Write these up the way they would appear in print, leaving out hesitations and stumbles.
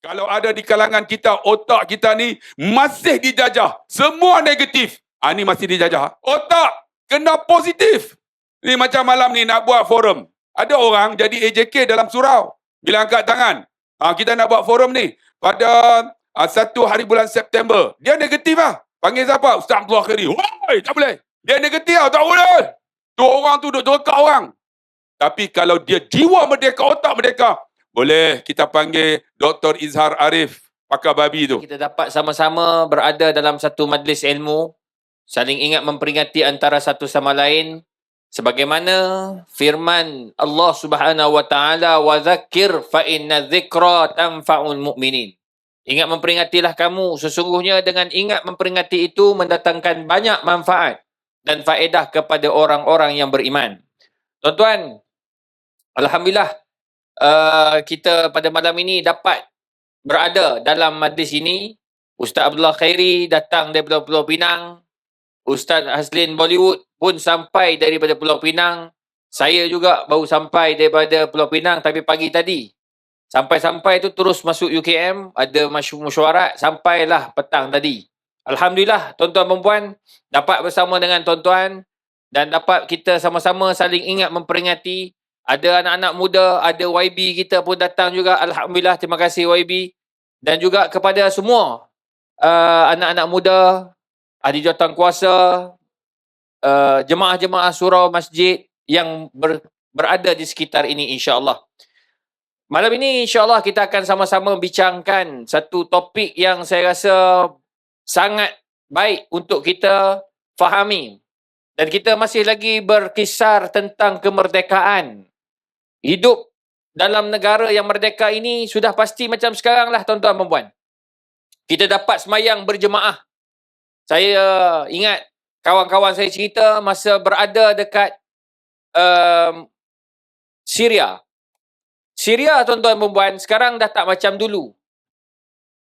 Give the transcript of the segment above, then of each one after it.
Kalau ada di kalangan kita, otak kita ni masih dijajah. Semua negatif. Ni masih dijajah. Otak kena positif. Ni macam malam ni nak buat forum. Ada orang jadi AJK dalam surau. Bila angkat tangan, kita nak buat forum ni pada 1 hari bulan September. Dia negatif lah. Panggil siapa? Ustaz Abdullah Khairi. Woi, tak boleh. Dia negatif lah, tak boleh. Tu orang tu duk terlekat orang. Tapi kalau dia jiwa merdeka, otak merdeka, boleh kita panggil Dr. Izhar Arif, pakar babi tu. Kita dapat sama-sama berada dalam satu majlis ilmu, saling ingat memperingati antara satu sama lain, sebagaimana firman Allah Subhanahu wa taala, wa dzakkir fa inna dzikra tanfa'ul mu'minin. Ingat memperingatilah kamu, sesungguhnya dengan ingat memperingati itu mendatangkan banyak manfaat dan faedah kepada orang-orang yang beriman. Tuan-tuan, alhamdulillah kita pada malam ini dapat berada dalam majlis ini. Ustaz Abdullah Khairi datang daripada Pulau Pinang. Ustaz Haslin Bollywood pun sampai daripada Pulau Pinang. Saya juga baru sampai daripada Pulau Pinang tapi pagi tadi. Sampai-sampai tu terus masuk UKM, ada mesyuarat, sampailah petang tadi. Alhamdulillah, tuan-tuan dan puan, dapat bersama dengan tuan-tuan dan dapat kita sama-sama saling ingat memperingati. Ada anak-anak muda, ada YB kita pun datang juga. Alhamdulillah, terima kasih YB. Dan juga kepada semua anak-anak muda, ahli jawatankuasa, jemaah-jemaah surau masjid yang berada di sekitar ini, insya-Allah. Malam ini insya-Allah kita akan sama-sama bincangkan satu topik yang saya rasa sangat baik untuk kita fahami. Dan kita masih lagi berkisar tentang kemerdekaan. Hidup dalam negara yang merdeka ini sudah pasti macam sekarang lah tuan-tuan dan puan. Kita dapat semayang berjemaah. Saya ingat kawan-kawan saya cerita masa berada dekat Syria. Syria tuan-tuan dan puan sekarang dah tak macam dulu.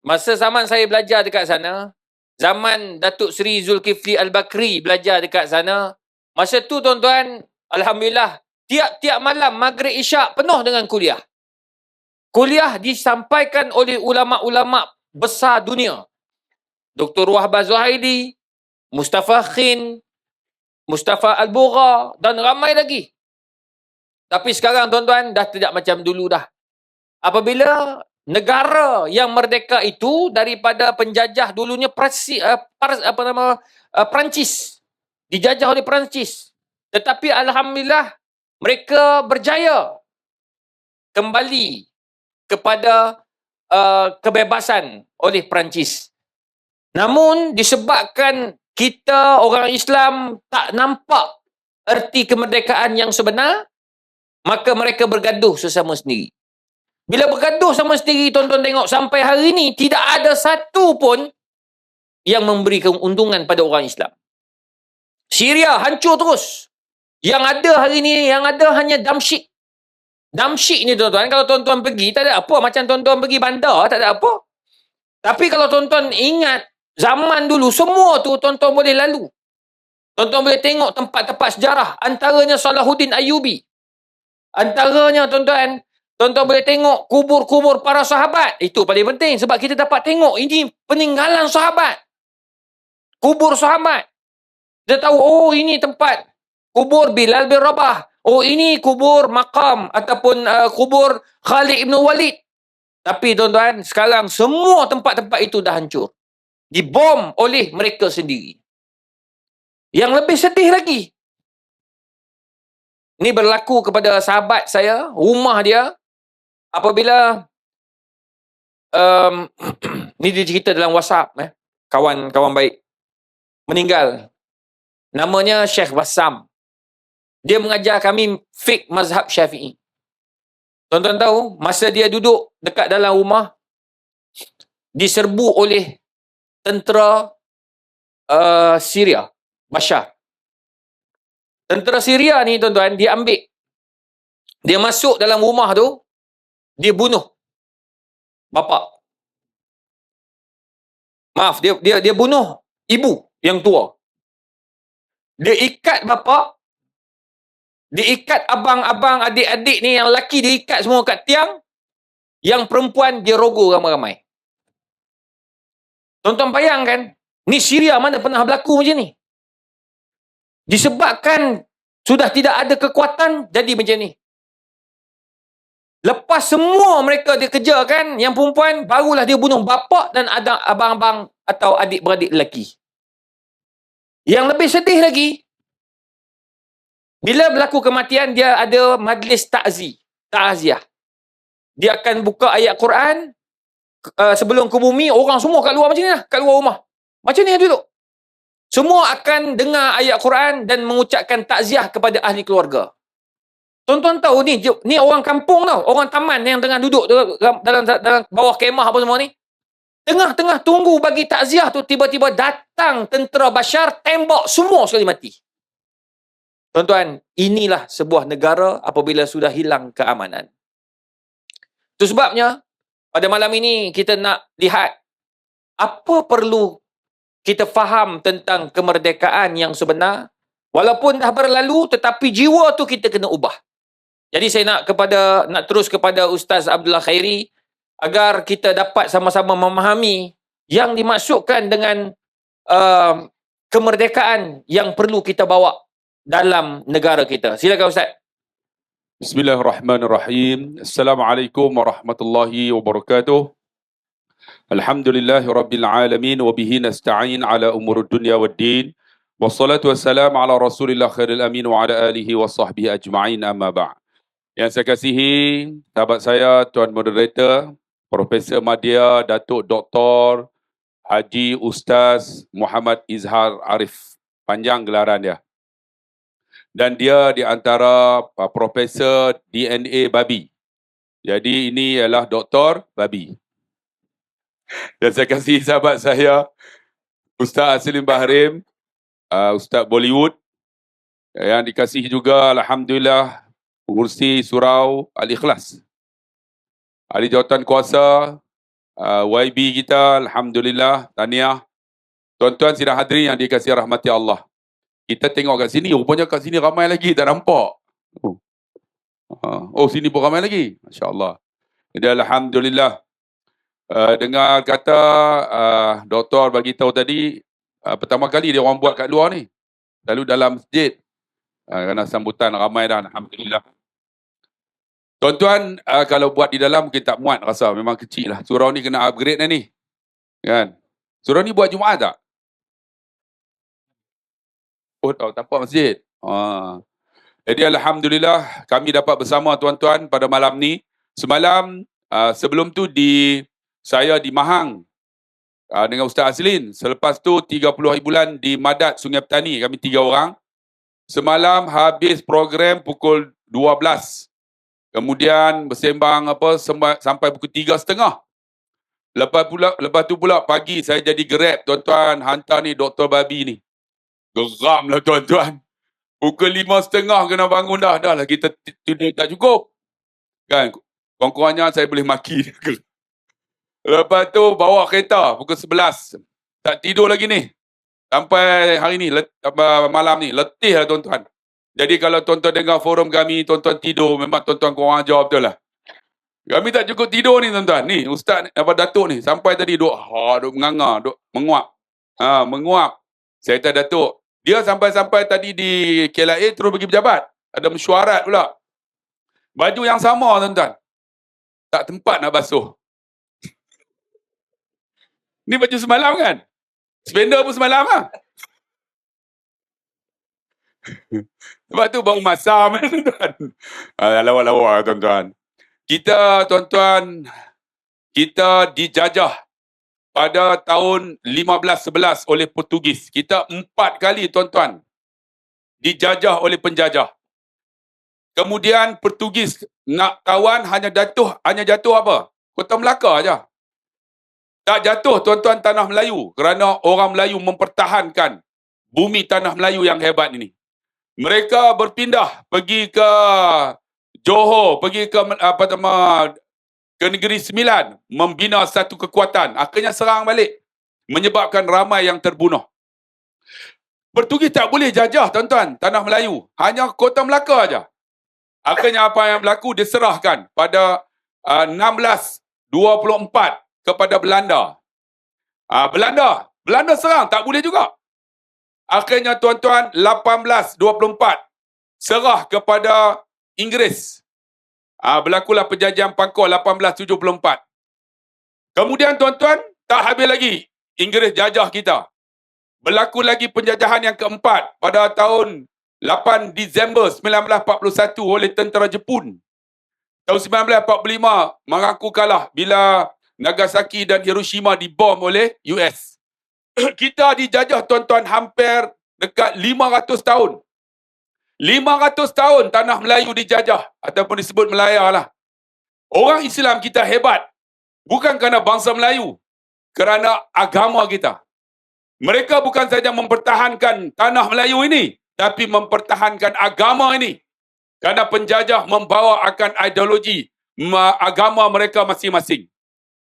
Masa zaman saya belajar dekat sana, zaman Datuk Seri Zulkifli Al-Bakri belajar dekat sana, masa tu tuan-tuan, alhamdulillah, tiap-tiap malam Maghrib Isyak penuh dengan kuliah. Kuliah disampaikan oleh ulama-ulama besar dunia. Dr. Wahbah Zuhaili, Mustafa Khin, Mustafa Al-Bugha dan ramai lagi. Tapi sekarang tuan-tuan dah tidak macam dulu dah. Apabila negara yang merdeka itu daripada penjajah dulunya Perancis. Dijajah oleh Perancis. Tetapi alhamdulillah mereka berjaya kembali kepada kebebasan oleh Perancis. Namun disebabkan kita orang Islam tak nampak erti kemerdekaan yang sebenar, maka mereka bergaduh sesama sendiri. Bila bergaduh sama sendiri, tuan-tuan tengok sampai hari ini tidak ada satu pun yang memberi keuntungan pada orang Islam. Syria hancur terus. Yang ada hari ini, yang ada hanya Damsyik. Damsyik ni tuan-tuan, kalau tuan-tuan pergi, tak ada apa. Macam tuan-tuan pergi bandar, tak ada apa. Tapi kalau tuan-tuan ingat, zaman dulu, semua tu tuan-tuan boleh lalu. Tuan-tuan boleh tengok tempat-tempat sejarah. Antaranya Salahuddin Ayyubi. Antaranya tuan-tuan boleh tengok kubur-kubur para sahabat. Itu paling penting sebab kita dapat tengok ini peninggalan sahabat. Kubur sahabat. Kita tahu, oh ini tempat kubur Bilal bin Rabah. Oh ini kubur Maqam ataupun kubur Khalid ibn Walid. Tapi tuan-tuan, sekarang semua tempat-tempat itu dah hancur. Dibom oleh mereka sendiri. Yang lebih sedih lagi, ini berlaku kepada sahabat saya, rumah dia, apabila ni dia cerita dalam WhatsApp, kawan-kawan baik, meninggal. Namanya Syekh Bassam. Dia mengajar kami fiqh mazhab Syafi'i. Tuan-tuan tahu, masa dia duduk dekat dalam rumah, diserbu oleh tentera Syria, Bashar. Tentera Syria ni tuan-tuan, dia ambil. Dia masuk dalam rumah tu, dia bunuh bapa. Maaf, dia bunuh ibu yang tua. Dia ikat bapa, dia ikat abang-abang, adik-adik ni yang lelaki, dia ikat semua kat tiang. yang perempuan dia rogo ramai-ramai. Tuan-tuan bayangkan, ni Syria mana pernah berlaku macam ni? Disebabkan sudah tidak ada kekuatan, jadi macam ni. Lepas semua mereka dia kejarkan, yang perempuan, barulah dia bunuh bapa dan ada abang-abang atau adik-beradik lelaki. Yang lebih sedih lagi, bila berlaku kematian, dia ada majlis ta'ziah. Dia akan buka ayat Quran, sebelum ke bumi, orang semua kat luar macam ni lah, kat luar rumah. Macam ni duduk. Semua akan dengar ayat Quran dan mengucapkan takziah kepada ahli keluarga. Tuan-tuan tahu ni orang kampung tau, orang taman yang tengah duduk dalam bawah kemah apa semua ni. Tengah-tengah tunggu bagi takziah tu, tiba-tiba datang tentera Bashar, tembak semua sekali mati. Tuan-tuan, inilah sebuah negara apabila sudah hilang keamanan. Itu sebabnya, pada malam ini kita nak lihat apa perlu kita faham tentang kemerdekaan yang sebenar. Walaupun dah berlalu, tetapi jiwa tu kita kena ubah. Jadi saya nak terus kepada Ustaz Abdullah Khairi agar kita dapat sama-sama memahami yang dimaksudkan dengan kemerdekaan yang perlu kita bawa dalam negara kita. Silakan Ustaz. Bismillahirrahmanirrahim. Assalamualaikum warahmatullahi wabarakatuh. Alhamdulillahi rabbil alamin wa bihi nasta'in ala umurud dunya waddin. Wassalatu wassalamu ala Rasulillah khairil amin wa ala alihi wa sahbihi ajma'in, amma ba'. Yang saya kasihi, sahabat saya, Tuan Moderator, Profesor Madya, Datuk Dr. Haji Ustaz Muhammad Izhar Arif. Panjang gelaran dia. Dan dia di antara Profesor DNA Babi. Jadi ini ialah Doktor Babi. Dan saya kasih sahabat saya, Ustaz Aslim Bahrim, Ustaz Bollywood, yang dikasihi juga, Alhamdulillah, pengurusi Surau Al-Ikhlas. Ahli Jawatan Kuasa, YB kita, Alhamdulillah, tahniah. Tuan-tuan sidang hadirin yang dikasihi rahmati Allah. Kita tengok kat sini, rupanya kat sini ramai lagi, tak nampak. Oh, sini pun ramai lagi. Masya Allah. Jadi Alhamdulillah. Dengar kata doktor bagi tahu tadi, pertama kali dia orang buat kat luar ni. Lalu dalam masjid. Kerana sambutan ramai dah, Alhamdulillah. Tuan-tuan, kalau buat di dalam mungkin tak muat rasa, memang kecil lah. Surau ni kena upgrade dah ni. Kan? Surau ni buat Jumaat tak? Oh, tapak masjid. Jadi Alhamdulillah, kami dapat bersama tuan-tuan pada malam ni. Semalam, sebelum tu saya di Mahang dengan Ustaz Aslin. Selepas tu 30 hari bulan di Madat Sungai Petani, kami 3 orang. Semalam habis program pukul 12. Kemudian bersembang sampai pukul 3.30. Lepas tu pula pagi saya jadi Grab, tuan-tuan, hantar ni Dr. Babi ni. Geram lah tuan-tuan. Pukul 5.30 kena bangun dah. Dah lah kita tidur tak cukup. Kan? Kurang-kurangnya saya boleh maki. Lepas tu bawa kereta pukul 11. Tak tidur lagi ni. Sampai hari ni, malam ni. Letih lah tuan-tuan. Jadi kalau tuan-tuan dengar forum kami, tuan-tuan tidur, memang tuan-tuan korang ajar betul lah. Kami tak cukup tidur ni tuan-tuan. Ni Ustaz Datuk ni. Sampai tadi duk menganga, duk menguap. Menguap. Saya kata Datuk. Dia sampai-sampai tadi di KLIA terus pergi pejabat. Ada mesyuarat pula. Baju yang sama tuan-tuan. Tak tempat nak basuh. Ni baju semalam kan? Spender pun semalam lah. Sebab tu baru masam tuan-tuan. Lawa-lawa tuan-tuan. Kita tuan-tuan, kita dijajah pada tahun 1511 oleh Portugis. Kita 4 kali tuan-tuan dijajah oleh penjajah. Kemudian Portugis nak tawan hanya jatuh apa? Kota Melaka aja. Tak jatuh tuan-tuan tanah Melayu kerana orang Melayu mempertahankan bumi tanah Melayu yang hebat ini. Mereka berpindah pergi ke Johor, pergi ke ke Negeri Sembilan, membina satu kekuatan. Akhirnya serang balik, menyebabkan ramai yang terbunuh. Portugis tak boleh jajah tuan-tuan tanah Melayu, hanya Kota Melaka aja. Akhirnya apa yang berlaku, diserahkan pada 1624 kepada Belanda. Belanda serang, tak boleh juga. Akhirnya tuan-tuan, 1824 serah kepada Inggeris. Berlakulah penjajahan Pangkor 1874. Kemudian tuan-tuan, tak habis lagi Inggeris jajah kita. Berlaku lagi penjajahan yang keempat pada tahun 8 Disember 1941 oleh tentera Jepun. Tahun 1945 mengaku kalah bila Nagasaki dan Hiroshima dibom oleh US. Kita dijajah tuan-tuan hampir dekat 500 tahun. 500 tahun tanah Melayu dijajah ataupun disebut Melaya lah. Orang Islam kita hebat. Bukan kerana bangsa Melayu, kerana agama kita. Mereka bukan saja mempertahankan tanah Melayu ini, tapi mempertahankan agama ini. Kerana penjajah membawa akan ideologi agama mereka masing-masing.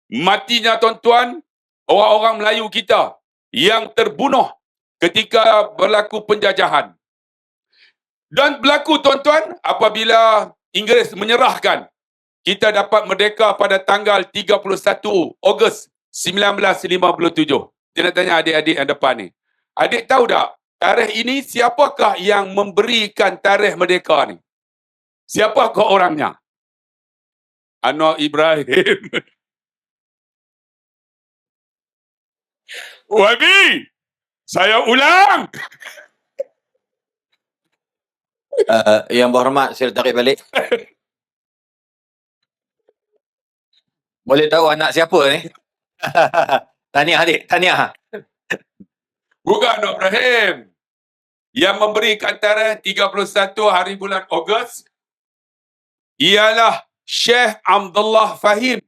Matinya tuan-tuan, orang-orang Melayu kita yang terbunuh ketika berlaku penjajahan. Dan berlaku tuan-tuan apabila Inggeris menyerahkan, kita dapat merdeka pada tanggal 31 Ogos 1957. Saya nak tanya adik-adik yang depan ni. Adik tahu tak, tarikh ini siapakah yang memberikan tarikh merdeka ni? Siapakah orangnya? Anwar Ibrahim. Wabi, saya ulang. Yang berhormat, saya tarik balik. Boleh tahu anak siapa ni? Tahniah adik, tahniah. Bukan Anwar Ibrahim. Yang memberikan tarikh 31 hari bulan Ogos ialah Syekh Abdullah Fahim.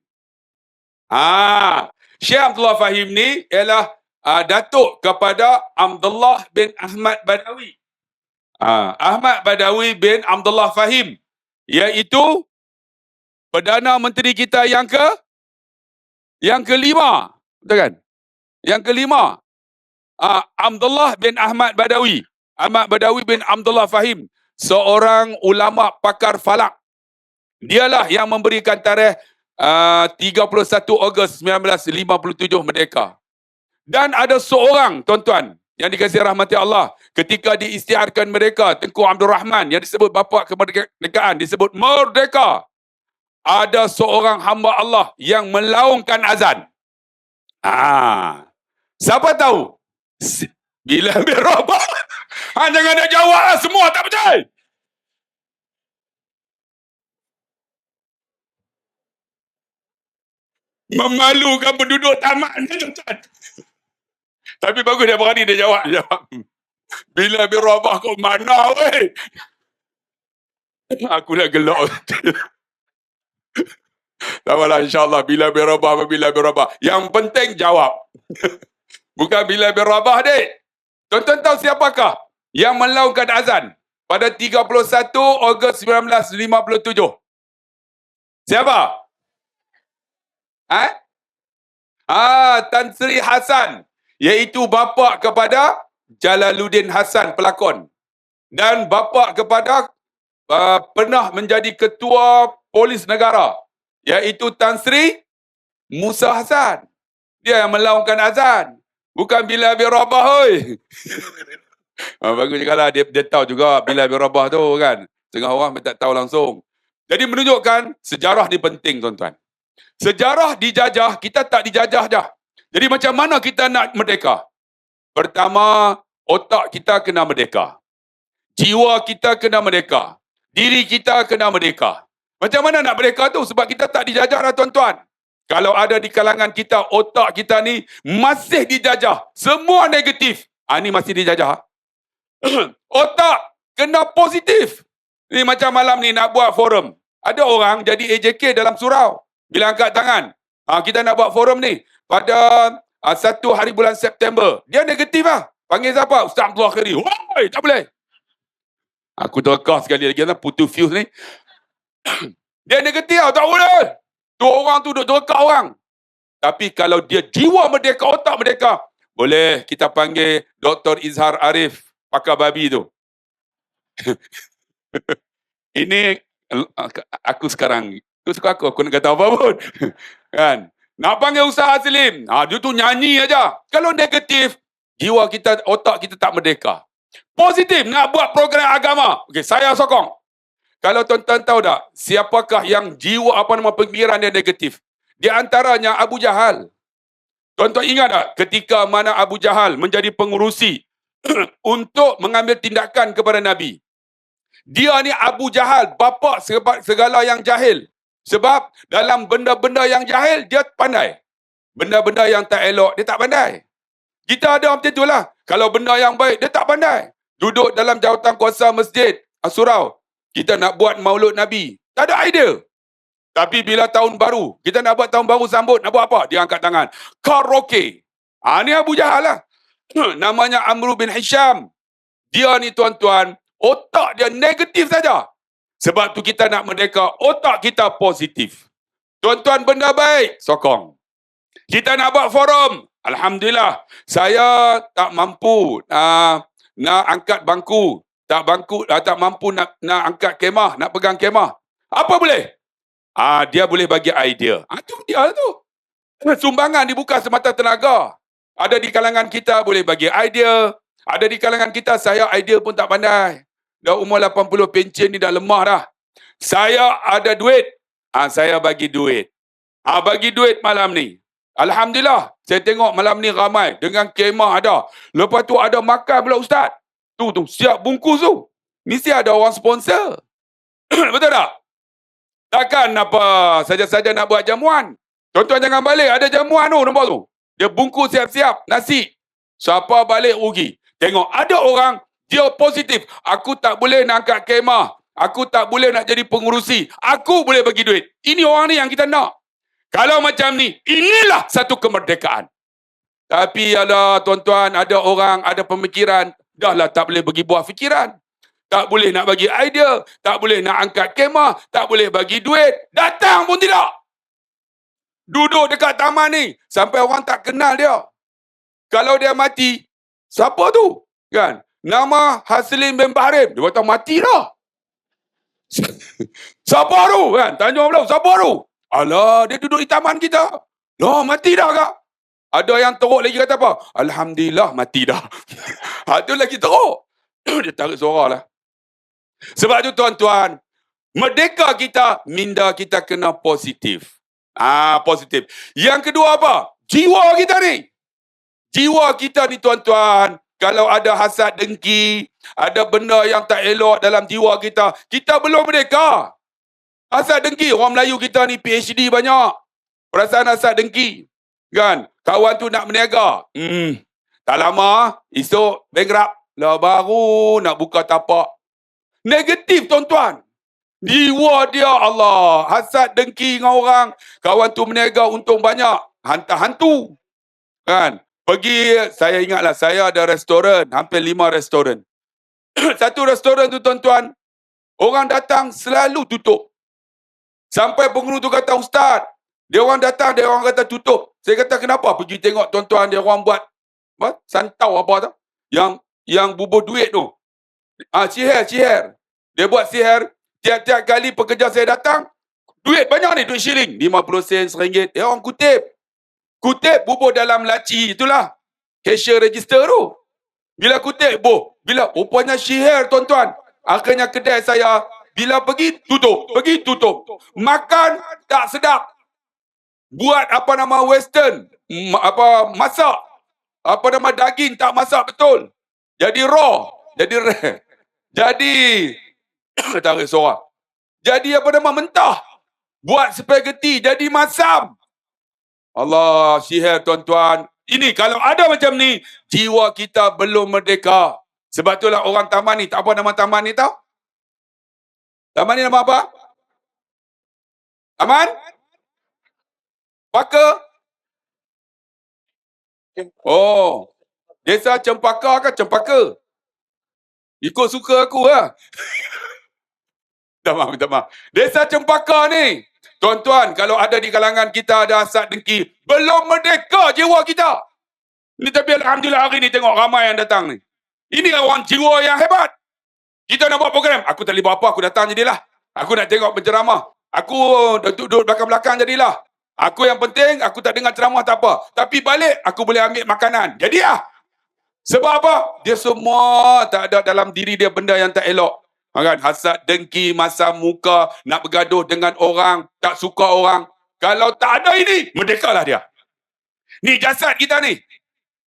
Syekh Abdullah Fahim ni ialah datuk kepada Abdullah bin Ahmad Badawi. Ahmad Badawi bin Abdullah Fahim, iaitu Perdana Menteri kita yang kelima. Betul kan? Yang kelima. Abdullah bin Ahmad Badawi. Ahmad Badawi bin Abdullah Fahim, seorang ulama pakar falak. Dialah yang memberikan tarikh 31 Ogos 1957 merdeka. Dan ada seorang tuan-tuan yang dikasihi rahmati Allah, ketika diisytiharkan mereka, Tengku Abdul Rahman yang disebut bapa kemerdekaan, disebut merdeka. Ada seorang hamba Allah yang melaungkan azan. Siapa tahu? Bilal bin Rabah. Jangan ada jawab lah, semua tak betul. Memalukan penduduk tamat ni, tuan-tuan. Tapi bagus dia berani dia jawab. Bilal bin Rabah kau mana weh? Aku dah gelak. Tak apalah, insyaAllah Bilal bin Rabah. Yang penting jawab. Bukan Bilal bin Rabah, dek. Tuan-tuan tahu siapakah yang melaungkan azan pada 31 Ogos 1957? Siapa? Tan Sri Hasan, iaitu bapa kepada Jalaluddin Hasan pelakon, dan bapa kepada pernah menjadi ketua polis negara, iaitu Tan Sri Musa Hasan. Dia yang melaungkan azan, bukan Bilal bin Rabah. Bagus kalau dia tahu juga Bilal bin Rabah tu kan. Setengah orang tak tahu langsung. Jadi menunjukkan sejarah ni penting, tuan-tuan. Sejarah dijajah, kita tak dijajah dah. Jadi macam mana kita nak merdeka? Pertama, otak kita kena merdeka. Jiwa kita kena merdeka. Diri kita kena merdeka. Macam mana nak merdeka tu? Sebab kita tak dijajah dah, tuan-tuan. Kalau ada di kalangan kita, otak kita ni masih dijajah. Semua negatif. Ni masih dijajah. Otak kena positif. Ni macam malam ni nak buat forum. Ada orang jadi AJK dalam surau. Bila angkat tangan, kita nak buat forum ni pada 1 hari bulan September. Dia negatif lah. Panggil siapa? Ustaz Abdullah Khairi. Woi, tak boleh. Aku terkah sekali lagi lah, putu fuse ni. Dia negatif lah, tak boleh. Tu orang tu duduk terkah orang. Tapi kalau dia jiwa merdeka, otak merdeka, boleh kita panggil Dr. Izhar Arif, pakar babi tu. Ini aku sekarang Aku suka aku nak kata apa pun. Kan? Nak panggil usaha Slim, dia tu nyanyi aja. Kalau negatif, jiwa kita, otak kita tak merdeka. Positif, nak buat program agama. Okey, saya sokong. Kalau tuan-tuan tahu tak, siapakah yang jiwa pemikiran dia negatif? Di antaranya Abu Jahal. Tuan-tuan ingat tak ketika mana Abu Jahal menjadi pengurusi untuk mengambil tindakan kepada Nabi? Dia ni Abu Jahal, bapa segala yang jahil. Sebab dalam benda-benda yang jahil, dia pandai. Benda-benda yang tak elok, dia tak pandai. Kita ada macam itulah. Kalau benda yang baik, dia tak pandai. Duduk dalam jawatan kuasa masjid, surau. Kita nak buat maulud Nabi. Tak ada idea. Tapi bila tahun baru, kita nak buat tahun baru sambut, nak buat apa? Dia angkat tangan. Karaoke. Ni Abu Jahal lah. Namanya Amru bin Hisham. Dia ni tuan-tuan, otak dia negatif saja. Sebab tu kita nak merdeka, otak kita positif. Tuan-tuan, benda baik, sokong. Kita nak buat forum. Alhamdulillah, saya tak mampu nak angkat bangku. Tak mampu nak angkat kemah, nak pegang kemah. Apa boleh? Dia boleh bagi idea. Tu dia tu. Sumbangan dibuka semata tenaga. Ada di kalangan kita boleh bagi idea. Ada di kalangan kita, saya idea pun tak pandai. Dah umur 80, pencen ni dah lemah dah. Saya ada duit. Saya bagi duit. Bagi duit malam ni. Alhamdulillah, saya tengok malam ni ramai. Dengan kemah ada. Lepas tu ada makan pula Ustaz. Tu, siap bungkus tu. Mesti ada orang sponsor. Betul tak? Takkan apa saja-saja nak buat jamuan. Tuan-tuan jangan balik, ada jamuan tu, nampak tu. Dia bungkus siap-siap, nasi. Siapa balik rugi. Tengok, ada orang, dia positif. Aku tak boleh nak angkat kemah. Aku tak boleh nak jadi pengurusi. Aku boleh bagi duit. Ini orang ni yang kita nak. Kalau macam ni, inilah satu kemerdekaan. Tapi ada tuan-tuan, ada orang, ada pemikiran, dahlah tak boleh bagi buah fikiran. Tak boleh nak bagi idea, tak boleh nak angkat kemah, tak boleh bagi duit. Datang pun tidak. Duduk dekat taman ni, sampai orang tak kenal dia. Kalau dia mati, siapa tu? Kan? Nama Haslim bin Bahrim. Dia kata mati dah. Siapa tu? Kan? Tanya pula, siapa tu? Alah, dia duduk di taman kita. Lah, mati dah kak? Ada yang teruk lagi kata apa? Alhamdulillah, mati dah. Itu lagi teruk. Dia tarik suara lah. Sebab tu tuan-tuan, merdeka kita, minda kita kena positif. Positif. Yang kedua apa? Jiwa kita ni. Jiwa kita ni tuan-tuan, kalau ada hasad dengki, ada benda yang tak elok dalam jiwa kita, kita belum merdeka. Hasad dengki, orang Melayu kita ni PhD banyak. Perasaan hasad dengki. Kan? Kawan tu nak berniaga. Tak lama, esok bankrupt. Lah baru nak buka tapak. Negatif tuan-tuan. Jiwa dia Allah. Hasad dengki dengan orang. Kawan tu berniaga untung banyak. Hantar hantu. Kan? Pergi, saya ingatlah, saya ada restoran. Hampir 5 restoran. Satu restoran tu tuan-tuan, orang datang selalu tutup. Sampai penghulu tu kata, Ustaz, dia orang datang, dia orang kata tutup. Saya kata, kenapa? Pergi tengok tuan-tuan, dia orang buat santau apa tu? Yang bubuh duit tu. Sihir. Dia buat sihir. Tiap-tiap kali pekerja saya datang, duit banyak ni, duit shilling. 50 sen, RM1. Dia orang kutip. Kutip bubuh dalam laci, itulah. Cashier register tu. Bila kutip, bila rupanya sihir tuan-tuan. Akhirnya kedai saya, bila pergi, tutup. Makan, tak sedap. Buat western. Masak. Daging, tak masak betul. Jadi raw. Jadi rare. Jadi, tarik suara. Jadi mentah. Buat spaghetti, jadi masam. Allah, sihir tuan-tuan. Ini kalau ada macam ni, jiwa kita belum merdeka. Sebab itulah orang taman ni, tak apa nama taman ni tahu? Taman ni nama apa? Taman? Paka? Oh, Desa Cempaka ke Cempaka? Ikut suka aku lah. Minta maaf. Desa Cempaka ni. Tuan-tuan, kalau ada di kalangan kita ada hasad dengki, belum merdeka jiwa kita. Ini tapi Alhamdulillah hari ni tengok ramai yang datang ni. Ini orang jiwa yang hebat. Kita nak buat program. Aku tak boleh buat apa, aku datang jadilah. Aku nak tengok penceramah. Aku duduk belakang-belakang jadilah. Aku yang penting, aku tak dengar ceramah tak apa. Tapi balik, aku boleh ambil makanan. Jadi Sebab apa? Dia semua tak ada dalam diri dia benda yang tak elok. Kan? Hasad, dengki, masam muka, nak bergaduh dengan orang, tak suka orang. Kalau tak ada ini, merdekalah dia. Ni jasad kita ni.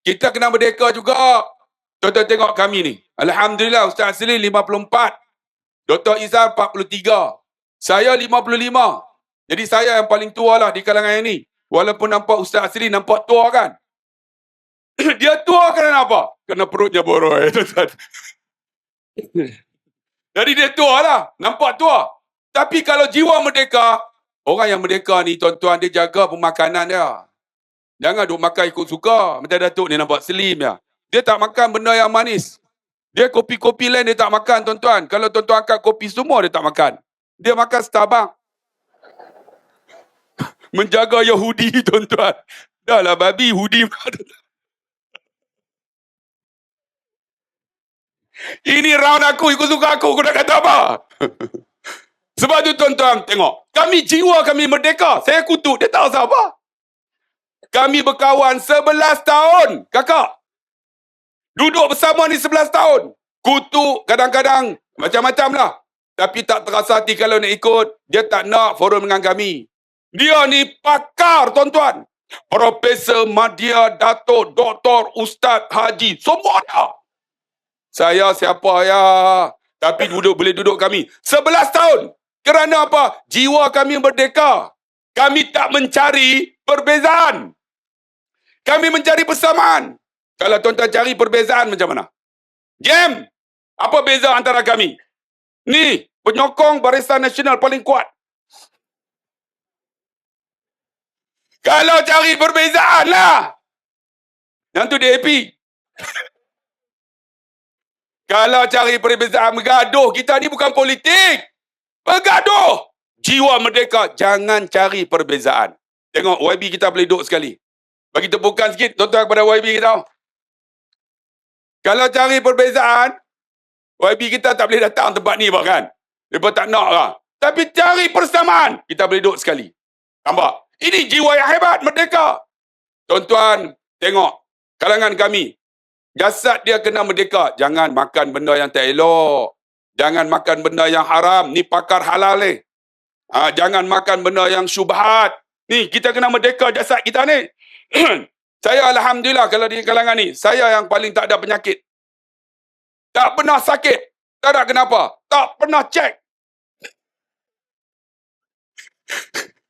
Kita kena merdeka juga. Tuan-tuan tengok kami ni. Alhamdulillah, Ustaz Asli 54. Dr. Izal 43. Saya 55. Jadi saya yang paling tua lah di kalangan ini. Walaupun nampak Ustaz Asli nampak tua kan. Dia tua kerana apa? Kerana perutnya boroi. Jadi dia tua lah. Nampak tua. Tapi kalau jiwa merdeka, orang yang merdeka ni tuan-tuan, dia jaga pemakanan dia. Jangan duk makan ikut suka. Macam Datuk ni nampak slim ya. Dia tak makan benda yang manis. Dia kopi-kopi lain dia tak makan tuan-tuan. Kalau tuan-tuan angkat kopi semua dia tak makan. Dia makan Starbucks. Menjaga Yahudi tuan-tuan. Dah lah babi Yahudi. Ini round aku, ikut suka aku nak kata apa? Sebab tu tuan-tuan tengok. Kami jiwa kami merdeka. Saya kutuk, dia tahu siapa. Kami berkawan 11 tahun. Kakak. Duduk bersama ni 11 tahun. Kutuk kadang-kadang macam-macam lah. Tapi tak terasa hati kalau nak ikut. Dia tak nak forum dengan kami. Dia ni pakar tuan-tuan. Profesor, Madya, Datuk, Doktor, Ustaz, Haji. Semua dah. Saya siapa ya? Tapi boleh duduk kami 11 tahun. Kerana apa? Jiwa kami merdeka. Kami tak mencari perbezaan. Kami mencari persamaan. Kalau tuan-tuan cari perbezaan macam mana? Jam. Apa beza antara kami? Ni, penyokong Barisan Nasional paling kuat. Kalau cari perbezaan lah. Yang tu DAP. Kalau cari perbezaan, bergaduh. Kita ni bukan politik. Bergaduh. Jiwa merdeka. Jangan cari perbezaan. Tengok, YB kita boleh duduk sekali. Bagi tepukan sikit, tuan-tuan kepada YB kita. Kalau cari perbezaan, YB kita tak boleh datang tempat ni bahkan. Mereka tak nak lah. Tapi cari persamaan, kita boleh duduk sekali. Nampak? Ini jiwa yang hebat, merdeka. Tuan-tuan, tengok. Kalangan kami. Jasad dia kena merdeka. Jangan makan benda yang tak elok. Jangan makan benda yang haram. Ni pakar halal ni. Jangan makan benda yang syubhat. Ni, kita kena merdeka jasad kita ni. Saya Alhamdulillah kalau di kalangan ni, saya yang paling tak ada penyakit. Tak pernah sakit. Tak ada kenapa. Tak pernah cek.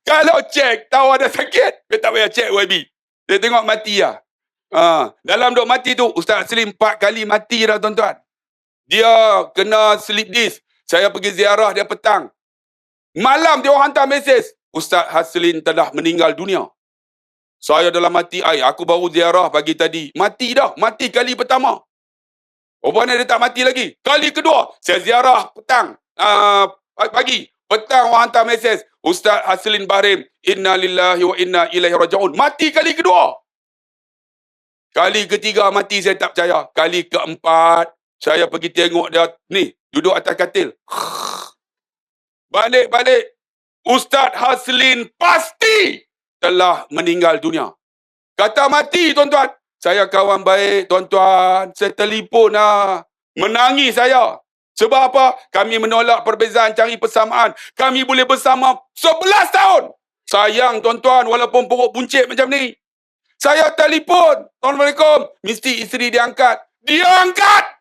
Kalau cek, tahu ada sakit, dia tak payah cek YB. Dia tengok mati lah. Dalam duk mati tu, Ustaz Asli 4 kali mati dah tuan-tuan. Dia kena sleep disk. Saya pergi ziarah dia petang. Malam dia orang hantar mesej. Ustaz Haslin telah meninggal dunia. Saya dalam mati, aku baru ziarah pagi tadi. Mati dah. Mati kali pertama. Rupanya dia tak mati lagi. Kali kedua, saya ziarah petang. Pagi. Petang orang hantar mesej. Ustaz Haslin Bahrim. Inna lillahi wa inna ilaihi raji'un. Mati kali kedua. Kali ketiga mati saya tak percaya. Kali keempat, saya pergi tengok dia. Ni, duduk atas katil. Balik-balik. Ustaz Haslin pasti telah meninggal dunia. Kata mati, tuan-tuan. Saya kawan baik, tuan-tuan. Saya telefon lah. Menangis saya. Sebab apa? Kami menolak perbezaan, cari persamaan. Kami boleh bersama 11 tahun. Sayang, tuan-tuan, walaupun pokok buncit macam ni. Saya telefon. Assalamualaikum. Mesti isteri dia angkat. Dia angkat.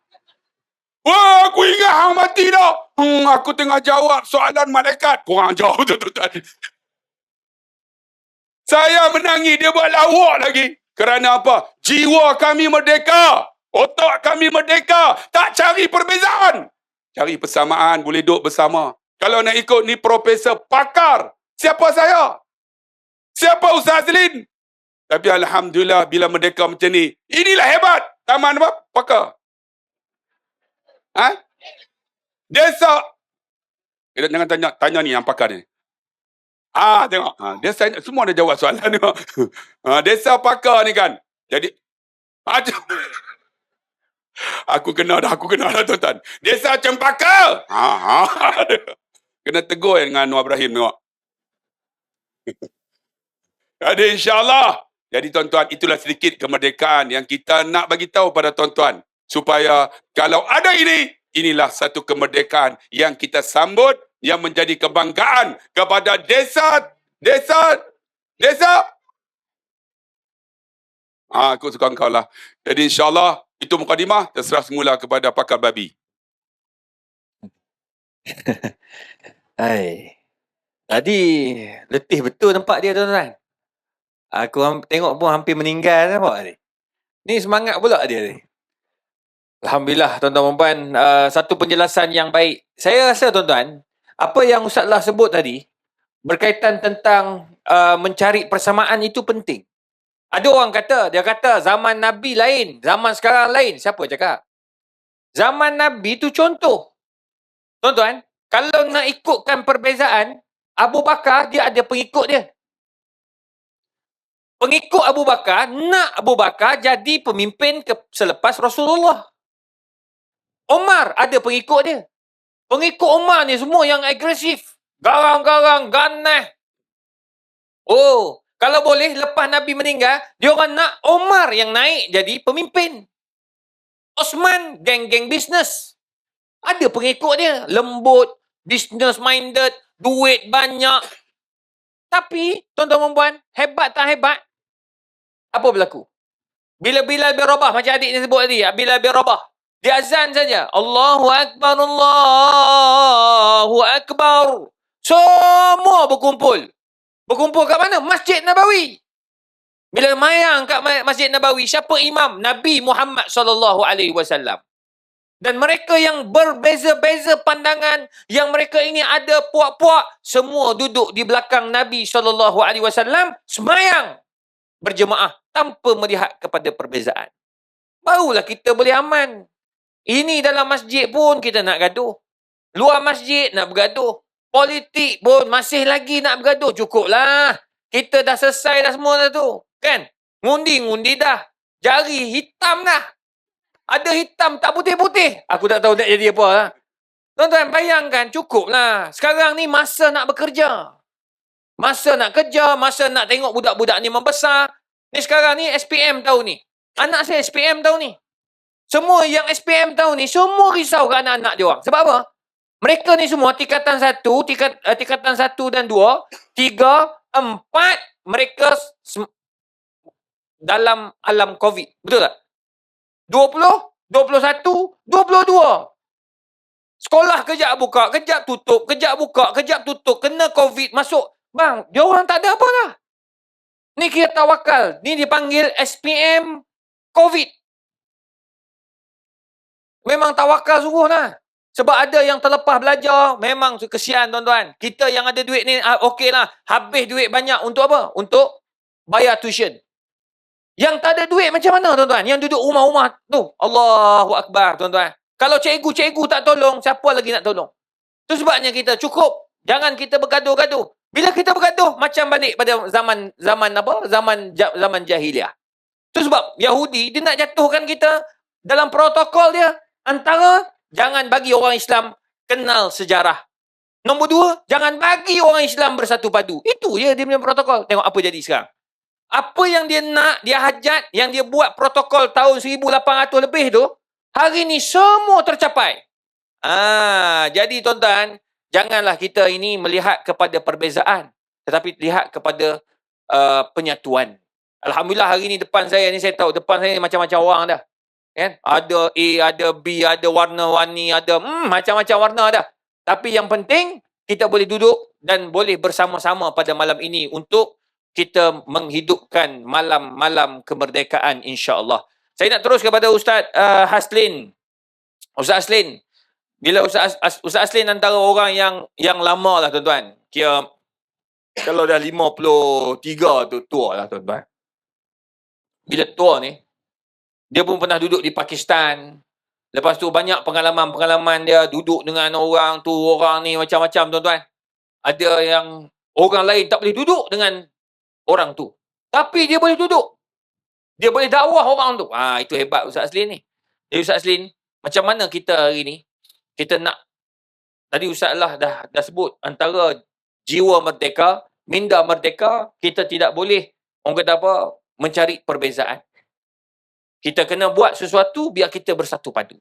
Wah, aku ingat hang mati dah. Aku tengah jawab soalan malaikat. Kurang jauh tu, tuan-tuan. Saya menangis. Dia buat lawak lagi. Kerana apa? Jiwa kami merdeka. Otak kami merdeka. Tak cari perbezaan. Cari persamaan. Boleh duduk bersama. Kalau nak ikut ni profesor pakar. Siapa saya? Siapa Ustaz Haslin? Tapi Alhamdulillah bila merdeka macam ni. Inilah hebat. Taman apa? Pakar. Desa. Jangan tanya ni yang pakar ni. Tengok. Desa semua ada jawab soalan ni. Desa pakar ni kan. Jadi aku kenal dah tuan-tuan. Desa Cempaka. Kena tegur dengan Anwar Ibrahim tengok. Ada insyaAllah. Jadi tuan-tuan, itulah sedikit kemerdekaan yang kita nak bagi tahu pada tuan-tuan. Supaya kalau ada ini, inilah satu kemerdekaan yang kita sambut, yang menjadi kebanggaan kepada desa. Aku suka engkau lah. Jadi insyaAllah, itu mukadimah, terserah semula kepada pakar babi. Hai. Tadi letih betul nampak dia tuan-tuan. Aku tengok pun hampir meninggal nampak ni. Ni semangat pula dia ni. Alhamdulillah tuan-tuan dan puan, satu penjelasan yang baik. Saya rasa tuan-tuan, apa yang Ustaz Lah sebut tadi berkaitan tentang mencari persamaan itu penting. Ada orang kata, dia kata zaman Nabi lain, zaman sekarang lain. Siapa cakap? Zaman Nabi tu contoh. Tuan-tuan, kalau nak ikutkan perbezaan, Abu Bakar dia ada pengikut dia. Pengikut Abu Bakar, nak Abu Bakar jadi pemimpin selepas Rasulullah. Umar ada pengikut dia. Pengikut Umar ni semua yang agresif. Garang-garang, ganas. Oh, kalau boleh lepas Nabi meninggal, dia orang nak Umar yang naik jadi pemimpin. Osman, geng-geng bisnes. Ada pengikut dia. Lembut, business minded, duit banyak. Tapi, tuan-tuan dan puan, hebat tak hebat? Apa berlaku? Bila Bilal bin Rabah, macam adik ni sebut tadi, Bilal bin Rabah, dia azan saja. Allahu Akbar, Allahu Akbar. Semua berkumpul. Berkumpul kat mana? Masjid Nabawi. Bila mayang kat Masjid Nabawi, siapa imam? Nabi Muhammad SAW. Dan mereka yang berbeza-beza pandangan, yang mereka ini ada puak-puak, semua duduk di belakang Nabi SAW, semayang berjemaah tanpa melihat kepada perbezaan. Barulah kita boleh aman. Ini dalam masjid pun kita nak gaduh. Luar masjid nak bergaduh. Politik pun masih lagi nak bergaduh. Cukuplah. Kita dah selesai dah semua dah tu. Kan? Ngundi-ngundi dah. Jari hitam dah. Ada hitam tak putih-putih. Aku tak tahu nak jadi apa lah. Tuan-tuan, bayangkan. Cukuplah. Sekarang ni masa nak bekerja. Masa nak kerja. Masa nak tengok budak-budak ni membesar. Ni sekarang ni SPM tahun ni. Anak saya SPM tahun ni. Semua yang SPM tahun ni, semua risau ke anak-anak dia orang. Sebab apa? Mereka ni semua tingkatan 1, tingkatan 1 dan 2, 3, 4, mereka dalam alam COVID. Betul tak? 20, 21, 22. Sekolah kejap buka, kejap tutup, kejap buka, kejap tutup, kena COVID masuk. Bang, dia orang tak ada apa dah. Ni kira tawakal. Ni dipanggil SPM COVID. Memang tawakal sungguh lah. Sebab ada yang terlepas belajar, memang kesian tuan-tuan. Kita yang ada duit ni, okey lah. Habis duit banyak untuk apa? Untuk bayar tuition. Yang tak ada duit macam mana tuan-tuan? Yang duduk rumah-rumah tu. Allahu Akbar tuan-tuan. Kalau cikgu tak tolong, siapa lagi nak tolong? Itu sebabnya kita cukup. Jangan kita bergaduh-gaduh. Bila kita bergaduh, macam balik pada zaman jahiliah. Itu sebab Yahudi, dia nak jatuhkan kita dalam protokol dia. Antara, jangan bagi orang Islam kenal sejarah. Nombor 2, jangan bagi orang Islam bersatu padu. Itu je dia punya protokol. Tengok apa jadi sekarang. Apa yang dia nak, dia hajat, yang dia buat protokol tahun 1800 lebih tu, hari ni semua tercapai. Jadi tuan-tuan, janganlah kita ini melihat kepada perbezaan, tetapi lihat kepada penyatuan. Alhamdulillah hari ni depan saya ni, saya tahu depan saya ni macam-macam orang dah. Kan? Ada A, ada B, ada warna-warni, ada macam-macam warna dah. Tapi yang penting, kita boleh duduk dan boleh bersama-sama pada malam ini untuk kita menghidupkan malam-malam kemerdekaan, insya-Allah. Saya nak terus kepada Ustaz Haslin. Ustaz Haslin, bila Ustaz Haslin antara orang yang lama lah tuan-tuan. Kira kalau dah 53 tu tua lah tuan-tuan. Bila tua ni, dia pun pernah duduk di Pakistan. Lepas tu banyak pengalaman-pengalaman dia duduk dengan orang tu, orang ni macam-macam tuan-tuan. Ada yang orang lain tak boleh duduk dengan orang tu. Tapi dia boleh duduk. Dia boleh dakwah orang tu. Itu hebat Ustaz Aslin ni. Jadi Ustaz Aslin, macam mana kita hari ni, kita nak, tadi Ustaz lah dah sebut, antara jiwa merdeka, minda merdeka, kita tidak boleh, orang kata apa, mencari perbezaan. Kita kena buat sesuatu biar kita bersatu padu.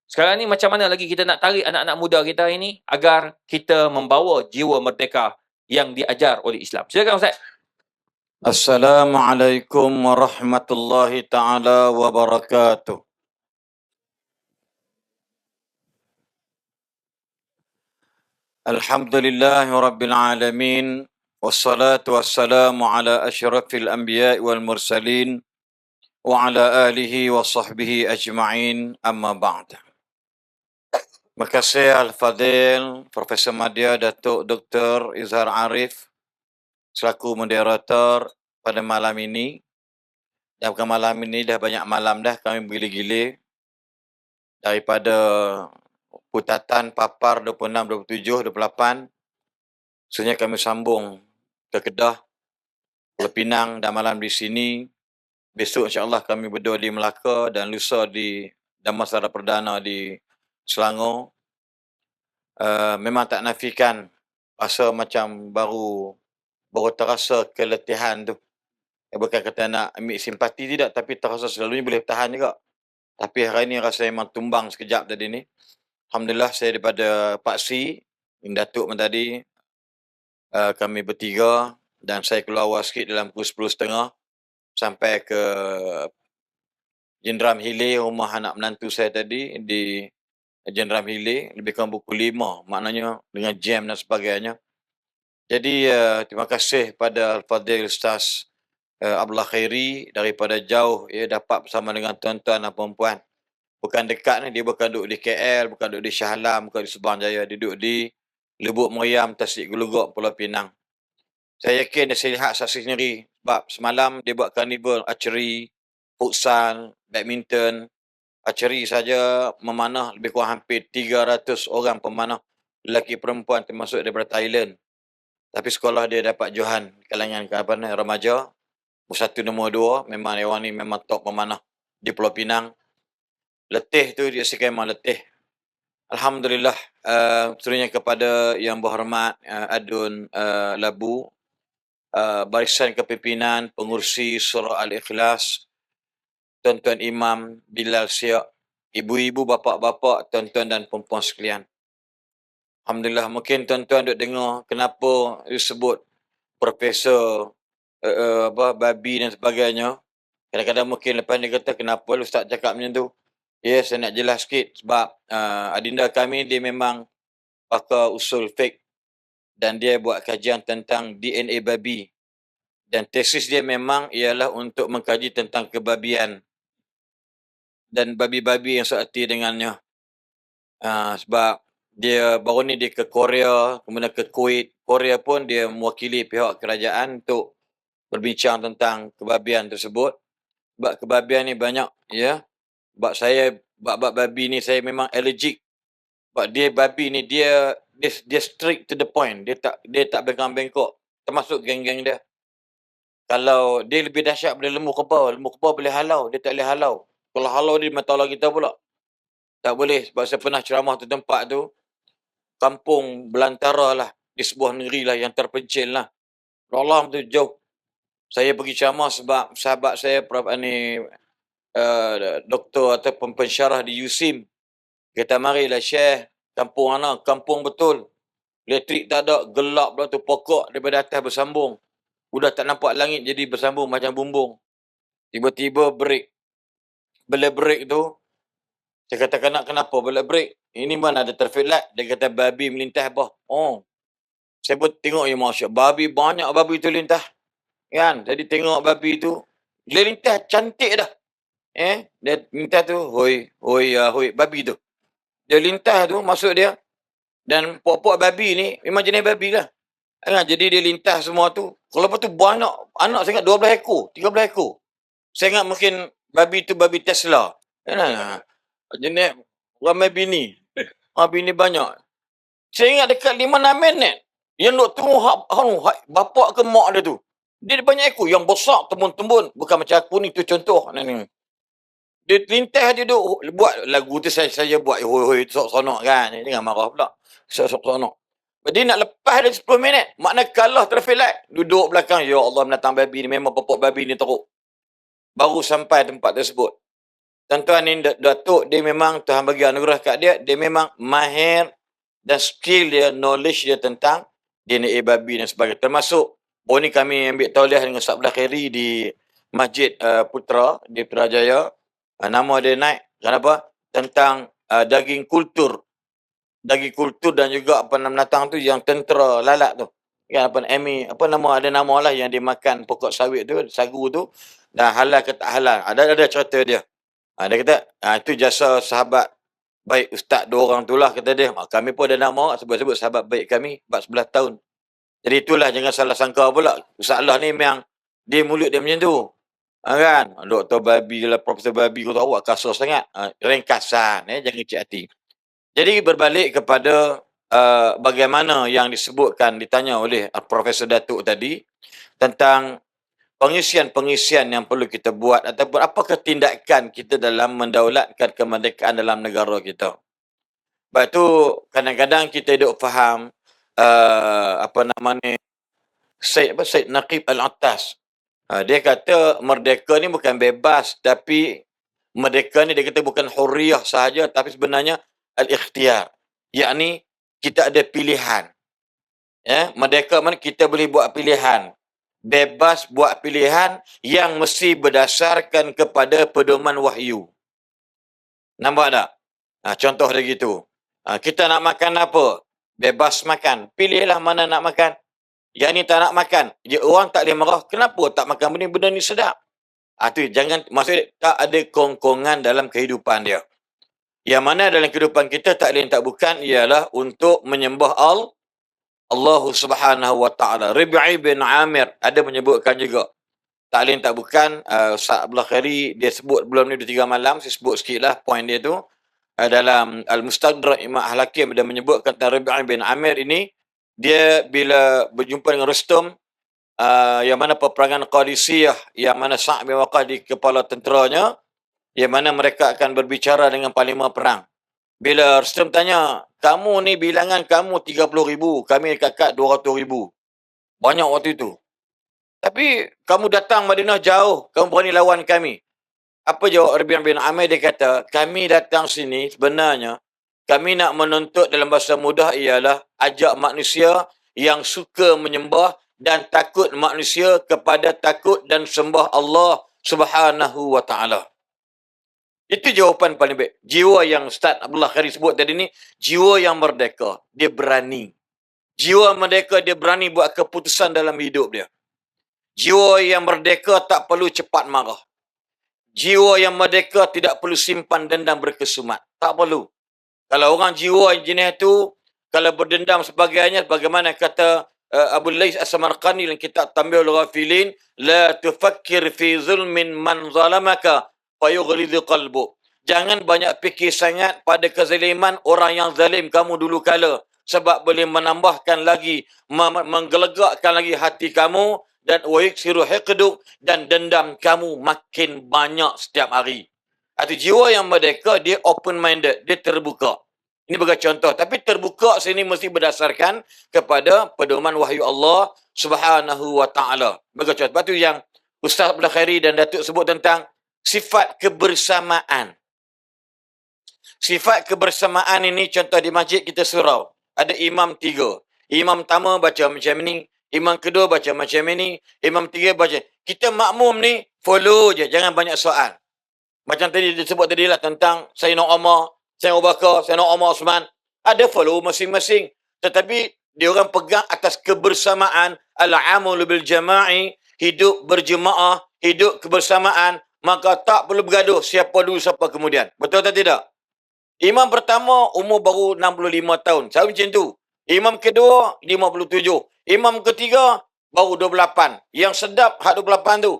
Sekarang ni macam mana lagi kita nak tarik anak-anak muda kita ini agar kita membawa jiwa merdeka yang diajar oleh Islam. Silakan Ustaz. Assalamualaikum warahmatullahi taala wabarakatuh. Alhamdulillahi rabbil alamin. Wassalatu wassalamu ala asyrafil anbiya'i wal mursalin wa ala alihi wa sahbihi ajma'in, amma ba'd. Terima kasih Al-Fadil Profesor Madya Datuk Dr. Izhar Arif selaku moderator pada malam ini. Dan bukan malam ini, dah banyak malam dah kami bergila-gila daripada putatan papar 26, 27, 28. Sebenarnya kami sambung ke Kedah, Pulau Pinang dan malam di sini. Besok insya-Allah kami berdua di Melaka dan lusa di Damansara Perdana di Selangor. Memang tak nafikan rasa macam baru terasa keletihan tu. Bukan kata nak ambil simpati tidak, tapi terasa selalunya boleh tahan juga. Tapi hari ini rasa memang tumbang sekejap tadi ni. Alhamdulillah saya daripada Pak Si, Datuk tadi, kami bertiga dan saya keluar awal sikit dalam pukul 10.30 sampai ke Jenderal Hilir, rumah anak menantu saya tadi di Jenderal Hilir, lebih kurang pukul 5, maknanya dengan jam dan sebagainya. Jadi terima kasih pada Al-Fadhil Ustaz Abdullah Khairi daripada jauh dapat bersama dengan tuan-tuan dan puan-puan. Bukan dekat ni, dia bukan duduk di KL, bukan duduk di Shah Alam, bukan di Subang Jaya, dia duduk di Lubuk Meriam, Tasik Gelugok, Pulau Pinang. Saya yakin dia saya lihat saksi sendiri sebab semalam dia buat karnival archery, futsal, badminton. Archery saja memanah lebih kurang hampir 300 orang pemanah, lelaki perempuan termasuk daripada Thailand. Tapi sekolah dia dapat johan kalangan remaja. Nombor 1, nombor 2, memang orang ni memang top pemanah di Pulau Pinang. Letih tu dia memang letih. Alhamdulillah, seterusnya kepada yang berhormat Adun Labu, barisan kepimpinan pengurusi Surah Al-Ikhlas, tuan-tuan imam Bilal Siak, ibu-ibu, bapa-bapa, tuan-tuan dan puan-puan sekalian. Alhamdulillah, mungkin tuan-tuan duk dengar kenapa disebut Profesor babi dan sebagainya. Kadang-kadang mungkin lepas ni kata kenapa Ustaz cakap macam tu. Ya, saya nak jelas sikit sebab adinda kami dia memang pakar usul fiqh dan dia buat kajian tentang DNA babi. Dan tesis dia memang ialah untuk mengkaji tentang kebabian dan babi-babi yang seerti dengannya. Sebab dia baru ni dia ke Korea, kemudian ke Kuwait. Korea pun dia mewakili pihak kerajaan untuk berbincang tentang kebabian tersebut. Sebab kebabian ni banyak, ya. Sebab saya, bab babi ni saya memang allergic. Sebab dia babi ni dia straight to the point. Dia tak bengkok-bengkok. Termasuk geng-geng dia. Kalau dia lebih dahsyat daripada lembu kebal. Lembu kebal boleh halau, dia tak boleh halau. Kalau halau dia matalah kita pula. Tak boleh. Sebab saya pernah ceramah tu tempat tu. Kampung belantara lah. Di sebuah negeri lah yang terpencil lah. Allah tu jauh. Saya pergi ceramah sebab sahabat saya doktor atau pensyarah di USIM. Kata marilah Syekh, kampung anak, kampung betul. Elektrik tak ada, gelap pula tu, pokok daripada atas bersambung. Udah tak nampak langit jadi bersambung macam bumbung. Tiba-tiba break. Bila break tu, saya kata kenapa bila break? Ini mana ada traffic light? Dia kata babi melintas bah. Oh. Saya pun tengok ya Masya, babi banyak babi tu lintas. Kan? Jadi tengok babi tu, dia lintas cantik dah. Dia lintas tu, hoi, babi tu. Dia lintas tu, masuk dia. Dan puak-puak babi ni, memang jenis babi lah. Jadi dia lintas semua tu. Kalau lepas tu banyak, anak saya ingat 12 ekor, 13 ekor. Saya ingat mungkin babi tu babi Tesla. Jenis ramai bini. Bini banyak. Saya ingat dekat 5-6 minit. Yang duk tunggu bapak ke mak dia tu. Dia banyak ekor yang besar, tembun-tembun. Bukan macam aku ni, tu contoh. Dia lintas dia duk buat lagu tu saya buat hoi-hoi sonok kan. Jangan marah pula. Sonok. Dia nak lepas dia 10 minit. Makna kalah traffic light. Duduk belakang. Ya Allah, binatang babi ni. Memang pokok babi ni teruk. Baru sampai tempat tersebut. Tuan-tuan ni, Datuk, dia memang Tuhan bagi anugerah kat dia. Dia memang mahir dan skill dia, knowledge dia tentang DNA babi dan sebagainya. Termasuk, baru ni kami ambil tauliah dengan Ustaz Abdullah Khairi di Masjid Putra di Putrajaya. Nama dia naik. Kenapa? Tentang daging kultur. Daging kultur dan juga apa nama binatang tu yang tentera lalat tu. Kan apa ada nama lah yang dia makan pokok sawit tu, sagu tu. Dan halal ke tak halal. Ada cerita dia. Dia kata, itu jasa sahabat baik ustaz dua orang tu lah, kata dia. Kami pun ada nama sebut-sebut sahabat baik kami 11 tahun. Jadi itulah, jangan salah sangka pula. Ustaz Allah ni memang dia mulut dia macam tu. Kan? Doktor babi lah, Profesor babi, kau tahu awak kasar sangat. Ringkasan, jangan kecil hati. Jadi berbalik kepada bagaimana yang disebutkan, ditanya oleh Profesor Datuk tadi tentang pengisian-pengisian yang perlu kita buat ataupun apakah tindakan kita dalam mendaulatkan kemerdekaan dalam negara kita. Sebab tu kadang-kadang kita duk faham Syed Naqib Al-Attas. Dia kata merdeka ni bukan bebas, tapi merdeka ni dia kata bukan hurriyah sahaja, tapi sebenarnya al-ikhtiyar. Yakni kita ada pilihan. Merdeka mana kita boleh buat pilihan. Bebas buat pilihan yang mesti berdasarkan kepada pedoman wahyu. Nampak tak? Contoh dia gitu. Kita nak makan apa? Bebas makan. Pilihlah mana nak makan. Yang ni tak nak makan. Orang tak boleh marah. Kenapa tak makan benda ni sedap? Tu jangan, maksudnya tak ada kongkongan dalam kehidupan dia. Yang mana dalam kehidupan kita tak lain tak bukan ialah untuk menyembah Allah Subhanahu wa taala. Rabi'i bin Amir ada menyebutkan juga. Tak lain tak bukan Ustaz Abdullah Khairi dia sebut belum ni 2-3 malam, saya sebut sikitlah poin dia tu. Dalam Al-Mustadrak Imam Al-Hakim dia menyebutkan tentang Rabi'i bin Amir ini, dia bila berjumpa dengan Rustum yang mana peperangan Qadisiyah, yang mana Sa'd bin Waqqas di kepala tenteranya, yang mana mereka akan berbicara dengan panglima perang. Bila Rustum tanya, kamu ni bilangan kamu 30,000, kami kakak 200,000. Banyak waktu itu. Tapi kamu datang Madinah jauh, kamu berani lawan kami. Apa jawab Rabi' bin Amir? Dia kata, kami datang sini sebenarnya, kami nak menuntut dalam bahasa mudah ialah ajak manusia yang suka menyembah dan takut manusia kepada takut dan sembah Allah Subhanahu wa taala. Itu jawapan paling baik. Jiwa yang Ustaz Abdullah Khairi sebut tadi ni, jiwa yang merdeka. Dia berani. Jiwa merdeka, dia berani buat keputusan dalam hidup dia. Jiwa yang merdeka tak perlu cepat marah. Jiwa yang merdeka tidak perlu simpan dendam berkesumat. Tak perlu. Kalau orang jiwa jenis tu, kalau berdendam sebagainya, bagaimana kata Abu Lais As-Samarqani dalam kitab Tanbihul Ghafilin, la tufakkir fi zulmin man zalamaka fayughlidhu qalbu. Jangan banyak fikir sangat pada kezaliman orang yang zalim kamu dulu kala, sebab boleh menambahkan lagi, menggelegakkan lagi hati kamu, dan wayiksiru hiqdu, dan dendam kamu makin banyak setiap hari. Itu jiwa yang merdeka, dia open-minded, dia terbuka. Ini sebagai contoh. Tapi terbuka sini mesti berdasarkan kepada pedoman wahyu Allah Subhanahu wa taala. Sebagai contoh. Sebab itu yang Ustaz Abdullah Khairi dan Datuk sebut tentang sifat kebersamaan. Sifat kebersamaan ini contoh di masjid kita surau. Ada imam 3. Imam pertama baca macam ni, imam kedua baca macam ini, imam tiga baca. Kita makmum ni follow je, jangan banyak soal. Macam tadi disebut tadi lah tentang Sayyidina Umar, Sayyidina Abu Bakar, Sayyidina Umar Osman. Ada follow masing-masing. Tetapi dia orang pegang atas kebersamaan, al-amul bil jama'i, hidup berjemaah, hidup kebersamaan, maka tak perlu bergaduh siapa dulu siapa kemudian. Betul atau tidak? Imam pertama umur baru 65 tahun. Saya macam tu. Imam kedua 57. Imam ketiga baru 28. Yang sedap hak 28 tu.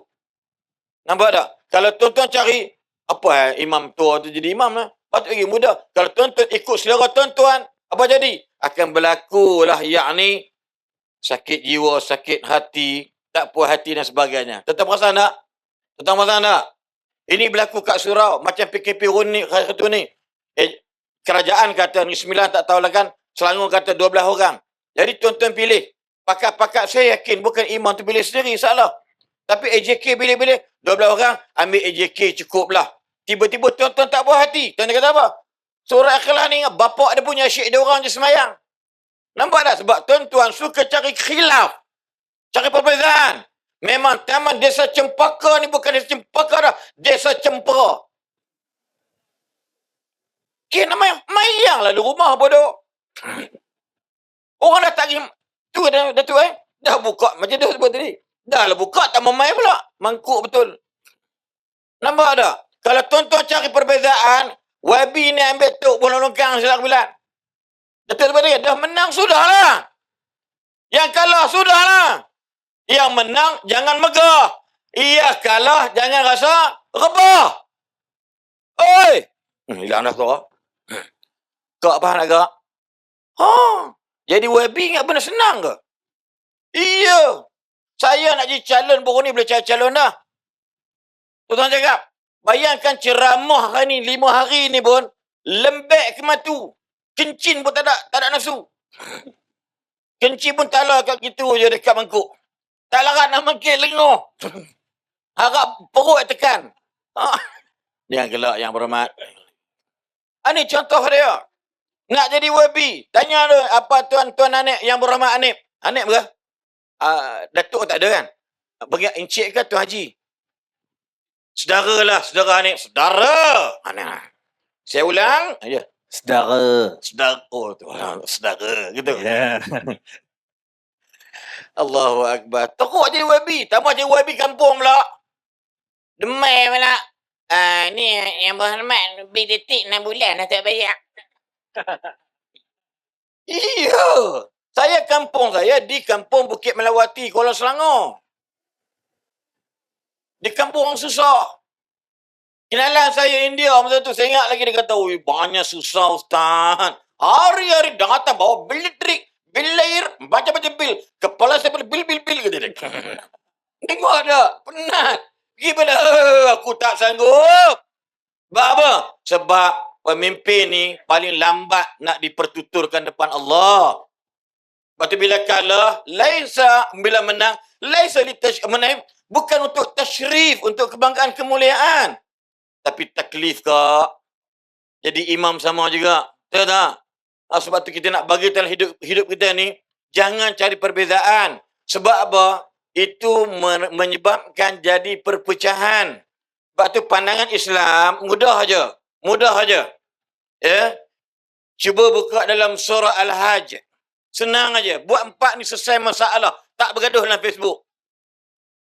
Nampak tak? Kalau tuan-tuan cari apa imam tua tu jadi imam lah. Patut lagi muda. Kalau tuan-tuan ikut selera tuan-tuan, apa jadi? Akan berlakulah yakni sakit jiwa, sakit hati, tak puas hati dan sebagainya. Tuan-tuan perasan tak? Tuan-tuan perasan tak? Ini berlaku kat surau macam PKP ni satu ni. Kerajaan kata ni 9 tak tahulah kan. Selangor kata 12 orang. Jadi tuan-tuan pilih. Pakat-pakat saya yakin bukan imam tu pilih sendiri, salah. Tapi AJK pilih-pilih. 12 orang, ambil AJK cukuplah. Tiba-tiba tuan-tuan tak buat hati. Tuan-tuan kata apa? Surah Ikhlas ni, bapak dia punya asyik dia orang je semayang. Nampak tak? Sebab tuan-tuan suka cari khilaf. Cari perbezaan. Memang taman desa Cempaka ni bukan desa Cempaka dah. Desa Cempera. Kena mayang lah di rumah bodoh. Orang dah tak pergi. Tu dah tu Dah buka macam tu sebut tadi. Dah lah buka tak memai pula. Mangkuk betul. Nampak tak? Kalau tuan-tuan cari perbezaan, Wabi ni ambil tok bola longkang silap bilang. Betul sebut tadi. Dah menang sudahlah. Yang kalah sudahlah. Yang menang jangan megah. Ia kalah jangan rasa rebah. Oi! Hilang dah kau. Kau apa nak gerak? Jadi Wabi ingat benda senang ke? Iya. Saya nak jadi calon baru ni boleh cari calon dah. Tuan-tuan cakap, bayangkan ceramah hari ni, 5 hari ni pun, lembek ke matu. Kencing pun tak ada nafsu. Kencing pun tak lah kat gitu je dekat mangkuk. Tak larat nak mangkit lenguh. Harap perut tekan. Yang gelak, yang berhormat. Ini contoh dia. Nak jadi Wabi. Tanya tu, apa tuan-tuan Anip yang berhormat Anip? Anip ke? Datuk tak ada kan? Bagi Encik ke Tuan Haji? Saudara lah, saudara Anip. Saudara! Saya ulang. Ya. Saudara. Saudara. Oh, tu. Saudara. Gitu. Ya. Allahu Akbar. Teruk jadi Wabi. Tambah jadi Wabi kampung pula. Demai pula. Ni yang berhormat lebih detik 6 bulan dah tak bayar. Iya. Saya kampung saya di kampung Bukit Melawati, Kuala Selangor. Di kampung orang susah. Kenalan saya India masa tu. Saya ingat lagi dia kata, "Ui, banyak susah Ustaz. Hari-hari datang bawa bil listrik, bil air, baca-baca bil. Kepala saya bil. Kata dia. Tengok ada. Penat. Gimana? Aku tak sanggup. Sebab apa? Sebab pemimpin ni paling lambat nak dipertuturkan depan Allah. Lepas tu bila kalah, bila menang, menang bukan untuk tasyrif, untuk kebanggaan kemuliaan. Tapi taklif kak. Jadi imam sama juga. Betul tak? Sebab tu kita nak bagi dalam hidup kita ni, jangan cari perbezaan. Sebab apa? Itu menyebabkan jadi perpecahan. Sebab tu pandangan Islam mudah aja. Ya. Cuba buka dalam surah Al-Hajj. Senang aja. Buat 4 ni selesai masalah. Tak bergaduh dalam Facebook.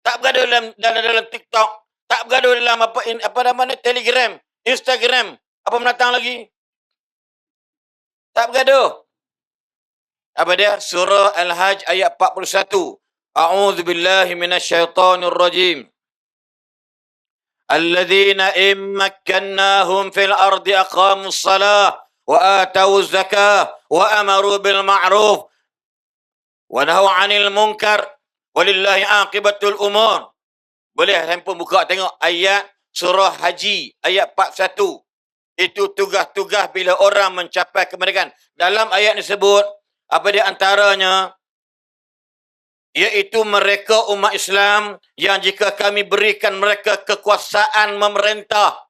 Tak bergaduh dalam TikTok. Tak bergaduh dalam apa namanya Telegram, Instagram, apa menatang lagi. Tak bergaduh. Apa dia? Surah Al-Hajj ayat 41. A'udzubillahi minasyaitonir rajim. Alladzina immakkannahum fil ardi aqamus salah wa atawuz zakah wa amaru bil ma'ruf wa nahaw 'anil munkar walillahi 'aqibatul umur. Boleh handphone buka tengok ayat surah Haji ayat 41. Itu tugas-tugas bila orang mencapai kemerdekaan. Dalam ayat ini sebut apa di antaranya, iaitu mereka umat Islam yang jika kami berikan mereka kekuasaan memerintah.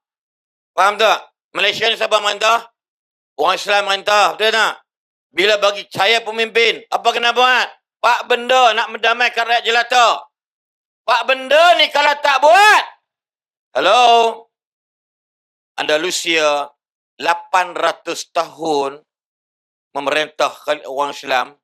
Faham tak? Malaysia ni siapa merintah? Orang Islam merintah. Betul tak? Bila bagi saya pemimpin, apa kena buat? Pak benda nak mendamaikan rakyat jelata. Pak benda ni kalau tak buat. Hello? Andalusia 800 tahun memerintah orang Islam,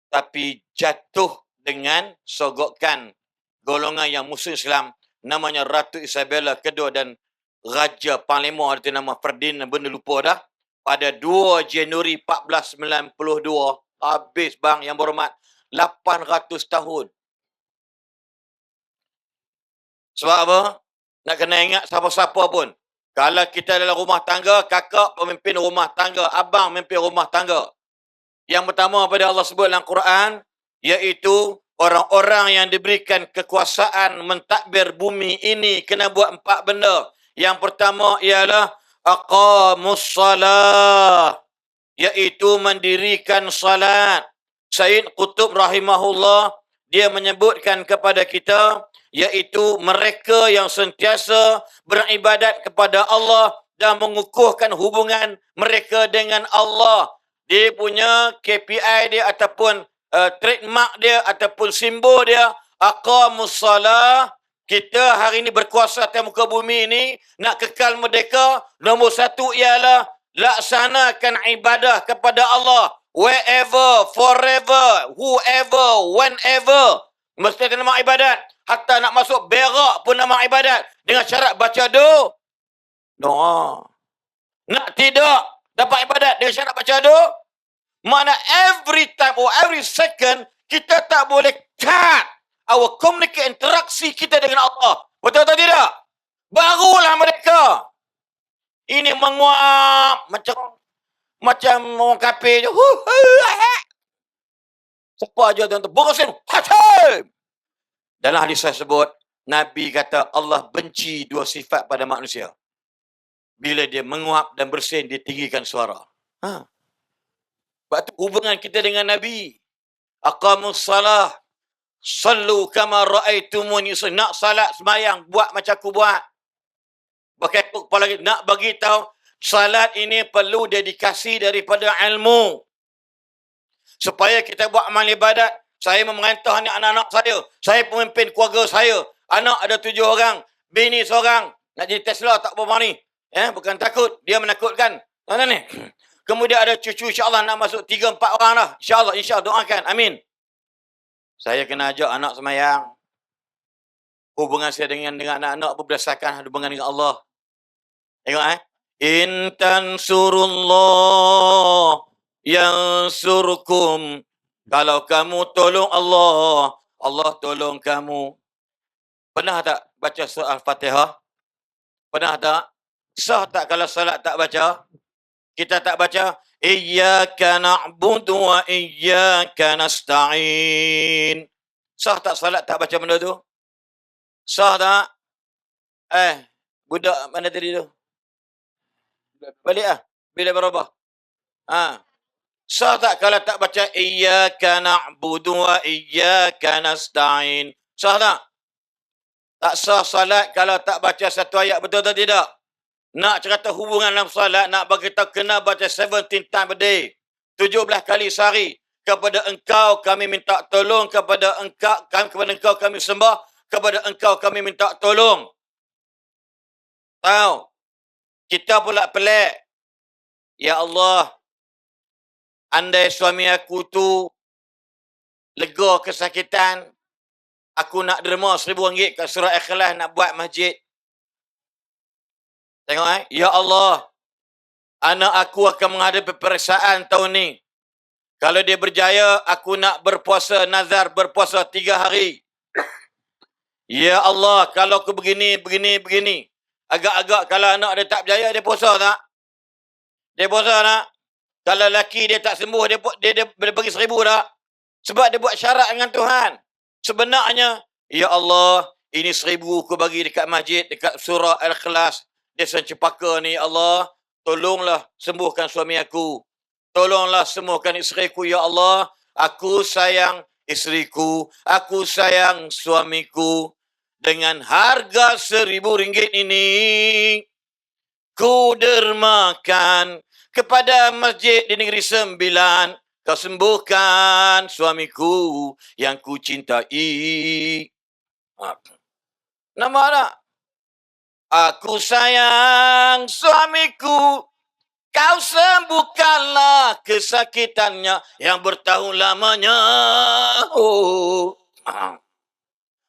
tapi jatuh dengan sogokkan golongan yang musuh Islam, namanya Ratu Isabella kedua dan Raja Panglima arti nama Ferdinand, benda lupa dah, pada 2 Januari 1492. Habis bang yang berhormat, 800 tahun. Sebab apa? Nak kena ingat siapa-siapa pun. Kalau kita dalam rumah tangga, kakak pemimpin rumah tangga, abang pemimpin rumah tangga. Yang pertama pada Allah sebut dalam Quran, iaitu orang-orang yang diberikan kekuasaan mentadbir bumi ini kena buat 4 benda. Yang pertama ialah aqamus salah, iaitu mendirikan salat. Sayyid Qutb rahimahullah, dia menyebutkan kepada kita, iaitu mereka yang sentiasa beribadat kepada Allah dan mengukuhkan hubungan mereka dengan Allah. Dia punya KPI dia ataupun trademark dia ataupun simbol dia, aqamus salah. Kita hari ini berkuasa atas muka bumi ini, nak kekal merdeka, nombor satu ialah laksanakan ibadah kepada Allah. Wherever, forever, whoever, whenever. Mesti ada nama ibadat. Hatta nak masuk berak pun nama ibadat. Dengan syarat baca doa. Nak tidur, dapat ibadat dengan syarat baca doa. Mana every time or every second, kita tak boleh cut our communicate interaksi kita dengan Allah. Betul atau tidak? Barulah mereka ini menguap macam orang kafir je. Siapa aja tuan-tuan? Bersin. Hatim. Dalam hadis saya sebut, Nabi kata Allah benci dua sifat pada manusia. Bila dia menguap dan bersin, dia tinggikan suara. Sebab tu hubungan kita dengan Nabi. Aqamus salah. Sallu kama ra'aitumuni. Nak salat semayang, buat macam aku buat. Pakai kepala lagi. Nak bagi tahu, salat ini perlu dedikasi daripada ilmu. Supaya kita buat amal ibadat. Saya memerintah ni anak-anak saya. Saya pemimpin keluarga saya. Anak ada 7 orang. Bini seorang. Nak jadi Tesla tak apa ni. Bukan takut. Dia menakutkan. Mana ni? Kemudian ada cucu insyaAllah nak masuk 3-4 orang lah. InsyaAllah doakan. Amin. Saya kena ajak anak semayang. Hubungan saya dengan anak-anak berdasarkan hubungan dengan Allah. Tengok In tansurullah yansurkum. Kalau kamu tolong Allah, Allah tolong kamu. Pernah tak baca surah Al-Fatihah? Pernah tak? Sah tak kalau salat tak baca? Kita tak baca Iyyaka na'budu wa iyyaka nasta'in. Sah tak salat tak baca benda tu? Sah tak? Budak mana tadi tu? Balik lah. Bila berubah? Sah tak kalau tak baca Iyyaka na'budu wa iyyaka nasta'in? Sah tak? Tak sah salat kalau tak baca satu ayat, betul atau tidak? Nak cerita hubungan dalam salat, nak bagi tahu kena baca 17 times a day. 17 kali sehari. Kepada engkau kami minta tolong, kepada engkau kami sembah, kepada engkau kami minta tolong. Tahu? Kita pula pelik. Ya Allah, andai suami aku tu lega kesakitan, aku nak derma RM1,000 kat surah Ikhlas nak buat masjid. Tengok Ya Allah, anak aku akan menghadapi peperiksaan tahun ni. Kalau dia berjaya, aku nak berpuasa nazar, berpuasa 3 hari. Ya Allah, kalau aku begini. Agak-agak kalau anak dia tak berjaya, dia puasa tak? Dia puasa tak? Kalau lelaki dia tak sembuh, dia bagi 1,000 tak? Sebab dia buat syarat dengan Tuhan. Sebenarnya, Ya Allah, ini 1,000 aku bagi dekat masjid, dekat surah Al-Ikhlas. Dia sencipaka ni, Ya Allah, tolonglah sembuhkan suami aku. Tolonglah sembuhkan isteriku, Ya Allah. Aku sayang isteriku, aku sayang suamiku. Dengan harga RM1,000 ini, ku dermakan kepada masjid di Negeri Sembilan. Kau sembuhkan suamiku yang ku cintai. Nama tak? Aku sayang suamiku, kau sembuhkanlah kesakitannya yang bertahun lamanya.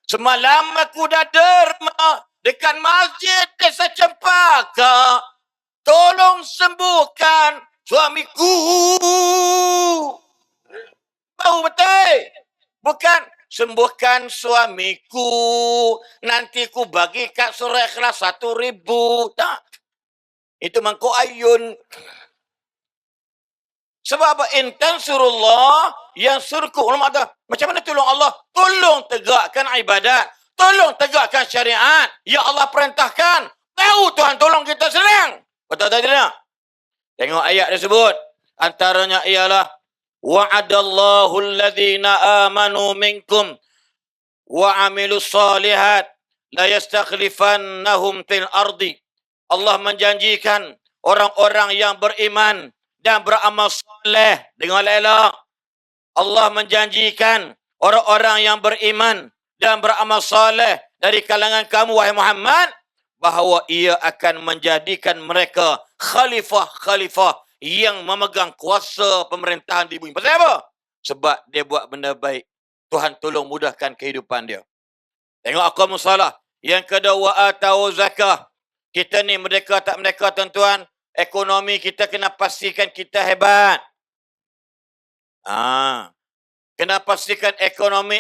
Semalam aku dah derma dekat masjid Desa Cempaka. Tolong sembuhkan suamiku. Tahu betul? Bukan sembuhkan suamiku. Nanti ku bagi kat surah Ikhlas 1,000. Tak. Itu mangkuk ayun. Sebab apa? In tansurullah yansurkum. Ulama kata, macam mana tolong Allah? Tolong tegakkan ibadat. Tolong tegakkan syariat. Ya Allah perintahkan. Tahu Tuhan tolong kita senang. Betul tak tidak? Tengok ayat tersebut. Antaranya ialah Wa'adallahu alladhina amanu minkum wa amilus salihat la yastakhlifannahum fil ardi. Allah menjanjikan orang-orang yang beriman dan beramal soleh. Dengar elok. Allah menjanjikan orang-orang yang beriman dan beramal soleh dari kalangan kamu, wahai Muhammad, bahawa ia akan menjadikan mereka khalifah-khalifah yang memegang kuasa pemerintahan di bumi. Pasal apa? Sebab dia buat benda baik. Tuhan tolong mudahkan kehidupan dia. Tengok aku musalah. Yang kedua, wa atau zakah. Kita ni merdeka tak merdeka, tuan-tuan. Ekonomi kita kena pastikan kita hebat. Kena pastikan ekonomi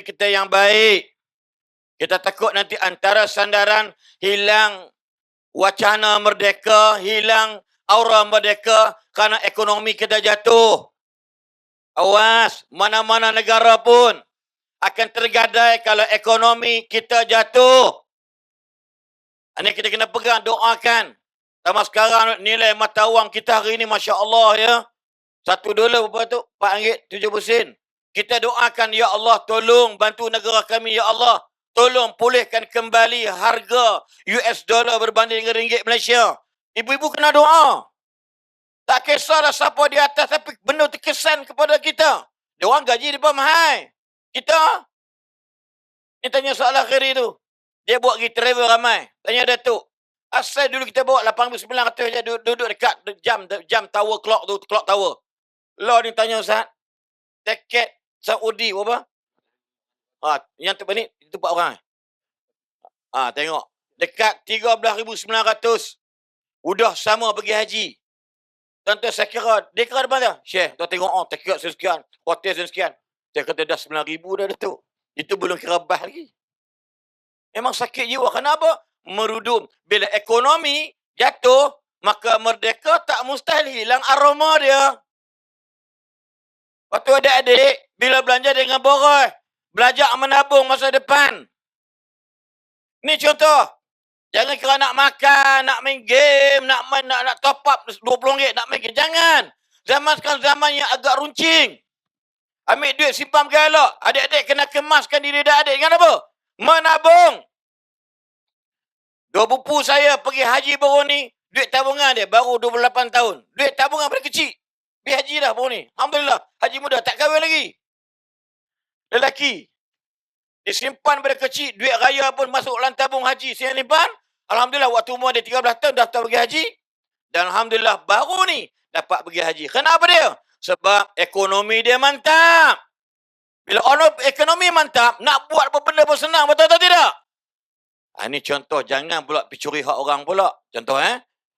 kita yang baik. Kita takut nanti antara sandaran hilang wacana merdeka, hilang aura merdeka kerana ekonomi kita jatuh. Awas, mana-mana negara pun akan tergadai kalau ekonomi kita jatuh. Ini kita kena pegang, doakan. Sama sekarang nilai mata wang kita hari ini, Masya Allah ya. $1 berapa tu? RM4.70. Kita doakan, Ya Allah, tolong bantu negara kami, Ya Allah. Tolong pulihkan kembali harga US dollar berbanding dengan ringgit Malaysia. Ibu-ibu kena doa. Tak kisahlah siapa di atas, tapi benda terkesan kepada kita. Dia orang gaji dia mahal. Kita, ni tanya soalan akhir tu. Dia buat pergi travel ramai. Tanya Datuk. Asal dulu kita bawa 8,900 je duduk dekat jam tower clock tu, clock tower. Lah ni tanya Ustaz. Tiket Saudi berapa? Yang tu ni, itu 4 orang. Tengok. Dekat 13,900. Udah sama pergi haji. Tuan-tuan, saya kira, dia kira depan dia. Syekh, tuan tengok, tiket sekian, hotel sekian. Saya kata dah 9,000 dah Datuk. Itu belum kira bah lagi. Memang sakit jiwa. Kenapa? Merudum. Bila ekonomi jatuh, maka merdeka tak mustahil hilang aroma dia. Waktu adik-adik, bila belanja dengan boros, belajar menabung masa depan. Ni contoh. Jangan kira nak makan, nak main game, nak top up RM20 nak main game. Jangan. Zaman sekarang zaman yang agak runcing. Ambil duit simpan ke elok. Adik-adik kena kemaskan diri adik dengan apa? Menabung. 2 pupu saya pergi haji baru ni, duit tabungan dia baru 28 tahun. Duit tabungan pada kecil. Pergi haji dah baru ni. Alhamdulillah. Haji muda, tak kahwin lagi. Lelaki. Dia simpan pada kecil, duit raya pun masuk dalam tabung haji. Saya simpan. Alhamdulillah, waktu umur dia 13 tahun, daftar pergi haji. Dan Alhamdulillah, baru ni dapat pergi haji. Kenapa dia? Sebab ekonomi dia mantap. Bila ekonomi mantap, nak buat apa benda pun senang. Betul atau tidak? Ini contoh, jangan pula curi hak orang pula. Contoh,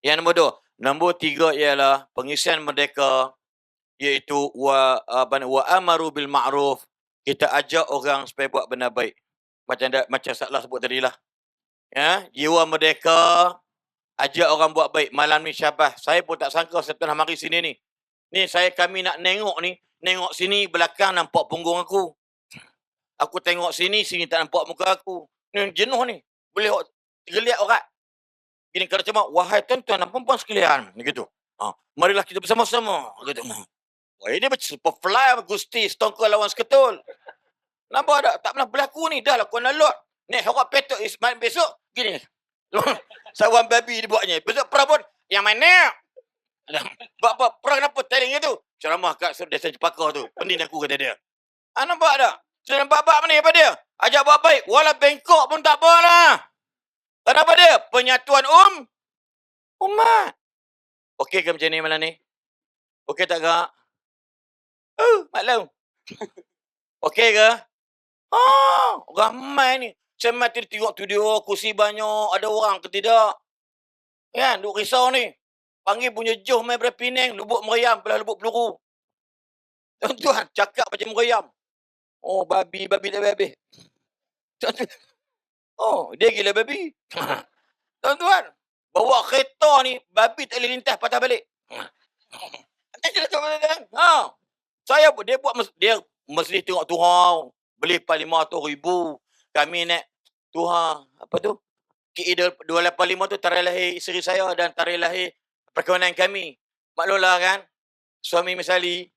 Yang nombor 2. Nombor 3 ialah pengisian merdeka, iaitu wa amaru bil ma'ruf. Kita ajak orang supaya buat benda baik. Macam Salah sebut tadi lah. Jiwa merdeka, ajak orang buat baik. Malam ni Syabas, saya pun tak sangka setelah mari sini ni. Ni kami nak nengok ni. Nengok sini, belakang nampak punggung aku. Aku tengok sini tak nampak muka aku. Ni jenuh ni. Boleh tergeliat orang. Gini kalau cuma, wahai tuan-tuan dan perempuan sekalian. Ni gitu. Marilah kita bersama-sama. Gitu. Wah, ini macam Superfly, Gusti, Stone Cold lawan Seketul. Nampak tak? Tak pernah berlaku ni. Dah lah, kau nak lot. Ni, harap petok besok. Gini. Sawan babi dia buatnya. Besok perah pun, yang mana? Buat perah kenapa taring itu? Ceramah kat desa Cepaka tu. Pening aku kata dia. Nampak tak? Saya nampak apa ni apa dia? Ajak buat baik. Walau bengkok pun tak apa lah. Kenapa dia? Penyatuan umat. Okey ke macam ni malam ni? Okey tak kak? Maklum. Okey ke? Ramai ni. Saya mati tengok studio, kursi banyak, ada orang ke tidak? Kan, duk risau ni. Panggil punya Joh main daripada Penang, Lubuk Meriam, belah Lubuk Peluru. Tuan-tuan, cakap macam Meriam. Babi tak babi. Dia gila babi. Tuan-tuan, bawa kereta ni, babi tak boleh lintas, patah balik. Dia mesti tengok Tuhan, beli 500,000. Kami naik Tuhan, apa tu? KI 285 tu tarikh lahir isteri saya dan tarikh lahir perkahwinan kami. Maklumlah kan, suami Miss Ali,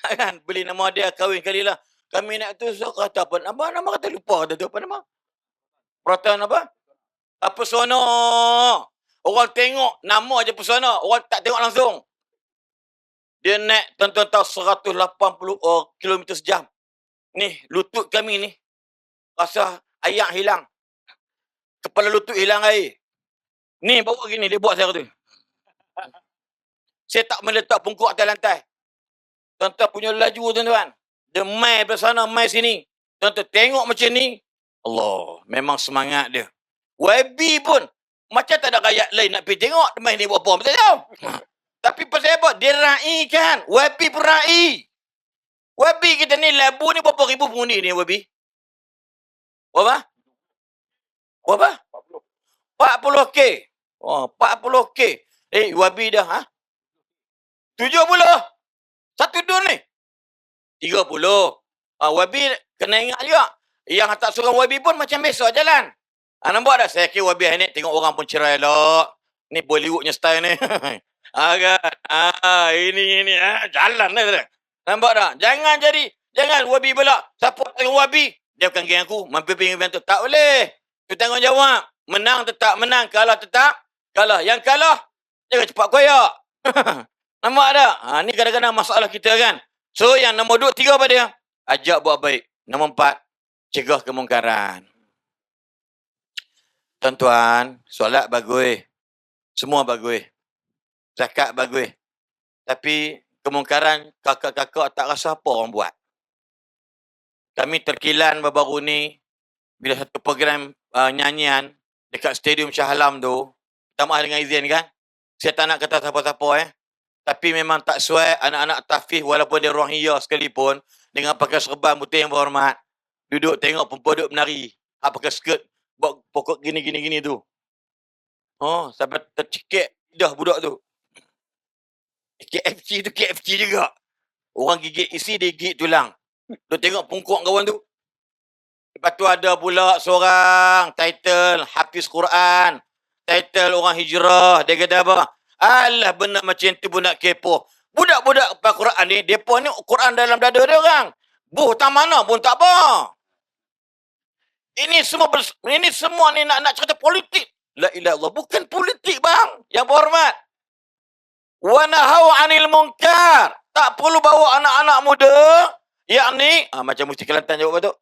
Kan beli nama dia kahwin kali lah. Kami nak tu so kata apa? Nama kata lupa kata tu apa nama? Peraturan apa? Pesona. Orang tengok nama aja pesona, orang tak tengok langsung. Dia naik tuan-tuan tahu 180 km sejam. Ni lutut kami ni rasa ayak hilang. Kepala lutut hilang air. Ni bawa gini dia buat saya tu. Saya tak meletak pungkuk atas lantai. Tuan-tuan punya laju tuan-tuan. Dia mai dari sana, mai sini. Tuan-tuan tengok macam ni. Allah, memang semangat dia. YB pun macam tak ada rakyat lain nak pergi tengok. Dia main ni buat apa, betul tak? Tapi pasal apa? Dia ra'i kan. YB pun ra'i. YB kita ni labu ni berapa ribu pengundi ni YB? Berapa? Berapa? 40K. Oh, 40K. YB dah, ha? 70. Satu dun ni. 30. YB kena ingat juga. Yang tak suruh YB pun macam besok jalan. Nampak tak? Saya kira YB ni tengok orang pun cerai elok. Ni Bollywoodnya style ni. Kan? Ini. Jalan lah. Nampak tak? Jangan YB belak. Siapa tengok YB? Dia bukan geng aku. Mampu pergi event tu. Tak boleh. Tu tanggungjawab. Menang tetap menang. Kalah tetap kalah. Yang kalah, jangan cepat koyak. Nampak tak? Ni kadang-kadang masalah kita kan. So, yang nombor 2, 3 apa dia? Ajak buat baik. Nombor 4, cegah kemungkaran. Tuan-tuan, solat bagus. Semua bagus. Zakat bagus. Tapi kemungkaran kakak-kakak tak rasa apa orang buat. Kami terkilan baru-baru ni bila satu program nyanyian dekat Stadium Shah Alam tu, minta maaf dengan izin kan. Saya tak nak kata siapa-siapa Tapi memang tak sesuai anak-anak tahfiz walaupun dia ruang hia sekalipun dengan pakai serban putih yang berhormat. Duduk tengok perempuan duduk menari. Pakai skirt buat pokok gini tu. Sampai tercekik dah budak tu. KFC tu KFC juga. Orang gigit isi, dia gigit tulang. Dia tengok pungkuk kawan tu. Lepas tu ada pula seorang title Hafiz Quran. Title orang hijrah. Dia kata apa? Alah, benda macam tu pun nak kepo. Budak-budak Quran ni, mereka ni Quran dalam dada dia orang. Tak mana pun tak apa. Ini semua ni nak cerita politik. La ilaha illallah. Bukan politik bang. Yang berhormat. Wa nahau 'anil munkar. Tak perlu bawa anak-anak muda. Yakni, macam Mufti Kelantan jawab tu.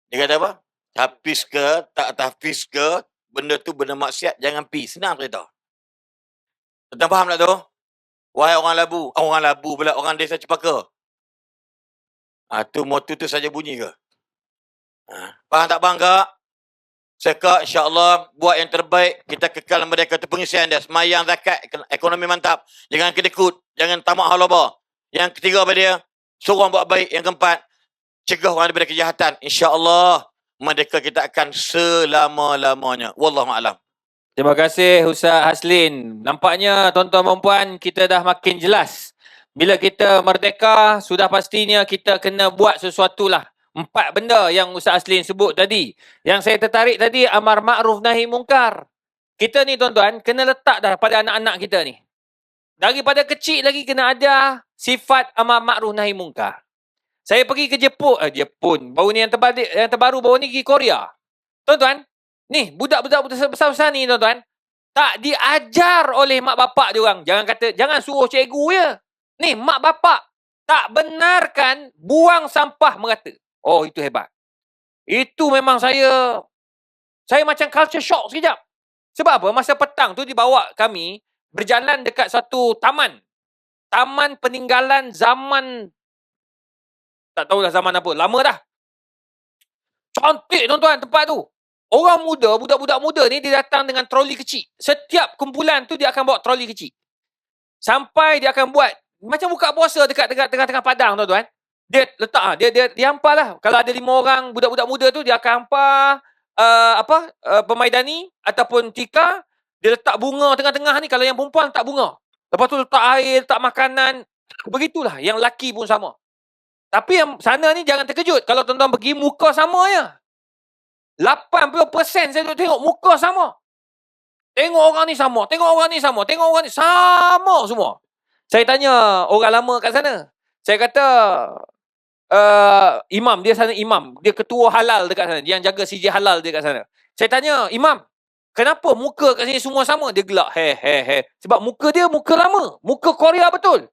Dia kata apa? Hafiz ke, tak hafiz ke, benda tu benda maksiat, jangan pi. Senang cerita. Tuan faham tak tu? Wahai orang Labu. Orang Labu pula, orang desa Cepaka. Tu motu tu saja bunyi ke? Faham tak bang kak? Sekak insyaAllah buat yang terbaik. Kita kekal mereka tu pengisian dia. Semayang, zakat, ekonomi mantap. Jangan kedekut. Jangan tamak halaba. Yang ketiga apa dia? Suruh buat baik. Yang keempat, cegah orang daripada kejahatan. InsyaAllah mereka kita akan selama-lamanya. Wallahualam. Terima kasih Ustaz Haslin. Nampaknya tuan-tuan dan puan, kita dah makin jelas. Bila kita merdeka, sudah pastinya kita kena buat sesuatu lah. 4 benda yang Ustaz Haslin sebut tadi. Yang saya tertarik tadi, amar ma'ruf nahi mungkar. Kita ni tuan-tuan, kena letak dah pada anak-anak kita ni. Daripada kecil lagi kena ada sifat amar ma'ruf nahi mungkar. Saya pergi ke Jepun. Baru ni yang terbaru baru ni pergi Korea. Tuan-tuan, ni budak-budak besar-besar ni tuan-tuan, tak diajar oleh mak bapak dia orang. Jangan suruh cikgu je. Ni mak bapak tak benarkan buang sampah merata. Oh, itu hebat. Itu memang saya macam culture shock sekejap. Sebab apa? Masa petang tu dibawa kami berjalan dekat satu taman. Taman peninggalan zaman, tak tahulah zaman apa. Lama dah. Cantik tuan-tuan tempat tu. Orang muda, budak-budak muda ni dia datang dengan troli kecil. Setiap kumpulan tu dia akan bawa troli kecil. Sampai dia akan buat macam buka puasa dekat tengah-tengah padang tuan-tuan. Dia letak dia hampar lah. Kalau ada 5 orang budak-budak muda tu dia akan hampar pemaidani ataupun tikar. Dia letak bunga tengah-tengah ni. Kalau yang perempuan letak bunga. Lepas tu letak air, letak makanan. Begitulah. Yang lelaki pun sama. Tapi yang sana ni jangan terkejut. Kalau tuan-tuan pergi, muka sama je. 80% saya tengok muka sama. Tengok orang ni sama. Tengok orang ni sama. Tengok orang ni sama semua. Saya tanya orang lama kat sana. Saya kata, imam, dia sana imam. Dia ketua halal dekat sana. Yang jaga CJ halal dia kat sana. Saya tanya, imam, kenapa muka kat sini semua sama? Dia gelak, Sebab muka dia muka lama. Muka Korea betul.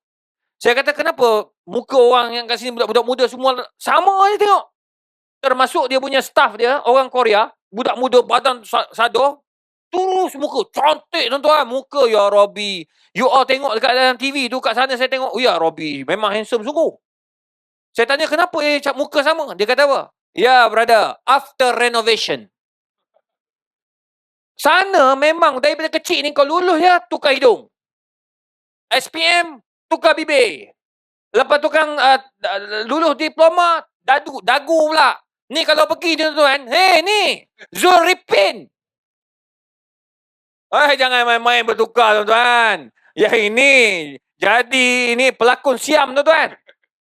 Saya kata, kenapa muka orang yang kat sini budak-budak muda semua sama je tengok. Termasuk dia punya staff dia, orang Korea, budak muda badan sadar, terus muka cantik tuan-tuan. Muka, ya Rabbi. You all tengok dekat dalam TV tu, kat sana saya tengok, oh ya Rabbi, memang handsome sungguh. Saya tanya, kenapa muka sama? Dia kata apa? Ya, brother, after renovation. Sana memang daripada kecil ni kau lulus ya, tukar hidung. SPM, tukar bibir. Lepas tukang lulus diploma, dagu pula. Ni kalau pergi tuan-tuan, ni, Zulripin. Jangan main-main bertukar tuan-tuan. Yang ini, jadi ini pelakon siam tuan-tuan.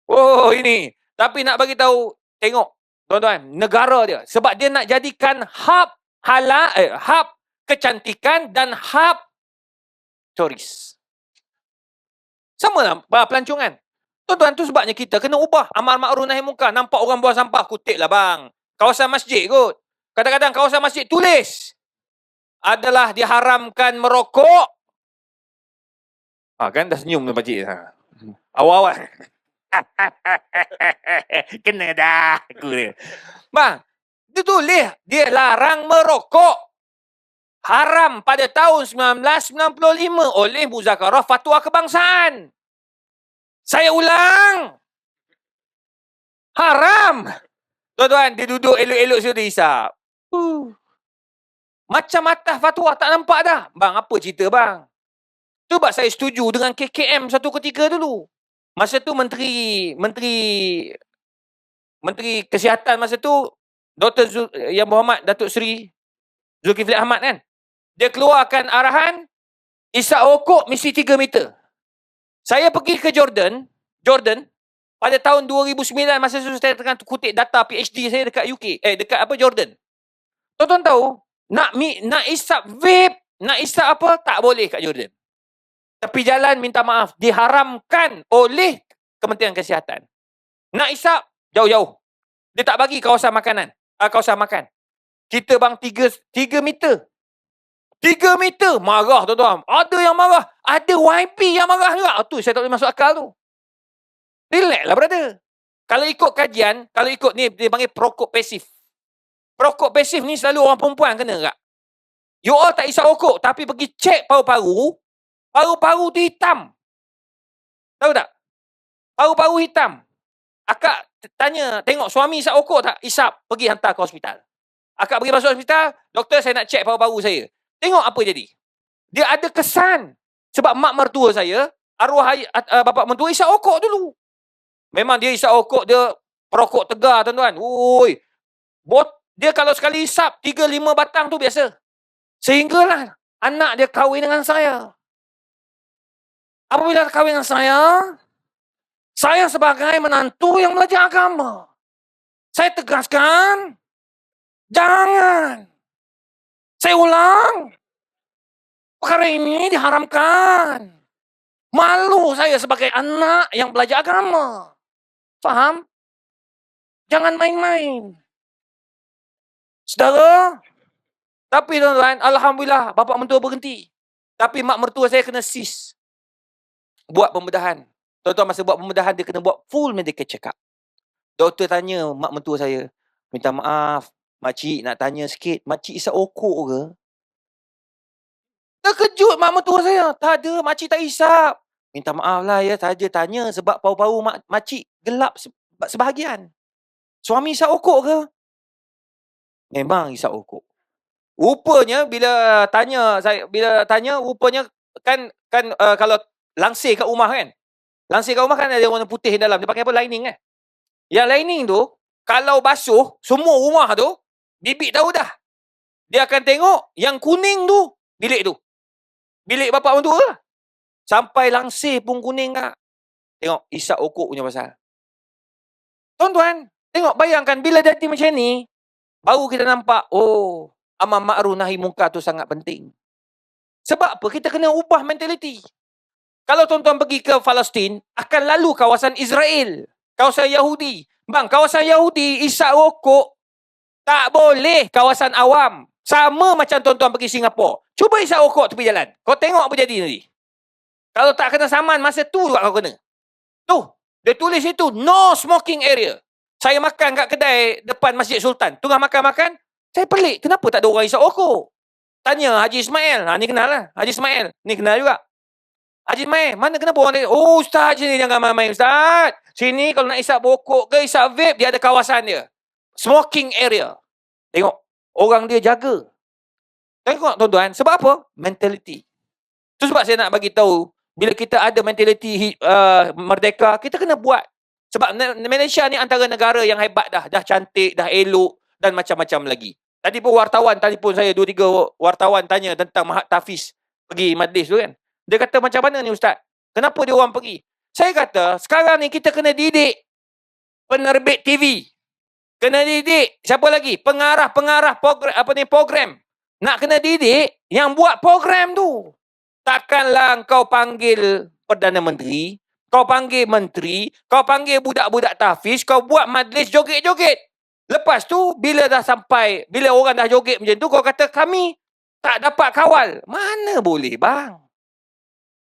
Oh, ini. Tapi nak bagi tahu, tengok tuan-tuan, negara dia. Sebab dia nak jadikan hub hub kecantikan dan hub turis. Sama lah pelancongan. Tuan-tuan, tu sebabnya kita kena ubah amar ma'ruf nahi munkar. Nampak orang buang sampah, kutip lah bang. Kawasan masjid kot. Kadang-kadang kawasan masjid tulis adalah diharamkan merokok. Kan dah senyum tu pakcik. Awal-awal. Kena dah aku dia. Bang, dia tulis dia larang merokok. Haram pada tahun 1995 oleh Muzakarah Fatwa Kebangsaan. Saya ulang. Haram. Tuan-tuan, dia duduk elok-elok sudah hisap. Macam atas fatwa tak nampak dah. Bang, apa cerita bang? Tu sebab saya setuju dengan KKM satu ketika dulu. Masa tu Menteri Kesihatan masa tu Dr. Yang Berhormat Datuk Seri Zulkifli Ahmad kan. Dia keluarkan arahan isap rokok mesti 3 meter. Saya pergi ke Jordan pada tahun 2009 masa tu saya tengah kutip data PhD saya dekat UK, dekat Jordan. Tuan-tuan tahu, nak isap vape, nak isap apa tak boleh kat Jordan. Tepi jalan minta maaf, diharamkan oleh Kementerian Kesihatan. Nak isap jauh-jauh. Dia tak bagi kawasan makanan, kawasan makan. Kita bang 3 meter. 3 meter. Marah tuan-tuan. Ada yang marah. Ada YP yang marah juga. Tu saya tak boleh masuk akal tu. Relax lah brother. Kalau ikut kajian, kalau ikut ni dia panggil perokok pasif. Perokok pasif ni selalu orang perempuan kena tak? You all tak isap rokok tapi pergi cek paru-paru. Paru-paru tu hitam. Tahu tak? Paru-paru hitam. Akak tanya, tengok suami isap rokok tak? Isap. Pergi hantar ke hospital. Akak pergi masuk hospital. Doktor, saya nak cek paru-paru saya. Tengok apa jadi. Dia ada kesan. Sebab mak mertua saya, arwah bapa mertua isap rokok dulu. Memang dia isap rokok, dia perokok tegar tuan-tuan. Oi. Dia kalau sekali isap 3-5 batang tu biasa. Sehinggalah anak dia kahwin dengan saya. Apabila kahwin dengan saya sebagai menantu yang belajar agama. Saya tegaskan, jangan. Saya ulang, perkara ini diharamkan. Malu saya sebagai anak yang belajar agama. Faham? Jangan main-main. Saudara, tapi tuan-tuan, alhamdulillah, bapa mentua berhenti. Tapi mak mertua saya kena sis. Buat pembedahan. Tuan-tuan, masa buat pembedahan, dia kena buat full medical check-up. Doktor tanya mak mentua saya, minta maaf, makcik nak tanya sikit, makcik isap rokok ke? Terkejut mak mentua saya. Tak ada, makcik tak isap. Minta maaf lah ya, saja tanya sebab paru-paru makcik gelap sebahagian. Suami isap rokok ke? Memang isap rokok. Rupanya bila tanya rupanya kan kalau langsir kat rumah kan. Langsir kat rumah kan ada warna putih dalam. Dia pakai apa? Lining kan. Yang lining tu kalau basuh semua rumah tu, bibik tahu dah. Dia akan tengok yang kuning tu bilik tu. Bilik bapak mentua lah. Sampai langsir pun kuning kak. Tengok isap rokok punya pasal. Tuan-tuan, tengok bayangkan bila jadi macam ni, baru kita nampak, oh, amar ma'ruf nahi munkar tu sangat penting. Sebab apa? Kita kena ubah mentaliti. Kalau tuan-tuan pergi ke Palestin, akan lalu kawasan Israel. Kawasan Yahudi. Bang, kawasan Yahudi, isap rokok, tak boleh kawasan awam. Sama macam tuan-tuan pergi Singapura. Cuba isap rokok tepi jalan. Kau tengok apa jadi nanti. Kalau tak kena saman, masa tu juga kau kena. Tu, dia tulis itu, no smoking area. Saya makan kat kedai depan Masjid Sultan. Tengah makan-makan, saya pelik. Kenapa tak ada orang isap rokok? Tanya Haji Ismail. Ni kenal lah. Haji Ismail. Ni kenal juga. Haji Ismail, mana kenapa orang dia? Oh, Ustaz sini jangan main-main, Ustaz. Sini kalau nak isap rokok ke isap vape, dia ada kawasan dia. Smoking area. Tengok. Orang dia jaga. Tengok tuan-tuan. Sebab apa? Mentality. Itu sebab saya nak bagi tahu, bila kita ada mentality merdeka, kita kena buat. Sebab Malaysia ni antara negara yang hebat dah. Dah cantik, dah elok dan macam-macam lagi. Tadi pun wartawan telefon saya, 2-3 wartawan tanya tentang Mahat Tafiz pergi majlis tu kan. Dia kata macam mana ni Ustaz? Kenapa dia orang pergi? Saya kata sekarang ni kita kena didik penerbit TV. Kena didik siapa lagi? Pengarah program. Nak kena didik yang buat program tu. Takkanlah kau panggil Perdana Menteri, kau panggil menteri, kau panggil budak-budak tahfiz, kau buat majlis joget-joget. Lepas tu, bila orang dah joget macam tu, kau kata kami tak dapat kawal. Mana boleh bang?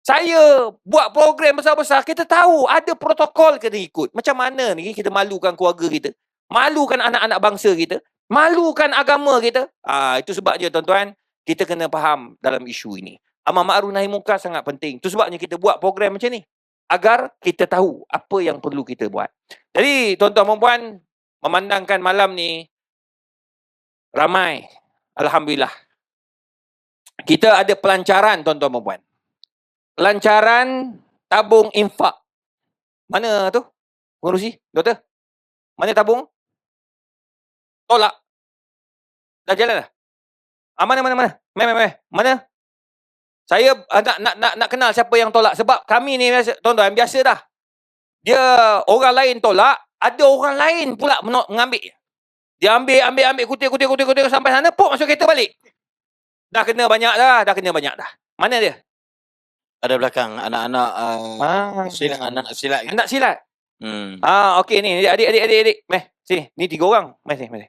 Saya buat program besar-besar, kita tahu ada protokol kena ikut. Macam mana ni kita malukan keluarga kita? Malukan anak-anak bangsa kita? Malukan agama kita? Itu sebabnya tuan-tuan, kita kena faham dalam isu ini. Amar ma'ruf nahi munkar sangat penting. Itu sebabnya kita buat program macam ni. Agar kita tahu apa yang perlu kita buat. Jadi tuan-tuan dan puan, memandangkan malam ni ramai. Alhamdulillah. Kita ada pelancaran tuan-tuan dan puan. Pelancaran tabung infak. Mana tu? Pengurusi? Doktor? Mana tabung? Tolak. Dah jalan dah? Mana? Mana? Saya nak kenal siapa yang tolak. Sebab kami ni, tuan-tuan, biasa dah. Dia orang lain tolak, ada orang lain pula mengambil. Dia ambil, kutip sampai sana, pop masuk kereta balik. Dah kena banyak dah. Mana dia? Ada belakang anak-anak silat, anak silat. Anak silat. Okey ni, adik. Meh, sini. Ni 3 orang. Meh.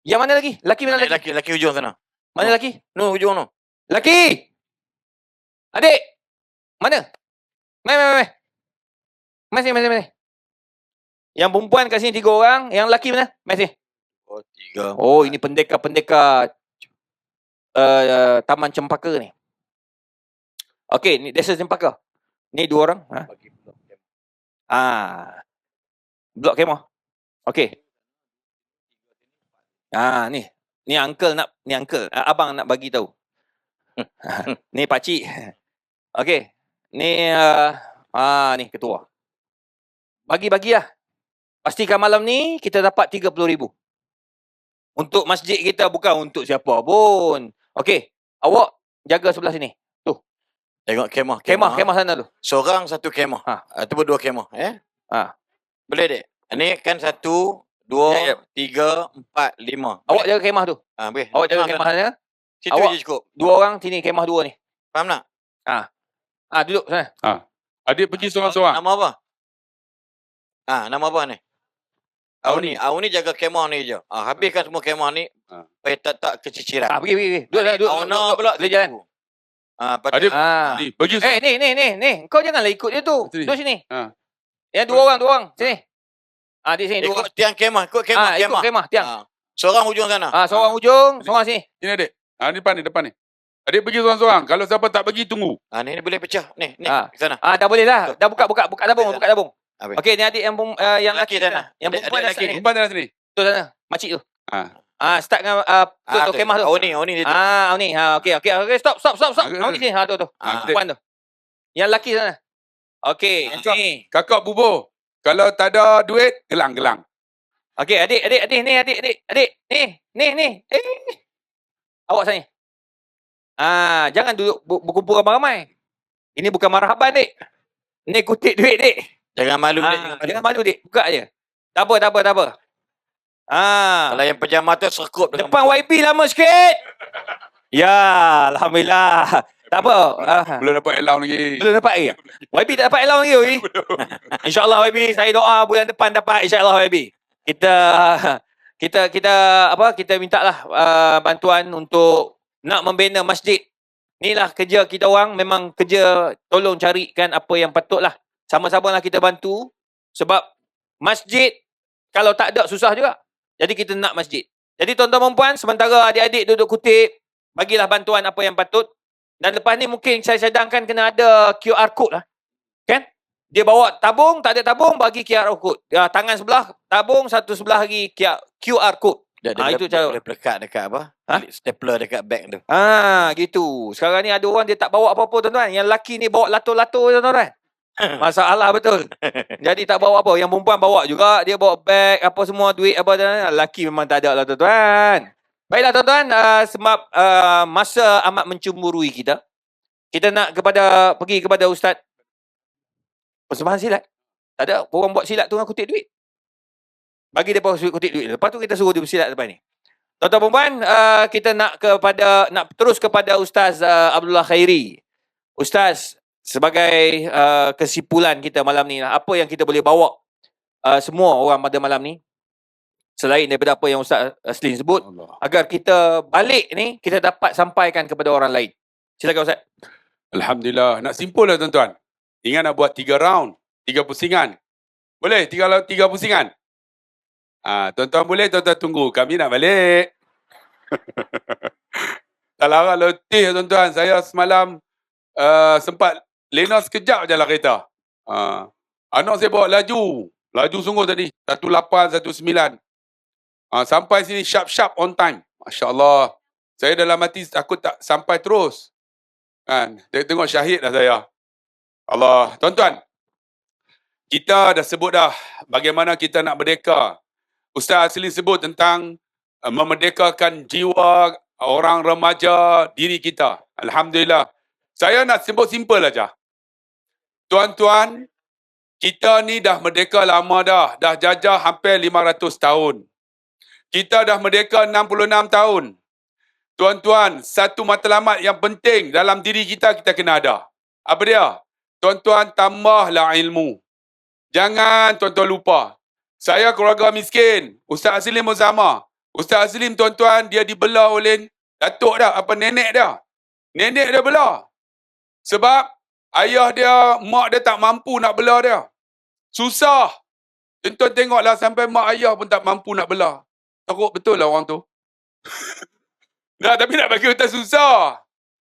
Yang mana lagi? Laki mana lagi? Laki hujung sana. Mana laki? Hujung no. Laki! Adik! Mana? Meh. Meh. Yang perempuan kat sini 3 orang. Yang laki mana? Meh sini. 3. Oh, ini pendekar Taman Cempaka ni. Okey, ni desa Cempaka. Ni 2 orang. Blok kemah. Okey. Ni uncle abang nak bagi tahu. Ni pakcik. Okey. Ni ni ketua. Bagi-bagilah. Pastikan malam ni kita dapat 30,000. Untuk masjid kita, bukan untuk siapa pun. Okey. Awak jaga sebelah sini. Tu. Tengok kemah. Kemah sana tu. Seorang satu kemah. Ataupun 2 kemah. Boleh dek? Ini kan 1, 2, 3, 4, 5. Awak jaga kemah tu. Boleh. Awak jaga kemah sana. Situ awak je cukup. 2 orang sini, kemah 2 ni. Faham tak? Duduk sana. Adik pergi seorang-seorang. Nama apa? Nama apa ni? Awak ni jaga kemah ni je. Habiskan semua kemah ni. Supaya tak keciciran. Pergi. Duduk. Owner pula dia jalan. Adik pergi. Ni. Kau janganlah ikut dia tu. Sini. Duduk sini. Ya, 2 orang. Sini. Di sini 2 orang. Ikut tiang kemah. Ikut kemah. Ikut kemah, tiang. Seorang hujung sana. Seorang ujung, seorang sini. Sini adik. Depan ni. Adik pergi seorang-seorang. Kalau siapa tak pergi, tunggu. Ni boleh pecah. Ni. Ke sana. Dah boleh dah. Dah buka tabung. Habis. Okey, ni adik yang lelaki sana. Yang perempuan dah sini. Perempuan dah sini. Tu sana. Makcik tu. Start dengan tu kemah tu. Ni dia tu. Ni. Okey. Stop. Ni sini. Tu. Perempuan tu. Yang lelaki sana. Okey, ni. Kakak bubur. Kalau tak ada duit, gelang. Okey, adik. Ni. Awak sini. Jangan duduk berkumpul ramai-ramai. Ini bukan marhaban, Dik. Ni kutip duit, Dik. Jangan malu. Jangan malu, Dik. Buka je. Tak apa. Kalau yang pejama tu serkup. Depan YB lama sikit. Ya, Alhamdulillah. Tak apa. Belum dapat allowance lagi. Belum dapat lagi. YB tak dapat allowance lagi, YB. InsyaAllah YB, saya doa bulan depan dapat, insyaAllah YB. Kita mintalah bantuan untuk nak membina masjid. Inilah kerja kita orang, memang kerja tolong carikan apa yang patut lah. Sama-sama lah kita bantu. Sebab masjid, kalau tak ada, susah juga. Jadi kita nak masjid. Jadi tuan-tuan dan puan, sementara adik-adik duduk kutip, bagilah bantuan apa yang patut. Dan lepas ni mungkin saya cadangkan kena ada QR code lah. Kan? Dia bawa tabung, tak ada tabung, bagi QR code. Tangan sebelah, tabung, satu sebelah lagi QR code. Itu cara. Boleh pelekat dekat apa? Stapler dekat bag tu. Gitu. Sekarang ni ada orang dia tak bawa apa-apa, tuan-tuan. Yang lelaki ni bawa lato-lato, tuan-tuan. Masalah betul. Jadi tak bawa apa. Yang perempuan bawa juga. Dia bawa beg, apa semua, duit apa. Lelaki memang tak ada lah, tuan-tuan. Baiklah, tuan-tuan. Sebab masa amat mencemburui kita. Kita nak pergi kepada Ustaz. Persembahan silat. Tak ada. Orang buat silat tu dengan kutip duit. Bagi mereka kutip duit. Lepas tu kita suruh dia bersilat lepas ni. Tuan-tuan perempuan, kita nak terus kepada Ustaz Abdullah Khairi. Ustaz, sebagai kesimpulan kita malam ni, apa yang kita boleh bawa semua orang pada malam ni, selain daripada apa yang Ustaz Aslin sebut, agar kita balik ni, kita dapat sampaikan kepada orang lain. Silakan Ustaz. Alhamdulillah. Nak simpul lah tuan-tuan. Ingat nak buat 3 round, 3 pusingan. Boleh 3 pusingan? Tuan-tuan boleh, tuan-tuan tunggu. Kami nak balik. Tak larang letih tuan-tuan. Saya semalam sempat lena sekejap je lah kereta. Anak saya bawa laju. Laju sungguh tadi. 18, 19. Sampai sini sharp-sharp on time. Masya Allah. Saya dalam hati takut tak sampai terus. Kan? Tengok syahid dah saya. Allah. Tuan-tuan. Kita dah sebut dah bagaimana kita nak merdeka. Ustaz Aslin sebut tentang memerdekakan jiwa orang remaja diri kita. Alhamdulillah. Saya nak sebut simple aja. Tuan-tuan, kita ni dah merdeka lama dah. Dah jajah hampir 500 tahun. Kita dah merdeka 66 tahun. Tuan-tuan, satu matlamat yang penting dalam diri kita kena ada. Apa dia? Tuan-tuan, tambahlah ilmu. Jangan tuan-tuan lupa. Saya keluarga miskin. Ustaz Aslim pun sama. Ustaz Aslim tuan-tuan, dia dibelah oleh datuk dah, nenek dah. Nenek dia belah. Sebab ayah dia, mak dia tak mampu nak belah dia. Susah. Tuan-tuan tengoklah sampai mak ayah pun tak mampu nak belah. Teruk betul lah orang tu. Tapi nak bagi kita susah.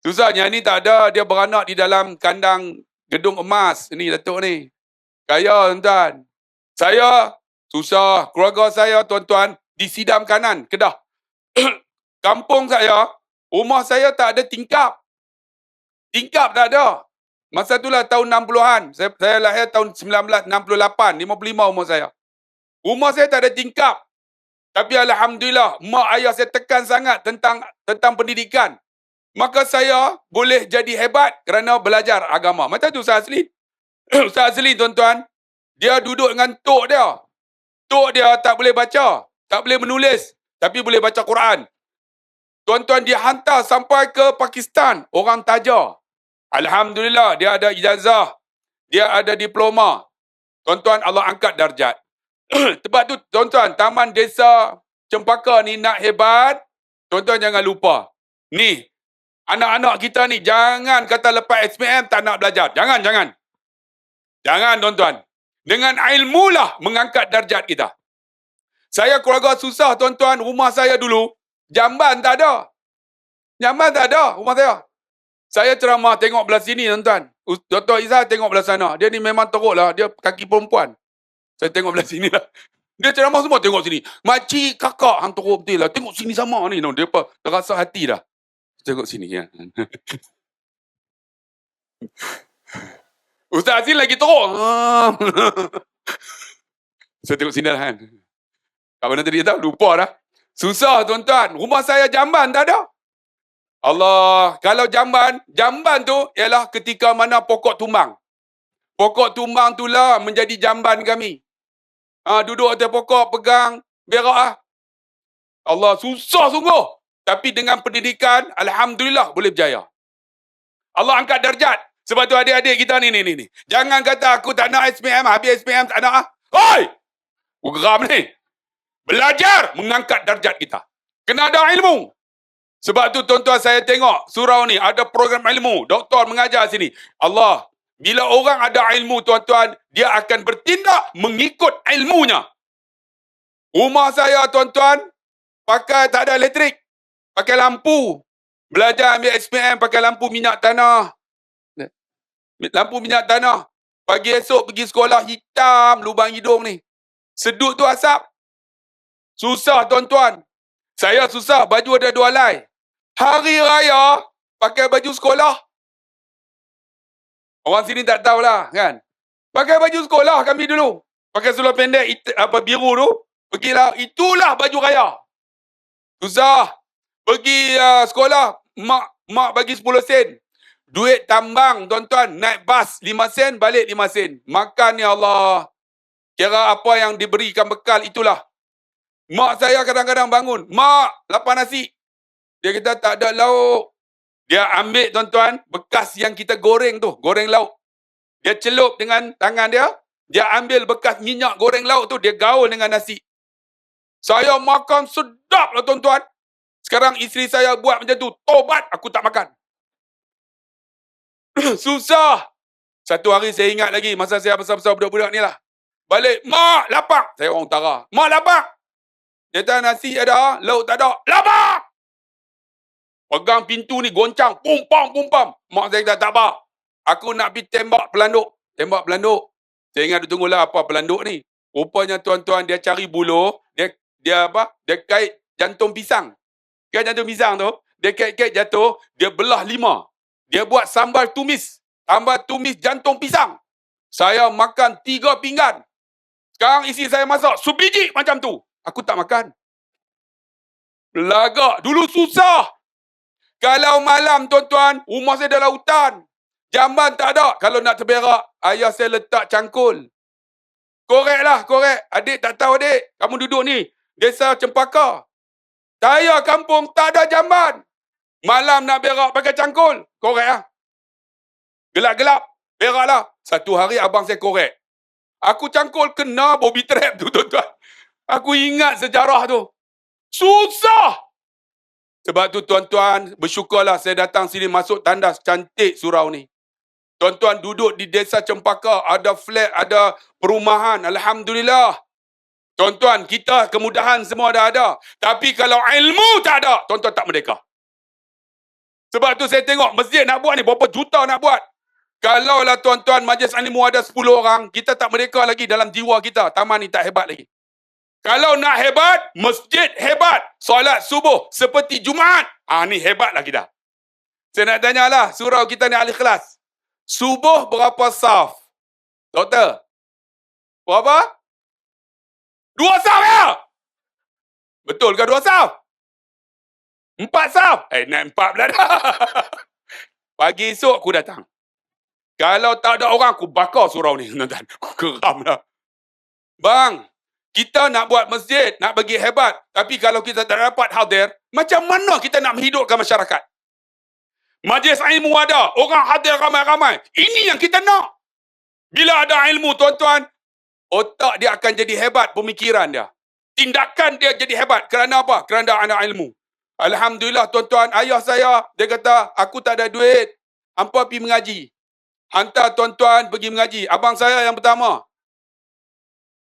Susahnya ni tak ada. Dia beranak di dalam kandang gedung emas. Ni datuk ni. Kaya tuan-tuan. Saya susah. Keluarga saya tuan-tuan di Sidam Kanan, Kedah. Kampung saya, rumah saya tak ada tingkap. Tingkap tak ada. Masa itulah tahun 60-an. Saya lahir tahun 1968, 55 umur saya. Rumah saya tak ada tingkap. Tapi alhamdulillah, mak ayah saya tekan sangat tentang pendidikan. Maka saya boleh jadi hebat kerana belajar agama. Macam tu Ustaz Aslin. Ustaz Aslin tuan-tuan, dia duduk dengan tok dia. Tok dia tak boleh baca, tak boleh menulis, tapi boleh baca Quran. Tuan-tuan, dia hantar sampai ke Pakistan, orang Taja. Alhamdulillah, dia ada ijazah, dia ada diploma. Tuan-tuan, Allah angkat darjat. Sebab tu, tuan-tuan, Taman Desa Cempaka ni nak hebat, tuan-tuan jangan lupa. Ni, anak-anak kita ni, jangan kata lepas SPM tak nak belajar. Jangan. Jangan, tuan-tuan. Dengan ilmu lah mengangkat darjat kita. Saya keluarga susah, tuan-tuan. Rumah saya dulu, jamban tak ada. Jamban tak ada rumah saya. Saya ceramah tengok belah sini, tuan-tuan. Dr. Izzah tengok belah sana. Dia ni memang teruk lah. Dia kaki perempuan. Saya tengok belah sini lah. Dia ceramah semua tengok sini. Makcik, kakak, hang teruk betul lah. Tengok sini sama ni. No. Dia rasa hati dah. Tengok sini. Ya. Ustaz Aziz lagi teruk. Saya tengok sini lah kan. Kat mana tadi tahu? Lupa dah. Susah tuan-tuan. Rumah saya jamban tak ada. Allah. Kalau jamban tu ialah ketika mana pokok tumbang. Pokok tumbang tu lah menjadi jamban kami. Duduk atas pokok, pegang, berak lah. Allah, susah sungguh. Tapi dengan pendidikan, alhamdulillah boleh berjaya. Allah angkat darjat. Sebab tu adik-adik kita ni. Jangan kata aku tak nak SPM, habis SPM tak nak. Hoi! Geram ni. Belajar mengangkat darjat kita. Kena ada ilmu. Sebab tu tuan-tuan saya tengok surau ni ada program ilmu. Doktor mengajar sini. Allah, bila orang ada ilmu tuan-tuan, dia akan bertindak mengikut ilmunya. Rumah saya tuan-tuan, pakai tak ada elektrik. Pakai lampu. Belajar ambil SPM pakai lampu minyak tanah. Lampu minyak tanah. Pagi esok pergi sekolah hitam lubang hidung ni. Sedut tu asap. Susah tuan-tuan. Saya susah, baju ada 2 helai. Hari raya, pakai baju sekolah. Orang sini tak tahulah kan. Pakai baju sekolah kami dulu. Pakai seluar pendek biru tu. Pergilah, itulah baju raya. Susah. Pergi sekolah, mak bagi 10 sen. Duit tambang tuan-tuan, naik bas 5 sen, balik 5 sen. Makan ya Allah. Kira apa yang diberikan bekal itulah. Mak saya kadang-kadang bangun, mak, lapar nasi. Dia kata tak ada lauk. Dia ambil tuan-tuan, bekas yang kita goreng tu, goreng lauk. Dia celup dengan tangan dia, dia ambil bekas minyak goreng lauk tu, dia gaul dengan nasi. Saya makan sedap lah tuan-tuan. Sekarang isteri saya buat macam tu, tobat aku tak makan. Susah. Satu hari saya ingat lagi, masa saya besar-besar budak-budak ni lah. Balik, mak lapar. Saya orang utara. Mak lapar. Dia kata nasi ada, lauk tak ada. Lapar! Pegang pintu ni goncang, pum-pam. Mak saya kata tak apa. Aku nak pergi tembak pelanduk. Tembak pelanduk. Saya ingat dia tunggulah apa pelanduk ni. Rupanya tuan-tuan dia cari buluh, dia kait jantung pisang. Kait jantung pisang tu, dia kait jatuh, dia belah 5. Dia buat sambal tumis. Tambah tumis jantung pisang. Saya makan 3 pinggan. Sekarang isteri saya masak sebiji macam tu. Aku tak makan. Belagak. Dulu susah. Kalau malam tuan-tuan, rumah saya dalam hutan. Jamban tak ada. Kalau nak terberak, ayah saya letak cangkul. Korek lah, korek. Adik tak tahu adik. Kamu duduk ni. Desa Cempaka. Saya kampung tak ada jamban. Malam nak berak pakai cangkul. Korek lah. Gelap-gelap. Berak lah. Satu hari abang saya korek. Aku cangkul kena bobby trap tu tuan-tuan. Aku ingat sejarah tu. Susah. Sebab tu tuan-tuan, bersyukurlah saya datang sini masuk tandas cantik surau ni. Tuan-tuan duduk di desa Cempaka, ada flat, ada perumahan. Alhamdulillah. Tuan-tuan, kita kemudahan semua dah ada. Tapi kalau ilmu tak ada, tuan-tuan tak merdeka. Sebab tu saya tengok masjid nak buat ni, berapa juta nak buat. Kalaulah tuan-tuan majlis ilmu ada 10 orang, kita tak merdeka lagi dalam jiwa kita. Taman ni tak hebat lagi. Kalau nak hebat, masjid hebat. Solat subuh seperti Jumaat. Ni hebat lagi dah. Saya nak tanyalah, surau kita ni Al-Ikhlas. Subuh berapa saf? Doktor? Berapa? 2 saf ya? Betul ke 2 saf? 4 saf? Naik 4 pula dah. Pagi esok aku datang. Kalau tak ada orang, aku bakar surau ni. Aku geram lah. Bang, kita nak buat masjid, nak bagi hebat. Tapi kalau kita tak dapat hadir, macam mana kita nak menghidupkan masyarakat? Majlis ilmu ada, orang hadir ramai-ramai. Ini yang kita nak. Bila ada ilmu, tuan-tuan, otak dia akan jadi hebat, pemikiran dia. Tindakan dia jadi hebat. Kerana apa? Kerana ada ilmu. Alhamdulillah, tuan-tuan, ayah saya, dia kata, aku tak ada duit. Hampa pergi mengaji. Hantar tuan-tuan pergi mengaji. Abang saya yang pertama,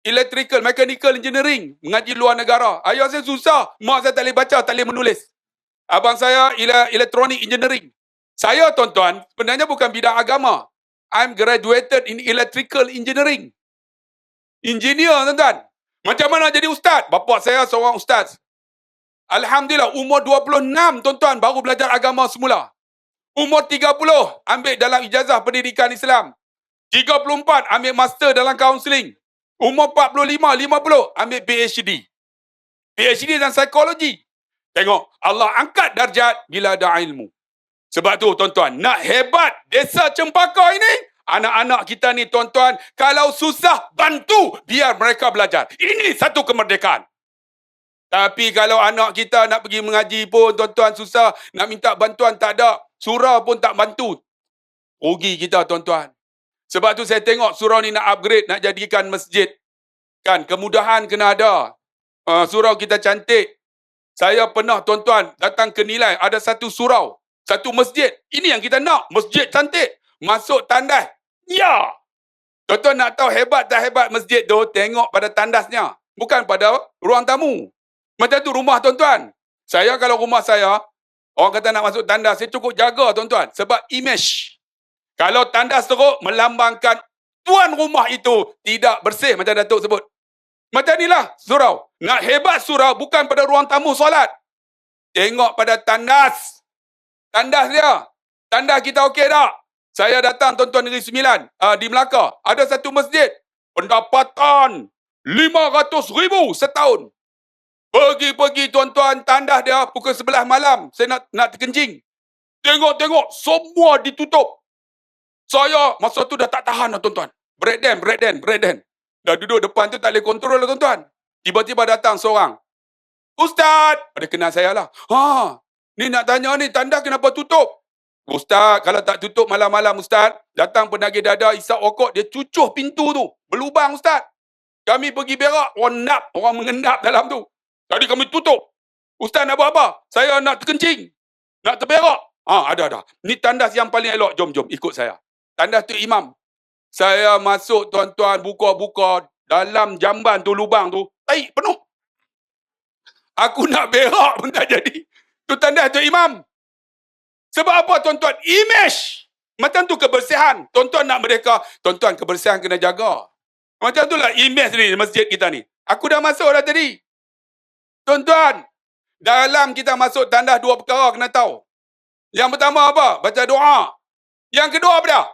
electrical, mechanical engineering. Mengaji luar negara. Ayah saya susah. Mak saya tak boleh baca, tak boleh menulis. Abang saya electronic engineering. Saya tuan-tuan, sebenarnya bukan bidang agama. I'm graduated in electrical engineering. Engineer tuan-tuan. Macam mana jadi ustaz? Bapa saya seorang ustaz. Alhamdulillah, umur 26 tuan-tuan baru belajar agama semula. Umur 30, ambil dalam ijazah pendidikan Islam. 34, ambil master dalam kaunseling. Umur 45, 50, ambil PhD. PhD dalam psikologi. Tengok, Allah angkat darjat bila ada ilmu. Sebab tu, tuan-tuan, nak hebat desa Cempaka ini, anak-anak kita ni, tuan-tuan, kalau susah, bantu biar mereka belajar. Ini satu kemerdekaan. Tapi kalau anak kita nak pergi mengaji pun, tuan-tuan, susah. Nak minta bantuan, tak ada. Surau pun tak bantu. Rugi kita tuan-tuan. Sebab tu saya tengok surau ni nak upgrade, nak jadikan masjid. Kan, kemudahan kena ada. Surau kita cantik. Saya pernah tuan-tuan datang ke Nilai, ada satu surau, satu masjid. Ini yang kita nak, masjid cantik. Masuk tandas. Ya. Tuan-tuan nak tahu hebat tak hebat masjid tu, tengok pada tandasnya. Bukan pada ruang tamu. Macam tu rumah tuan-tuan. Saya kalau rumah saya, orang kata nak masuk tandas, saya cukup jaga tuan-tuan. Sebab image. Kalau tandas teruk, melambangkan tuan rumah itu tidak bersih macam Datuk sebut. Macam inilah surau. Nak hebat surau bukan pada ruang tamu solat. Tengok pada tandas. Tandas dia. Tandas kita okey tak? Saya datang tuan-tuan Negeri Sembilan di Melaka. Ada satu masjid. Pendapatan 500,000 setahun. Pergi-pergi tuan-tuan tandas dia pukul 11 malam. Saya nak terkencing. Tengok-tengok semua ditutup. Saya masa tu dah tak tahan lah tuan-tuan. Breakdance. Dah duduk depan tu tak boleh kontrol lah tuan-tuan. Tiba-tiba datang seorang. Ustaz! Dia kenal saya lah. Ni nak tanya ni, tanda kenapa tutup? Ustaz, kalau tak tutup malam-malam Ustaz, datang penagih dada, isap okok, dia cucuh pintu tu. Berlubang Ustaz. Kami pergi berak, orang mengendap dalam tu. Jadi kami tutup. Ustaz nak buat apa? Saya nak terkencing. Nak terberak. Ada. Ni tandas yang paling elok. Jom, ikut saya. Tandas tu imam. Saya masuk tuan-tuan, buka-buka. Dalam jamban tu, lubang tu, taik penuh. Aku nak berak pun tak jadi. Tu tandas tu imam. Sebab apa tuan-tuan? Image. Macam tu kebersihan. Tuan-tuan nak merdeka. Tuan-tuan, kebersihan kena jaga. Macam tu lah image ni, masjid kita ni. Aku dah masuk dah tadi. Tuan-tuan, dalam kita masuk tandas 2 perkara kena tahu. Yang pertama apa? Baca doa. Yang kedua apa dah?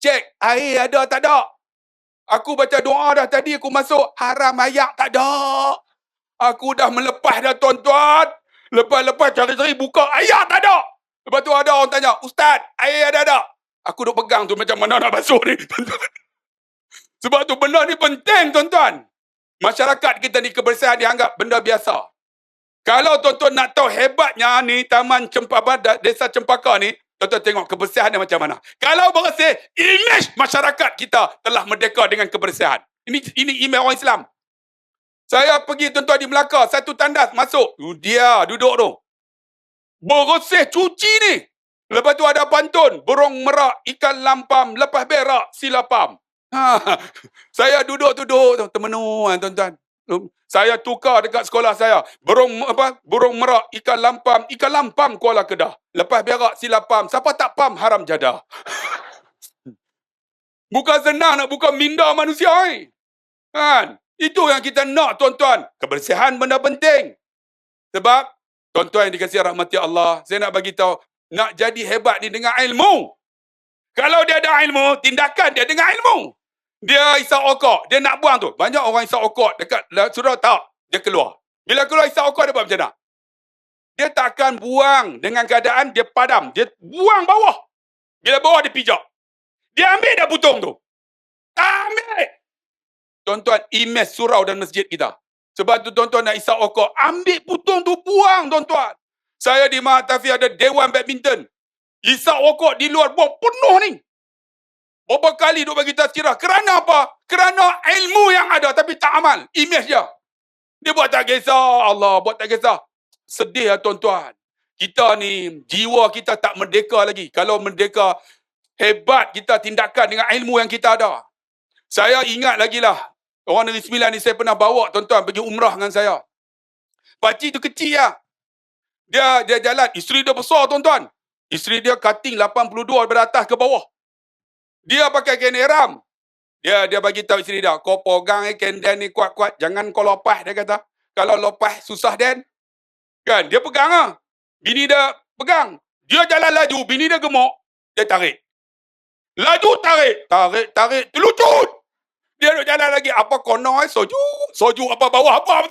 Cek air ada tak ada. Aku baca doa dah tadi, aku masuk. Haram ayak tak ada. Aku dah melepas dah tuan-tuan. Lepas cari-cari buka, ayak tak ada. Lepas tu ada orang tanya, Ustaz, air ada tak? Aku duk pegang tu macam mana nak basuh ni. Sebab tu benda ni penting tuan-tuan. Masyarakat kita ni kebersihan dianggap benda biasa. Kalau tuan-tuan nak tahu hebatnya ni Taman Desa Cempaka ni, tuan-tuan tengok kebersihan dia macam mana. Kalau bersih, image masyarakat kita telah merdeka dengan kebersihan. Ini imej orang Islam. Saya pergi tuan-tuan di Melaka, satu tandas masuk. Dia duduk tu. Bersih cuci ni. Lepas tu ada pantun. Burung merak, ikan lampam, lepas berak, silapam. Saya duduk termenung tuan-tuan. Saya tukar dekat sekolah saya. Burung merak, ikan lampam Kuala Kedah. Lepas berak silapam. Siapa tak pam haram jadah. Bukan senang nak buka minda manusia ni. Kan? Itu yang kita nak tuan-tuan. Kebersihan benda penting. Sebab tuan-tuan yang dikasihi rahmati Allah, saya nak bagi tahu, nak jadi hebat ni dengan ilmu. Kalau dia ada ilmu, tindakan dia dengan ilmu. Dia isap okok, dia nak buang tu. Banyak orang isap okok dekat surau tak, dia keluar. Bila keluar isap okok, dia buat macam mana? Dia takkan buang dengan keadaan dia padam. Dia buang bawah. Bila bawah dia pijak. Dia ambil dah putung tu. Tak ambil. Tuan-tuan, imej surau dan masjid kita. Sebab tu tuan-tuan nak isap okok, ambil putung tu, buang tuan-tuan. Saya di Mahatafi ada Dewan Badminton. Isap okok di luar, buang penuh ni. Berapa kali duk bagi tazkirah. Kerana apa? Kerana ilmu yang ada tapi tak amal. Imej dia. Dia buat tak kisah. Allah buat tak kisah. Sedih lah tuan-tuan. Kita ni, jiwa kita tak merdeka lagi. Kalau merdeka, hebat kita tindakan dengan ilmu yang kita ada. Saya ingat lagi lah. Orang Negeri Sembilan ni saya pernah bawa tuan-tuan pergi umrah dengan saya. Pakcik tu kecil lah. Dia jalan. Isteri dia besar tuan-tuan. Isteri dia cutting 82 daripada atas ke bawah. Dia pakai kain ihram. Dia bagi tahu isteri dia, kau pegang kain dan ni kuat-kuat, jangan kau lepas, dia kata. Kalau lepas susah dan. Kan, dia pegang ah. Bini dia pegang. Dia jalan laju, bini dia gemuk, dia tarik. Laju tarik, terlucut. Dia duk jalan lagi, apa kono soju apa bawah apa.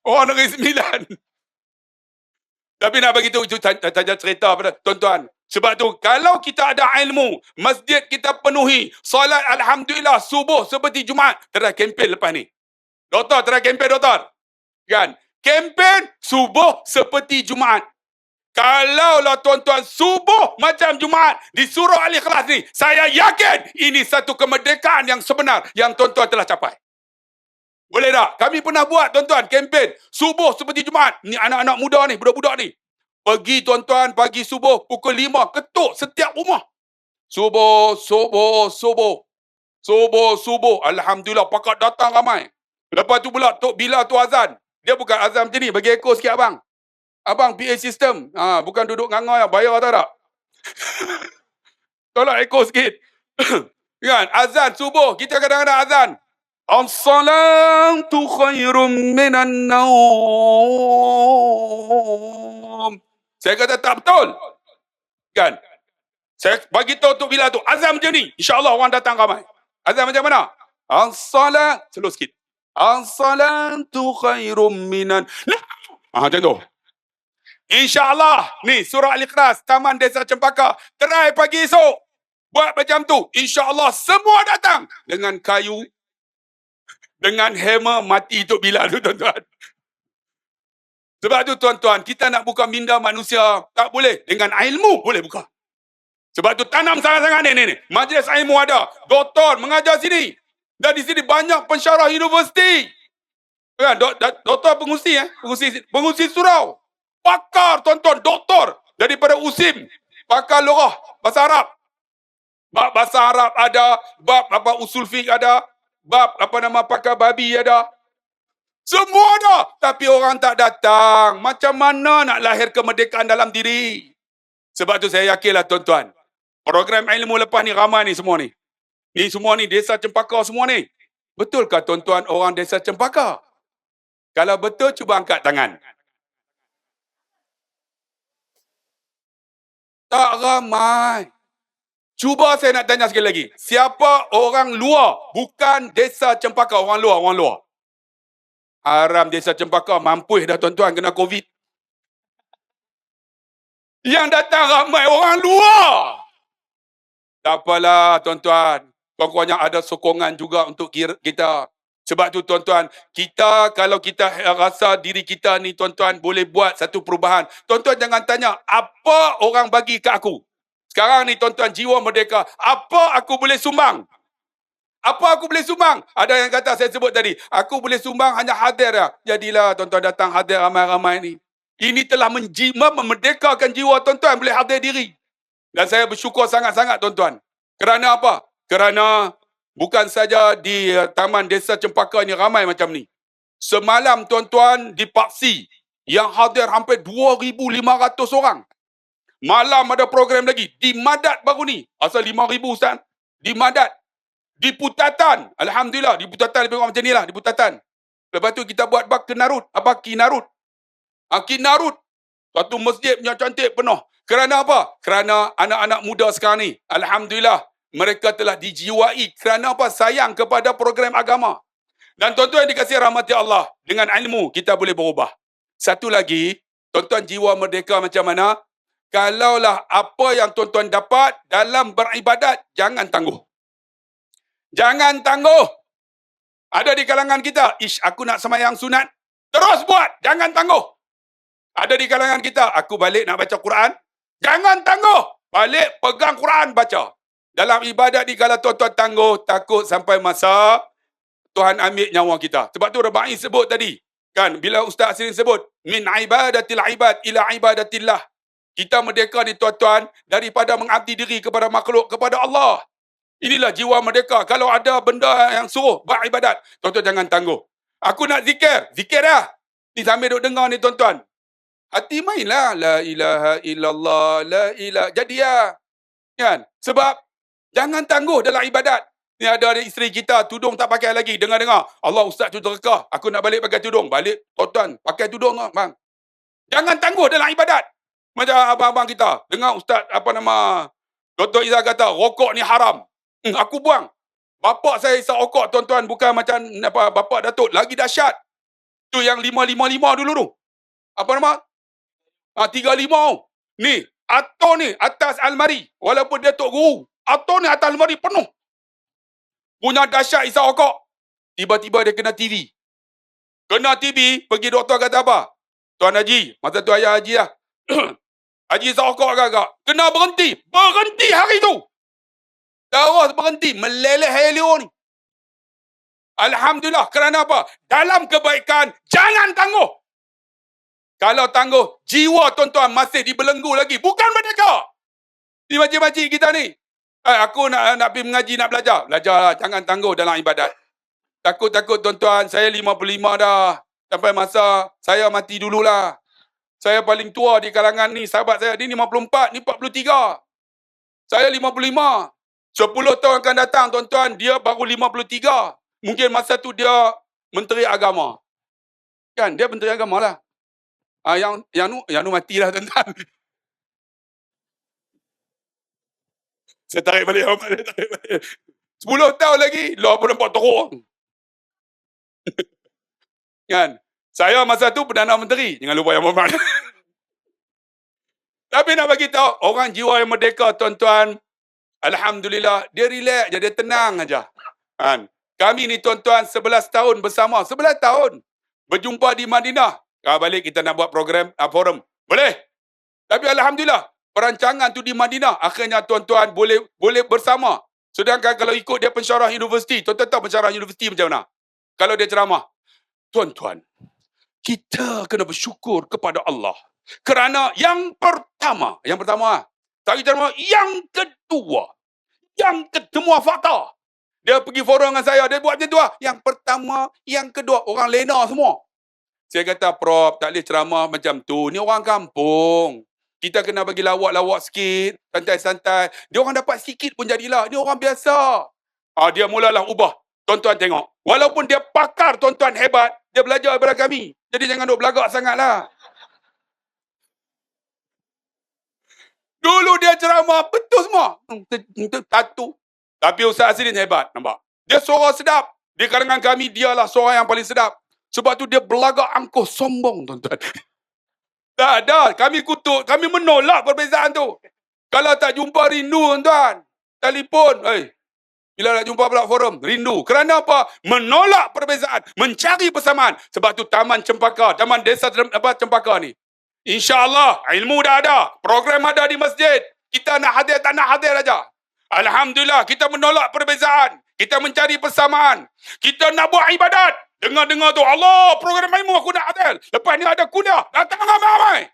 Orang Negeri Sembilan. Tapi nak bagi tahu tanya cerita pada tuan-tuan. Sebab tu, kalau kita ada ilmu, masjid kita penuhi, solat Alhamdulillah, subuh seperti Jumaat. Tera kempen lepas ni. Doktor, tera kempen doktor. Kan? Kempen subuh seperti Jumaat. Kalaulah tuan-tuan subuh macam Jumaat di surah Al-Ikhlas ni, saya yakin ini satu kemerdekaan yang sebenar yang tuan-tuan telah capai. Boleh tak? Kami pernah buat tuan-tuan kempen subuh seperti Jumaat. Ni anak-anak muda ni, budak-budak ni. Pergi tuan-tuan pagi subuh pukul 5 ketuk setiap rumah. Subuh, subuh, subuh. Subuh, subuh. Alhamdulillah pakat datang ramai. Lepas tu pula Tok Bila tu azan. Dia bukan azan macam ni, bagi ekor sikit abang. Abang PA system. Bukan duduk ngangai, bayar tak? Tolak ekor sikit. Kan? Azan subuh. Kita kadang-kadang azan. As-salatu khairum minan naum. Saya kata tak betul. Kan? Saya bagi tahu Tok Bila tu. Azan macam ni. InsyaAllah orang datang ramai. Azan macam mana? As-salat. Slow sikit. As-salatu khairum minan naum. Macam tu. InsyaAllah, ni surah Al-Ikhlas, Taman Desa Cempaka. Try pagi esok. Buat macam tu. InsyaAllah semua datang. Dengan kayu. Dengan hammer mati Tok Bila tu tuan-tuan. Sebab tu tuan-tuan, kita nak buka minda manusia. Tak boleh. Dengan ilmu boleh buka. Sebab tu tanam sangat-sangat ni. Majlis ilmu ada. Doktor mengajar sini. Dan di sini banyak pensyarah universiti. Kan? Doktor pengusi. Pengusi surau. Pakar tuan-tuan, doktor daripada USIM, pakar lorah bahasa Arab. Bab bahasa Arab ada, bab apa usul fiqh ada, bab apa nama pakar babi ada. Semua ada, tapi orang tak datang. Macam mana nak lahir kemerdekaan dalam diri? Sebab tu saya yakinlah tuan-tuan, program ilmu lepas ni ramai ni semua ni. Ni semua ni desa Cempaka semua ni. Betulkah tuan-tuan orang desa Cempaka? Kalau betul cuba angkat tangan. Tak ramai. Cuba saya nak tanya sekali lagi. Siapa orang luar? Bukan desa Cempaka. Orang luar. Haram desa Cempaka. Mampus dah tuan-tuan kena COVID. Yang datang ramai orang luar. Tak apalah tuan-tuan. Kurang-kurangnya ada sokongan juga untuk kita. Sebab tu tuan-tuan, kalau kita rasa diri kita ni tuan-tuan boleh buat satu perubahan. Tuan-tuan jangan tanya, apa orang bagi ke aku? Sekarang ni tuan-tuan, jiwa merdeka, apa aku boleh sumbang? Apa aku boleh sumbang? Ada yang kata, saya sebut tadi, aku boleh sumbang hanya hadir lah. Jadilah tuan-tuan datang hadir ramai-ramai ni. Ini telah memerdekakan jiwa tuan-tuan, boleh hadir diri. Dan saya bersyukur sangat-sangat tuan-tuan. Kerana apa? Kerana bukan saja di Taman Desa Cempaka ni ramai macam ni. Semalam tuan-tuan di Paksi yang hadir hampir 2,500 orang. Malam ada program lagi. Di Madat baru ni. Asal 5,000 Ustaz. Di Madat. Di Putatan. Alhamdulillah. Di Putatan lebih kurang macam ni lah. Di Putatan. Lepas tu kita buat Kinarut. Kinarut. Satu masjid yang cantik penuh. Kerana apa? Kerana anak-anak muda sekarang ni. Alhamdulillah. Mereka telah dijiwai kerana apa? Sayang kepada program agama. Dan tuan-tuan yang dikasihi rahmati Allah, dengan ilmu kita boleh berubah. Satu lagi, tuan-tuan jiwa merdeka macam mana? Kalaulah apa yang tuan-tuan dapat dalam beribadat, jangan tangguh. Jangan tangguh. Ada di kalangan kita, aku nak sembahyang sunat. Terus buat, jangan tangguh. Ada di kalangan kita, aku balik nak baca Quran. Jangan tangguh. Balik, pegang Quran, baca. Dalam ibadat ni kalau tuan-tuan tangguh, takut sampai masa Tuhan ambil nyawa kita. Sebab tu Rabai sebut tadi. Kan, bila Ustaz Asrin sebut, min ibadatil ibad ila ibadatillah. Kita merdeka ni tuan-tuan, daripada mengabdi diri kepada makhluk, kepada Allah. Inilah jiwa merdeka. Kalau ada benda yang suruh beribadat, tuan-tuan jangan tangguh. Aku nak zikir. Zikir dah. Ni sambil duk dengar ni tuan-tuan. Hati mainlah. La ilaha illallah. La ilaha. Jadi ya. Kan? Sebab jangan tangguh dalam ibadat. Ni ada isteri kita, tudung tak pakai lagi. Dengar-dengar. Allah Ustaz tu terkah. Aku nak balik pakai tudung. Balik, tuan-tuan. Pakai tudung, bang. Jangan tangguh dalam ibadat. Macam abang-abang kita. Dengar Ustaz, Dr. Izzah kata, rokok ni haram. Aku buang. Bapak saya isap rokok, tuan-tuan. Bukan macam bapak Datuk. Lagi dahsyat. Tu yang 555 dulu tu. 35. Ni, atau ni, atas almari. Walaupun dia tok guru. Atau ni atas almari penuh. Punya dahsyat isap rokok. Tiba-tiba dia kena TV. Kena TV, pergi doktor kata apa? Tuan Haji, masa tu ayah Haji lah. Haji Sokok agak kena berhenti. Berhenti hari tu. Terus berhenti. Meleleh helio ni. Alhamdulillah. Kerana apa? Dalam kebaikan, jangan tangguh. Kalau tangguh, jiwa tuan-tuan masih dibelenggu lagi. Bukan merdeka. Di majlis-majlis kita ni. Aku nak pergi mengaji, nak belajar. Belajarlah. Jangan tangguh dalam ibadat. Takut-takut tuan-tuan. Saya 55 dah. Sampai masa saya mati dululah. Saya paling tua di kalangan ni. Sahabat saya ni 54, ni 43. Saya 55. 10 tahun akan datang tuan-tuan. Dia baru 53. Mungkin masa tu dia Menteri Agama. Kan? Dia Menteri Agama lah. Yang nu matilah tuan-tuan. Saya tarik balik. 10 tahun lagi. Lah pun nampak teruk. Kan? Saya masa tu Perdana Menteri. Jangan lupa yang Muhammad. Tapi nak bagi tahu, orang jiwa yang merdeka tuan-tuan, alhamdulillah, dia relax je, dia tenang aja. Kan? Kami ni tuan-tuan 11 tahun bersama, 11 tahun berjumpa di Madinah. Balik kita nak buat program forum. Boleh. Tapi alhamdulillah, perancangan tu di Madinah, akhirnya tuan-tuan boleh bersama. Sedangkan kalau ikut dia pensyarah universiti, tuan-tuan tahu pensyarah universiti macam mana? Kalau dia ceramah, tuan-tuan, kita kena bersyukur kepada Allah. Kerana yang pertama, tak ceramah, yang kedua, yang semua fakta. Dia pergi forum dengan saya, dia buat macam tu lah. Yang pertama, yang kedua, orang lena semua. Saya kata, Prof, tak boleh ceramah macam tu. Ni orang kampung. Kita kena bagi lawak-lawak sikit, santai-santai. Dia orang dapat sikit pun jadilah. Ni orang biasa. Dia mulalah ubah. Tuan-tuan tengok. Walaupun dia pakar, tuan-tuan hebat, dia belajar daripada kami. Jadi jangan duk belagak sangatlah. Dulu dia ceramah, betul semua. Satu. Tapi Ustaz Azrin hebat, nampak? Dia suara sedap. Di kalangan kami, dialah suara yang paling sedap. Sebab tu dia belagak angkuh, sombong, tuan-tuan. Tak ada. Kami kutuk, kami menolak perbezaan tu. Kalau tak jumpa, rindu, tuan-tuan. Telefon. Bila nak jumpa pula forum, rindu. Kerana apa? Menolak perbezaan. Mencari persamaan. Sebab tu Taman Cempaka, Taman Desa Cempaka ni. InsyaAllah, ilmu dah ada. Program ada di masjid. Kita nak hadir, tak nak hadir aja. Alhamdulillah, kita menolak perbezaan. Kita mencari persamaan. Kita nak buat ibadat. Dengar-dengar tu, Allah, program ilmu aku nak hadir. Lepas ni ada kuliah. Datang ramai-ramai.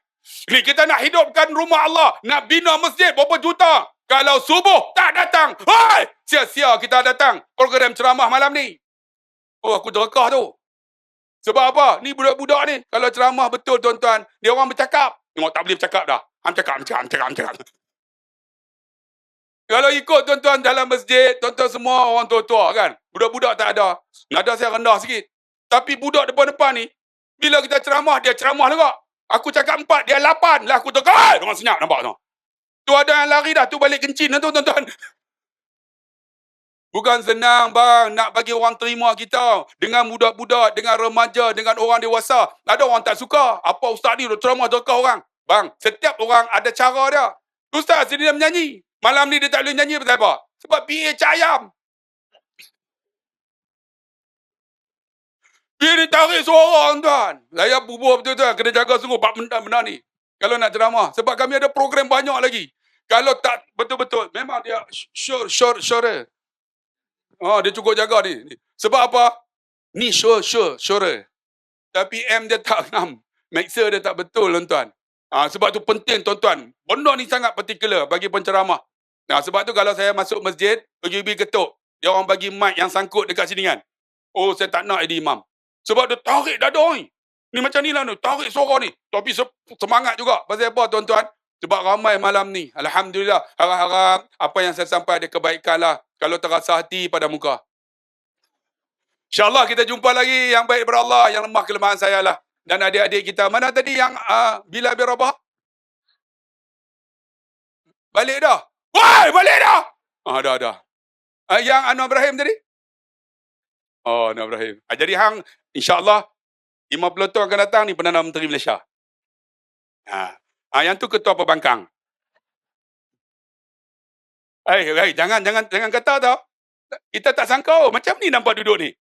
Ni kita nak hidupkan rumah Allah. Nak bina masjid berapa juta. Kalau subuh tak datang. Hai! Sia-sia kita datang. Program ceramah malam ni. Oh, aku derekah tu. Sebab apa? Ni budak-budak ni. Kalau ceramah betul tuan-tuan. Dia orang bercakap. Tengok tak boleh bercakap dah. Ham cakap. Kalau ikut tuan-tuan dalam masjid. Tuan-tuan semua orang tua-tua kan. Budak-budak tak ada. Nada saya rendah sikit. Tapi budak depan-depan ni. Bila kita ceramah, dia ceramah juga. Aku cakap 4, dia 8. Lah aku tekan. Orang senyap nampak tu. Tu ada yang lari dah. Tu balik kencin dah tu tuan-tuan. Bukan senang bang, nak bagi orang terima kita. Dengan budak-budak, dengan remaja, dengan orang dewasa. Ada orang tak suka. Apa ustaz ni ceramah dekah orang. Bang, setiap orang ada cara dia. Ustaz dia menyanyi. Malam ni dia tak boleh nyanyi pasal apa? Sebab PA cak ayam. Dia ni tarik suara tuan. Saya bubuh betul-betul. Kena jaga sungguh bab benda ni. Kalau nak ceramah. Sebab kami ada program banyak lagi. Kalau tak betul-betul. Memang dia sure. Dia cukup jaga ni. Sebab apa? Ni sure. Tapi M dia tak enam. Mixer dia tak betul, tuan-tuan. Sebab tu penting, tuan-tuan. Benda ni sangat particular bagi penceramah. Sebab tu kalau saya masuk masjid, pergi ketuk. Dia orang bagi mic yang sangkut dekat sini kan. Oh, saya tak nak jadi imam. Sebab dia tarik dada ni. Ni macam ni lah ni. Tarik suara ni. Tapi semangat juga. Pasal apa, tuan-tuan? Sebab ramai malam ni. Alhamdulillah. Harap-harap apa yang saya sampai ada kebaikan lah. Kalau terasa hati pada muka. InsyaAllah kita jumpa lagi yang baik daripada Allah. Yang lemah kelemahan saya lah. Dan adik-adik kita. Mana tadi yang Bilal bin Rabah? Balik dah. Woi, balik dah. Dah. Yang Anwar Ibrahim tadi? Oh, Anwar Ibrahim. Jadi hang, insyaAllah 50 tahun akan datang ni Perdana Menteri Malaysia. Yang tu ketua pembangkang. Jangan kata tau. Kita tak sangka macam ni nampak duduk ni.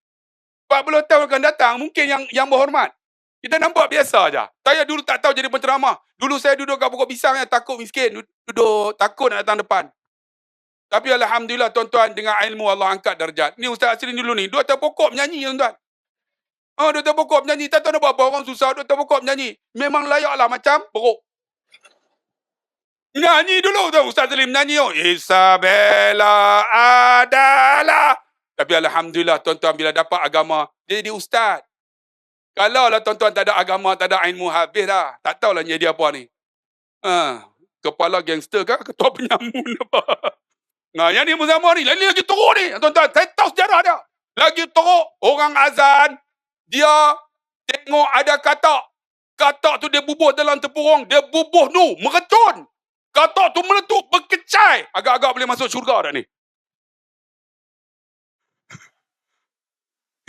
40 tahun akan datang mungkin yang berhormat. Kita nampak biasa aja. Saya dulu tak tahu jadi penceramah. Dulu saya duduk kat pokok pisang yang takut miskin. Duduk takut nak datang depan. Tapi alhamdulillah tuan-tuan, dengan ilmu Allah angkat darjat. Ni Ustaz Asrin dulu ni, duduk atas pokok menyanyi tuan-tuan. Duduk atas pokok menyanyi. Tak tahu nak buat apa, orang susah duduk atas pokok menyanyi. Memang layaklah macam beruk. Nyanyi dulu tu Ustaz Salim nyanyi. Isabella adalah. Tapi alhamdulillah tuan-tuan, bila dapat agama, dia jadi ustaz. Kalau lah tuan-tuan tak ada agama, tak ada ilmu, habis dah. Tak tahulah jadi apa ni. Kepala gangster kah? Ketua penyamun apa? Nah, yang ni bersama ni, lagi teruk ni. Tuan-tuan, saya tahu sejarah dia. Lagi teruk, orang azan, dia tengok ada katak. Katak tu dia bubuh dalam tempurung, dia bubuh tu, meretun. Katak tu meletup, berkecai. Agak-agak boleh masuk syurga dah ni.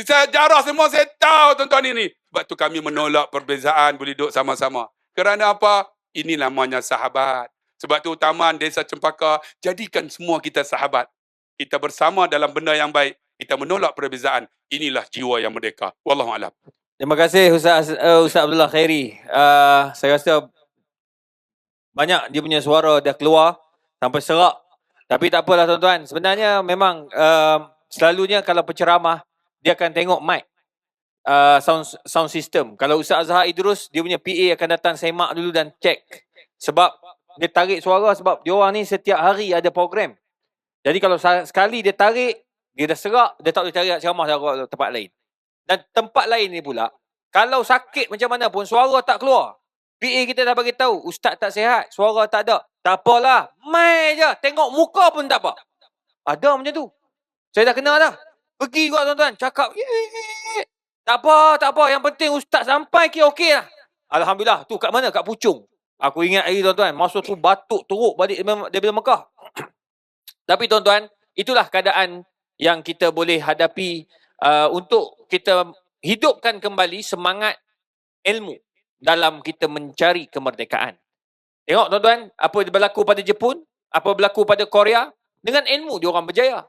Sejarah semua saya tahu tuan-tuan ini. Sebab tu kami menolak perbezaan, boleh duduk sama-sama. Kerana apa? Ini namanya sahabat. Sebab tu utamaan Desa Cempaka, jadikan semua kita sahabat. Kita bersama dalam benda yang baik. Kita menolak perbezaan. Inilah jiwa yang merdeka. Wallahualam. Terima kasih Ustaz Abdullah Khairi. Saya rasa banyak dia punya suara dah keluar sampai serak. Tapi tak apalah tuan-tuan. Sebenarnya memang selalunya kalau penceramah, dia akan tengok mic, sound system. Kalau Ustaz Azhar Idrus, dia punya PA akan datang semak dulu dan check. Sebab dia tarik suara, sebab dia orang ni setiap hari ada program. Jadi kalau sekali dia tarik, dia dah serak, dia tak boleh cari ceramah dari tempat lain. Dan tempat lain ni pula, kalau sakit macam mana pun, suara tak keluar. PA kita dah bagi tahu, ustaz tak sihat, suara tak ada. Tak apalah, mai je, tengok muka pun tak apa. Ada macam tu. Saya dah kenal dah. Pergi juga tuan-tuan, cakap, tak apa. Yang penting ustaz sampai okey lah. Alhamdulillah, tu kat mana? Kat Puchong. Aku ingat lagi tuan-tuan, masa tu batuk teruk balik daripada Mekah. Tapi tuan-tuan, itulah keadaan yang kita boleh hadapi untuk kita hidupkan kembali semangat ilmu dalam kita mencari kemerdekaan. Tengok tuan-tuan, apa yang berlaku pada Jepun, apa berlaku pada Korea, dengan ilmu dia orang berjaya.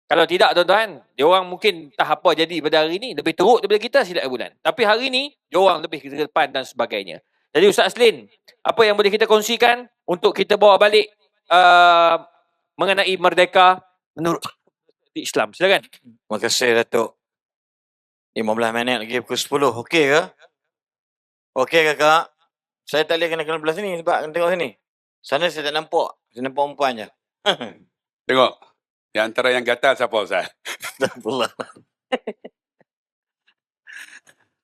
Kalau tidak tuan-tuan, dia orang mungkin tak apa jadi pada hari ni, lebih teruk daripada kita silap bulan. Tapi hari ni, dia orang lebih ke depan dan sebagainya. Jadi Ustaz Aslin, apa yang boleh kita kongsikan untuk kita bawa balik mengenai merdeka menurut Islam? Silakan. Terima kasih Datuk. 15 minit lagi pukul 10. Okey ke? Okey kakak. Saya tak boleh kena belah sini sebab kena tengok sini. Sana saya tak nampak. Saya nampak perempuan je. Tengok. Di antara yang gatal siapa Ustaz? Tak apalah.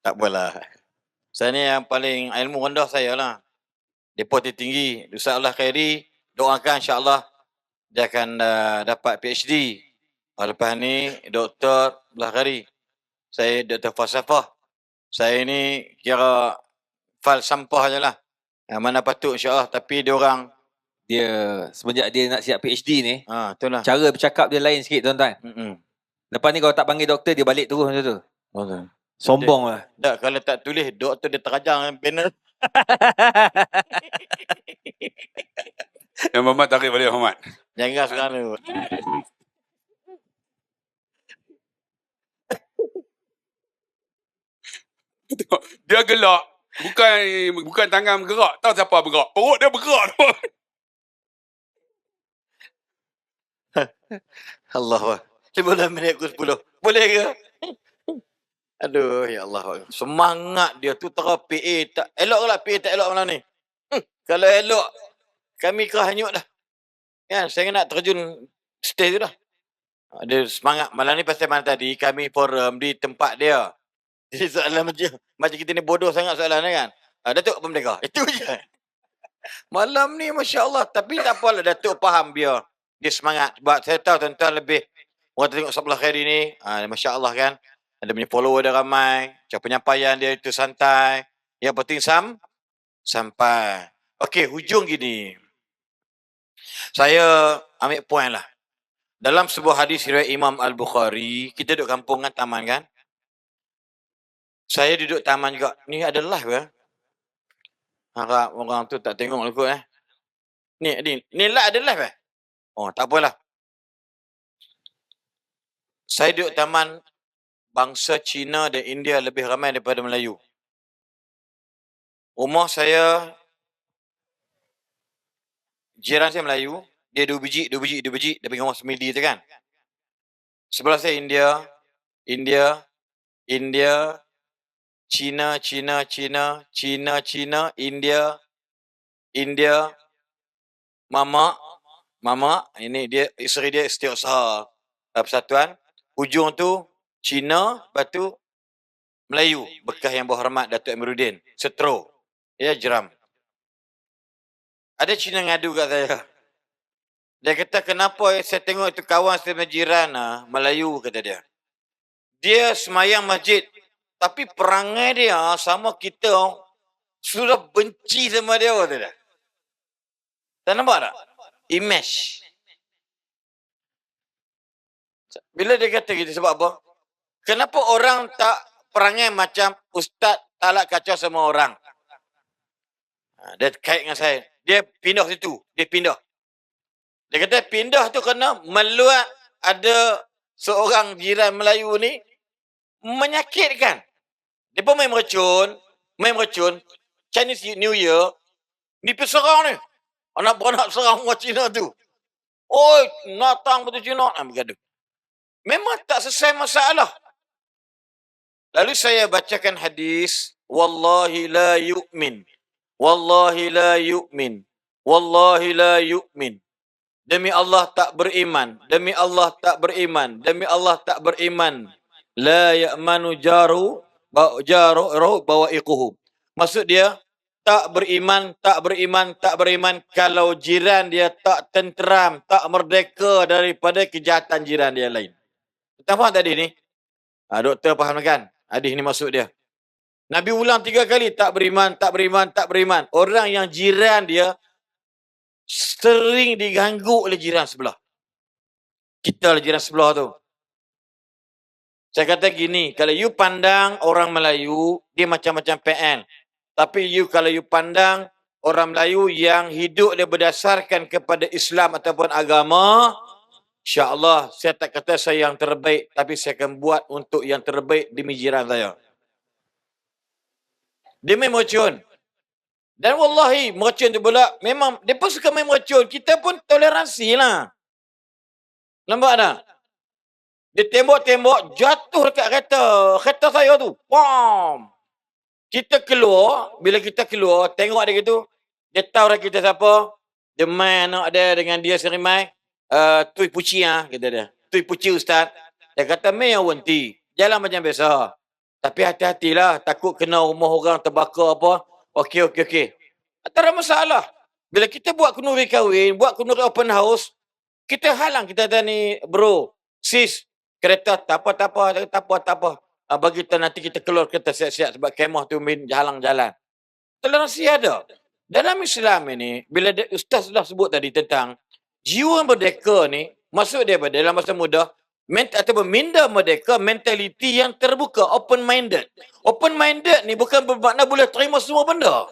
Tak apalah. Saya ni yang paling ilmu rendah saya lah. Depa tinggi. Ustaz Allah Khairi, doakan insya-Allah dia akan dapat PhD. Lepas ni Dr. Abdullah Khairi. Saya Dr. Falsafah. Saya ni kira fal sampah je lah. Mana patut insya-Allah, tapi dia orang Dia semenjak dia nak siap PhD ni, itulah. cara bercakap dia lain sikit tuan-tuan. Lepas ni kalau tak panggil doktor, dia balik terus macam tu. Betul. Sombong lah. Tak, kalau tak tulis doktor dia terajang panel. Yang Muhammad tarik balik Muhammad. Jangan sekarang tu. Dia gelak. Bukan tangan bergerak. Tahu siapa bergerak? Perut dia bergerak. Allah. 15 minit ke 10. Boleh ke? Aduh, ya Allah. Semangat dia tu tera PA tak. Elok lah PA tak elok malam ni. Kalau elok, kami kerah hanyut dah. Kan, saya nak terjun stage tu dah. Ada semangat. Malam ni pasal mana tadi, kami forum di tempat dia. Jadi soalan macam kita ni bodoh sangat soalan ni kan. Datuk apa mereka? Itu je. Malam ni Masya Allah. Tapi tak apalah, Datuk faham dia. Dia semangat. Sebab saya tahu tuan-tuan lebih. Orang tengok Sablah Khairi ni. Masya Allah kan. Ada punya follower dia ramai. Cara penyampaian dia itu santai. Yang penting sampai. Okey, hujung gini. Saya ambil poin lah. Dalam sebuah hadis riwayat Imam Al-Bukhari. Kita duduk kampung kan, taman kan. Saya duduk taman juga. Ni ada live ke? Harap orang tu tak tengok kot Ni live ada live Oh, tak apalah. Saya duduk taman, bangsa Cina dan India lebih ramai daripada Melayu. Rumah saya, jiran saya Melayu, dia 2 biji, dia pergi rumah semidi tu kan. Sebelah saya India, Cina, India, Mama, ini dia isteri dia setiausaha persatuan. Hujung tu Cina, lepas tu Melayu, bekas yang berhormat Datuk Amiruddin, Setro. Ya, jeram. Ada Cina ngadu kat saya. Dia kata, kenapa saya tengok itu kawan saya jiran Melayu, kata dia. Dia semayang masjid, tapi perangai dia sama kita sudah benci sama dia, kata dia. Tak nampak tak? Image. Bila dia kata gitu, sebab apa? Kenapa orang tak perangai macam ustaz tak kacau semua orang? Dia kait dengan saya. Dia pindah situ. Dia kata pindah tu kerana meluat ada seorang jiran Melayu ni menyakitkan. Dia pun main mercun. Chinese New Year. Ni pergi serang ni. Anak-anak serang orang Cina tu. Oi, natang betul Cina. Bergaduh. Memang tak selesai masalah. Lalu saya bacakan hadis. Wallahi la yu'min. Wallahi la yu'min. Wallahi la yu'min. Demi Allah tak beriman. Demi Allah tak beriman. Demi Allah tak beriman. La ya'manu jaru bawa'iquhu. Maksud dia, tak beriman kalau jiran dia tak tenteram, tak merdeka daripada kejahatan jiran dia lain. Kita faham tadi ni? Doktor faham kan? Hadis ni maksud dia. Nabi ulang 3 kali, tak beriman. Orang yang jiran dia sering diganggu oleh jiran sebelah. Kita lah jiran sebelah tu. Saya kata gini, kalau you pandang orang Melayu, dia macam-macam PN. Tapi kalau you pandang orang Melayu yang hidup dia berdasarkan kepada Islam ataupun agama, insya-Allah saya tak kata saya yang terbaik, tapi saya akan buat untuk yang terbaik demi jiran saya. Dia main mercun. Dan wallahi, mercun tu pula, memang, dia pun suka main mercun. Kita pun toleransi lah. Nampak tak? Dia tembok-tembok, jatuh dekat kereta saya tu. Pam! Kita keluar, bila kita keluar, tengok dia gitu, dia tahu dah kita siapa. Dia main anak dia dengan dia serimai. Tui puci kata dia. Tui puci ustaz. Dia kata, mei awenti. Jalan macam biasa. Tapi hati-hatilah, takut kena rumah orang terbakar apa. Okey. Tak ada masalah. Bila kita buat kenduri kahwin, buat kenduri open house, kita halang, kita kata ni, bro, sis, kereta tak apa. Bagi kita nanti kita keluar kereta siap-siap sebab kemah tu halang jalan. Toleransi ada. Dalam Islam ini, bila ustaz sudah sebut tadi tentang jiwa merdeka ni, maksud dia dalam masa muda, ataupun minda merdeka, mentaliti yang terbuka, open-minded. Open-minded ni bukan bermakna boleh terima semua benda.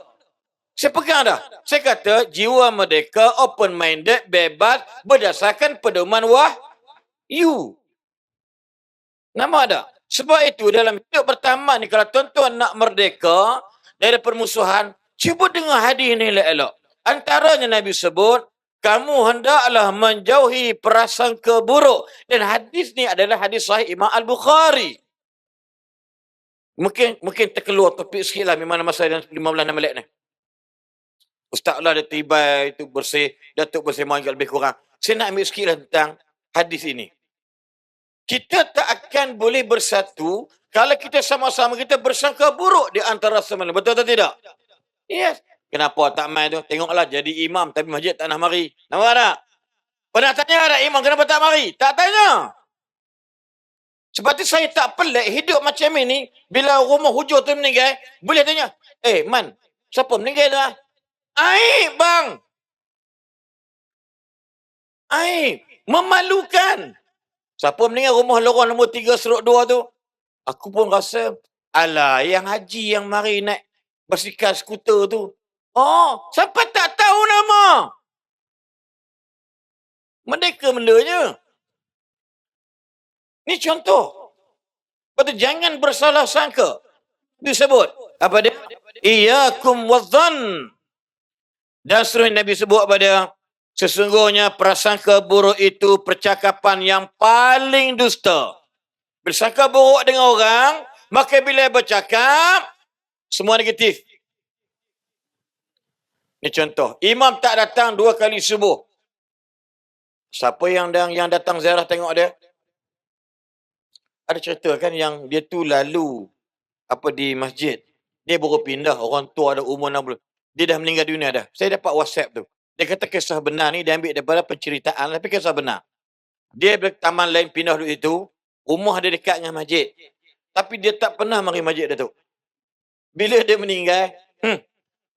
Saya pegang dah. Saya kata jiwa merdeka, open-minded, bebas, berdasarkan pedoman wahyu. Nampak tak? Sebab itu dalam hidup pertama ni, kalau tuan-tuan nak merdeka dari permusuhan, cuba dengar hadis ni elok-elok. Antaranya Nabi sebut, kamu hendaklah menjauhi prasangka buruk. Dan hadis ni adalah hadis sahih Imam Al-Bukhari. Mungkin terkeluar topik sikit lah memang masa 15 minit ni. Ustaz lah dia tiba itu bersih, Datuk bersih mahu lebih kurang. Saya nak ambil sikit lah tentang hadis ini. Kita tak akan boleh bersatu kalau kita sama-sama kita bersangka buruk di antara sama lain. Betul atau tidak? Yes. Kenapa tak main tu? Tengoklah jadi imam tapi masjid tak nak mari. Nampak tak? Pernah tanya ada imam kenapa tak mari? Tak tanya. Sebab tu saya tak pelik hidup macam ini. Bila rumah hujur tu meninggal, boleh tanya, Man, siapa meninggal tu? Aib bang. Aib. Memalukan. Siapa meninggal rumah lorong nombor 3/2 tu? Aku pun rasa, alah, yang haji yang mari naik basikal skuter tu. Oh, siapa tak tahu nama? Merdeka benda je. Ni contoh. Lepas tu jangan bersalah sangka. Disebut. Apa dia? Iyyakum wadh-dhann. Dan seterusnya Nabi sebut pada sesungguhnya prasangka buruk itu percakapan yang paling dusta. Bersangka buruk dengan orang, maka bila bercakap, semua negatif. Ini contoh. Imam tak datang 2 kali subuh. Siapa yang datang ziarah tengok dia? Ada cerita kan yang dia tu lalu di masjid. Dia baru pindah, orang tua ada umur 60. Dia dah meninggal dunia dah. Saya dapat WhatsApp tu. Dia kata kisah benar ni dia ambil daripada penceritaan tapi kisah benar. Dia dari taman lain pindah duduk itu, rumah dia dekat dengan masjid. Tapi dia tak pernah mari masjid Datuk. Bila dia meninggal,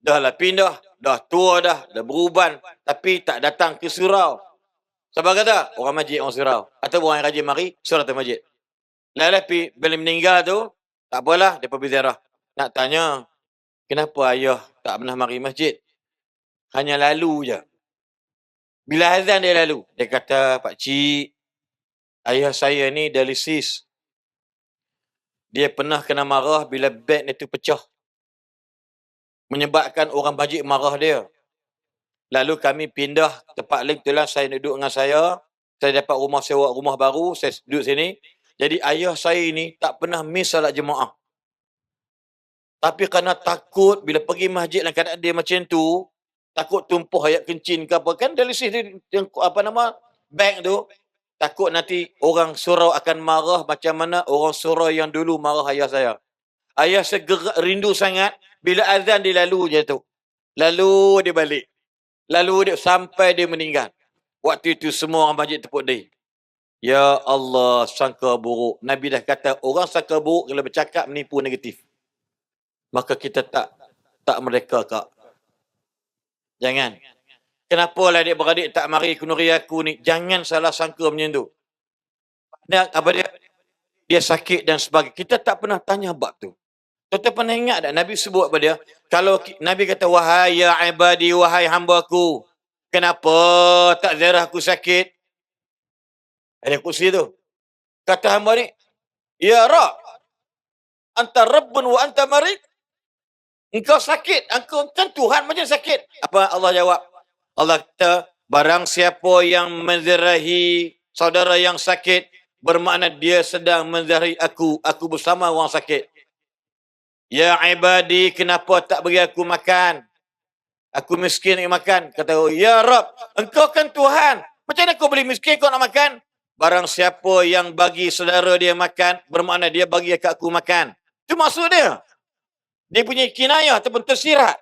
dah lah pindah, dah tua dah beruban, tapi tak datang ke surau. Sebab kata, orang masjid orang surau. Atau orang yang rajin mari, surau ke masjid. Lalu bila meninggal tu, tak apalah, dia pergi ziarah. Nak tanya, kenapa ayah tak pernah mari masjid? Hanya lalu je. Bila azan dia lalu. Dia kata, Pak Cik, ayah saya ni dialisis. Dia pernah kena marah bila beg dia tu pecah. Menyebabkan orang masjid marah dia. Lalu kami pindah tempat lain, betulan saya duduk dengan saya. Saya dapat rumah sewa, rumah baru, saya duduk sini. Jadi ayah saya ni tak pernah miss salat jemaah. Tapi kerana takut bila pergi masjid dalam keadaan dia macam tu, takut tumpah ayat kencing ke apa, kan dialisis dia, yang beg tu, takut nanti orang surau akan marah macam mana orang surau yang dulu marah ayah saya. Ayah segera rindu sangat bila azan dia lalu je tu. Lalu dia balik. Lalu dia sampai dia meninggal. Waktu itu semua orang masjid tepuk dahi. Ya Allah, sangka buruk. Nabi dah kata orang sangka buruk kalau bercakap menipu negatif. Maka kita tak mereka kak. Jangan. Kenapa lah adik-beradik tak mari kenuri aku ni? Jangan salah sangka macam tu. Dia sakit dan sebagainya. Kita tak pernah tanya bab tu. Tuan-tuan pernah ingat tak Nabi sebut pada dia? Kalau Nabi kata, wahai ya ibadi, wahai hamba-Ku, kenapa tak ziarah aku sakit? Ada kursi tu. Kata hamba ni, ya Rab, anta Rabbun wa anta marid. Engkau sakit, engkau kan Tuhan macam sakit. Apa Allah jawab? Allah kata, barang siapa yang menziarahi saudara yang sakit, bermakna dia sedang menziarahi aku bersama orang sakit. Ya ibadi, kenapa tak bagi aku makan? Aku miskin nak makan. Kata, ya Rab, engkau kan Tuhan. Macam mana kau boleh miskin kau nak makan? Barang siapa yang bagi saudara dia makan, bermakna dia bagi kat aku makan. Itu maksud dia. Dia punya kinayah ataupun tersirat.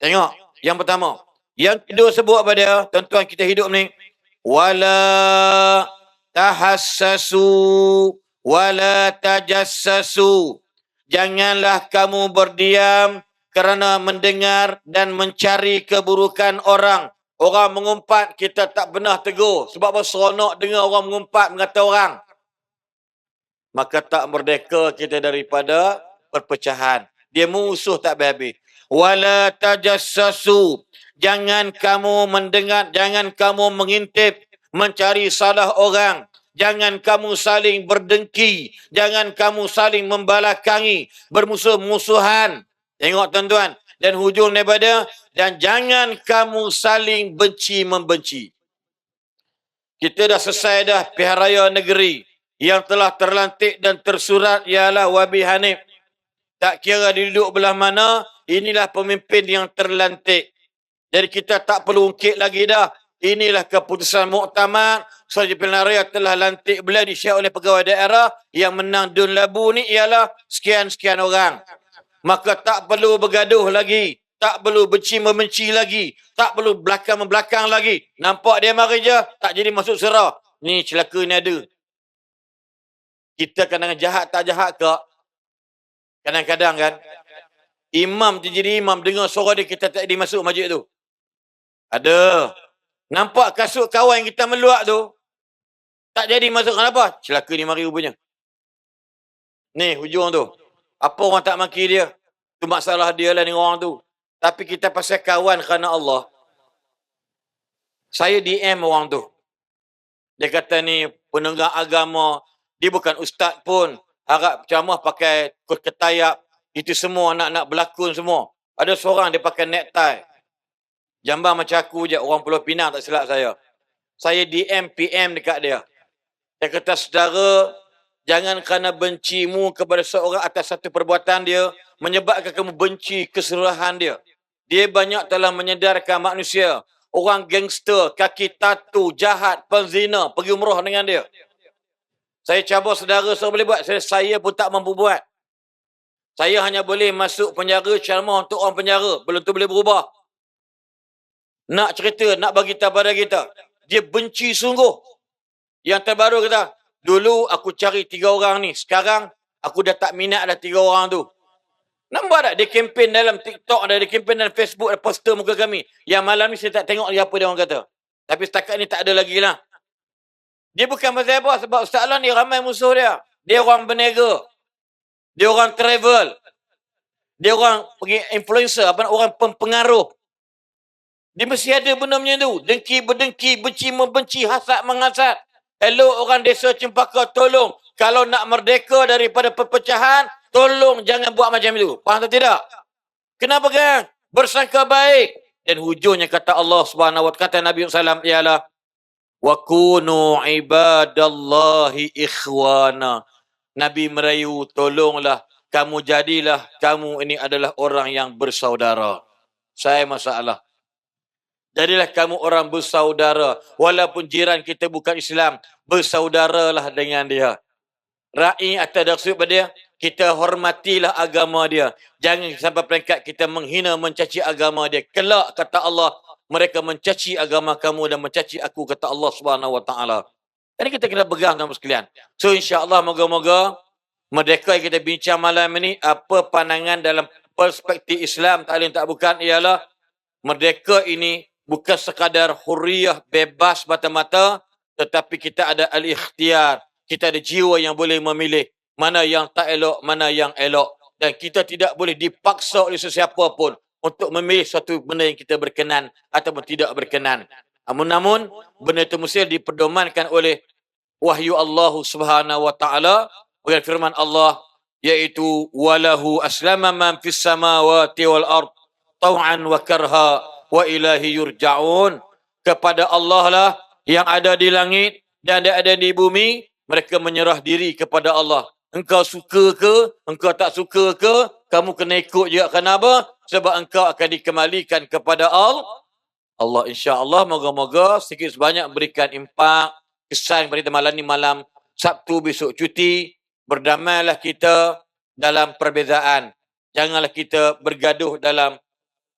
Tengok, yang pertama. Yang kedua sebut apa dia? Tuan-tuan kita hidup ni. Wala tahassasu, wala tajassasu. Janganlah kamu berdiam kerana mendengar dan mencari keburukan orang. Orang mengumpat, kita tak pernah tegur. Sebab apa? Seronok dengar orang mengumpat, mengata orang. Maka tak merdeka kita daripada perpecahan. Dia musuh tak habis. Wala tajassasu. Jangan kamu mendengar, jangan kamu mengintip, mencari salah orang. Jangan kamu saling berdengki. Jangan kamu saling membelakangi. Bermusuh-musuhan. Tengok tuan-tuan. Dan hujung daripada, dan jangan kamu saling benci-membenci. Kita dah selesai dah pilihan raya negeri. Yang telah terlantik dan tersurat ialah Wabi Hanif. Tak kira duduk belah mana, inilah pemimpin yang terlantik. Jadi kita tak perlu ungkit lagi dah. Inilah keputusan muktamar. Sahaja pilihan raya telah lantik beliau disiap oleh pegawai daerah. Yang menang Dun Labu ni ialah sekian-sekian orang. Maka tak perlu bergaduh lagi. Tak perlu benci-membenci lagi. Tak perlu belakang-membelakang lagi. Nampak dia mari je, tak jadi masuk surau. Ni celaka ni ada. Kita kadang-kadang jahat tak jahat ke? Kadang-kadang kan. Imam tu jadi imam, dengar suara dia, kita tak jadi masuk masjid tu. Ada. Nampak kasut kawan yang kita meluak tu, tak jadi masuk. Kenapa? Celaka ni mari rupanya. Ni hujung tu. Apa orang tak maki dia? Tu masalah dia lah dengan orang tu. Tapi kita pasal kawan kerana Allah. Saya DM orang tu. Dia kata ni penengah agama. Dia bukan ustaz pun. Harap ceramah pakai kut ketayap. Itu semua anak-anak berlakon semua. Ada seorang dia pakai necktie. Jamban macam aku je, orang Pulau Pinang tak silap saya. Saya DM, PM dekat dia. Dia kata, saudara, jangan kerana bencimu kepada seorang atas satu perbuatan dia, menyebabkan kamu benci keseluruhan dia. Dia banyak telah menyedarkan manusia. Orang gangster, kaki tatu, jahat, penzina, pergi umrah dengan dia. Saya cabar saudara, saya boleh buat. Saya pun tak mampu buat. Saya hanya boleh masuk penjara, ceramah untuk orang penjara. Belum tu boleh berubah. Nak cerita, nak bagi tahu pada kita. Dia benci sungguh. Yang terbaru kata, dulu aku cari 3 orang ni. Sekarang, aku dah tak minat dah 3 orang tu. Nampak tak? Dia kempen dalam TikTok, dia kempen dalam Facebook, ada poster muka kami. Yang malam ni saya tak tengok lagi apa dia orang kata. Tapi setakat ni tak ada lagi lah. Dia bukan pasal apa, sebab Ustaz Alan ni ramai musuh dia. Dia orang berniaga. Dia orang travel. Dia orang influencer, orang pempengaruh. Dia mesti ada benda macam tu. Dengki berdengki, benci membenci, hasad menghasad. Elok orang desa Cempaka, tolong. Kalau nak merdeka daripada perpecahan, tolong jangan buat macam itu. Faham atau tidak? Kenapa kan? Bersangka baik. Dan hujungnya kata Allah Subhanahu wa kata Nabi SAW ialah wa kunu ibadallahi ikhwana. Nabi merayu, tolonglah kamu jadilah kamu ini adalah orang yang bersaudara. Saya masalah. Jadilah kamu orang bersaudara. Walaupun jiran kita bukan Islam, bersaudaralah dengan dia. Ra'i atau maksud pada dia, kita hormatilah agama dia. Jangan sampai peringkat kita menghina, mencaci agama dia. Kelak kata Allah, mereka mencaci agama kamu dan mencaci aku, kata Allah Subhanahu wa taala. Jadi kita kena pegang kamu sekalian. So insya-Allah moga-moga merdeka yang kita bincang malam ini, apa pandangan dalam perspektif Islam, tak lain tak bukan ialah merdeka ini bukan sekadar hurriyah bebas mata-mata, tetapi kita ada al-ikhtiar. Kita ada jiwa yang boleh memilih mana yang tak elok, mana yang elok. Dan kita tidak boleh dipaksa oleh sesiapa pun untuk memilih suatu benda yang kita berkenan ataupun tidak berkenan. Namun, benda itu mesti diperdomankan oleh wahyu Allah Subhanahu wa taala, dengan firman Allah, iaitu walahu aslama man fis samawati wal ard tau'an wa karha wa ilahi yurja'un. Kepada Allah lah yang ada di langit dan ada di bumi, mereka menyerah diri kepada Allah. Engkau suka ke, engkau tak suka ke, kamu kena ikut juga. Kenapa? Sebab engkau akan dikembalikan kepada Allah. InsyaAllah, moga-moga sedikit sebanyak berikan impak, kesan kepada malam ni, malam Sabtu, besok cuti. Berdamailah kita dalam perbezaan. Janganlah kita bergaduh dalam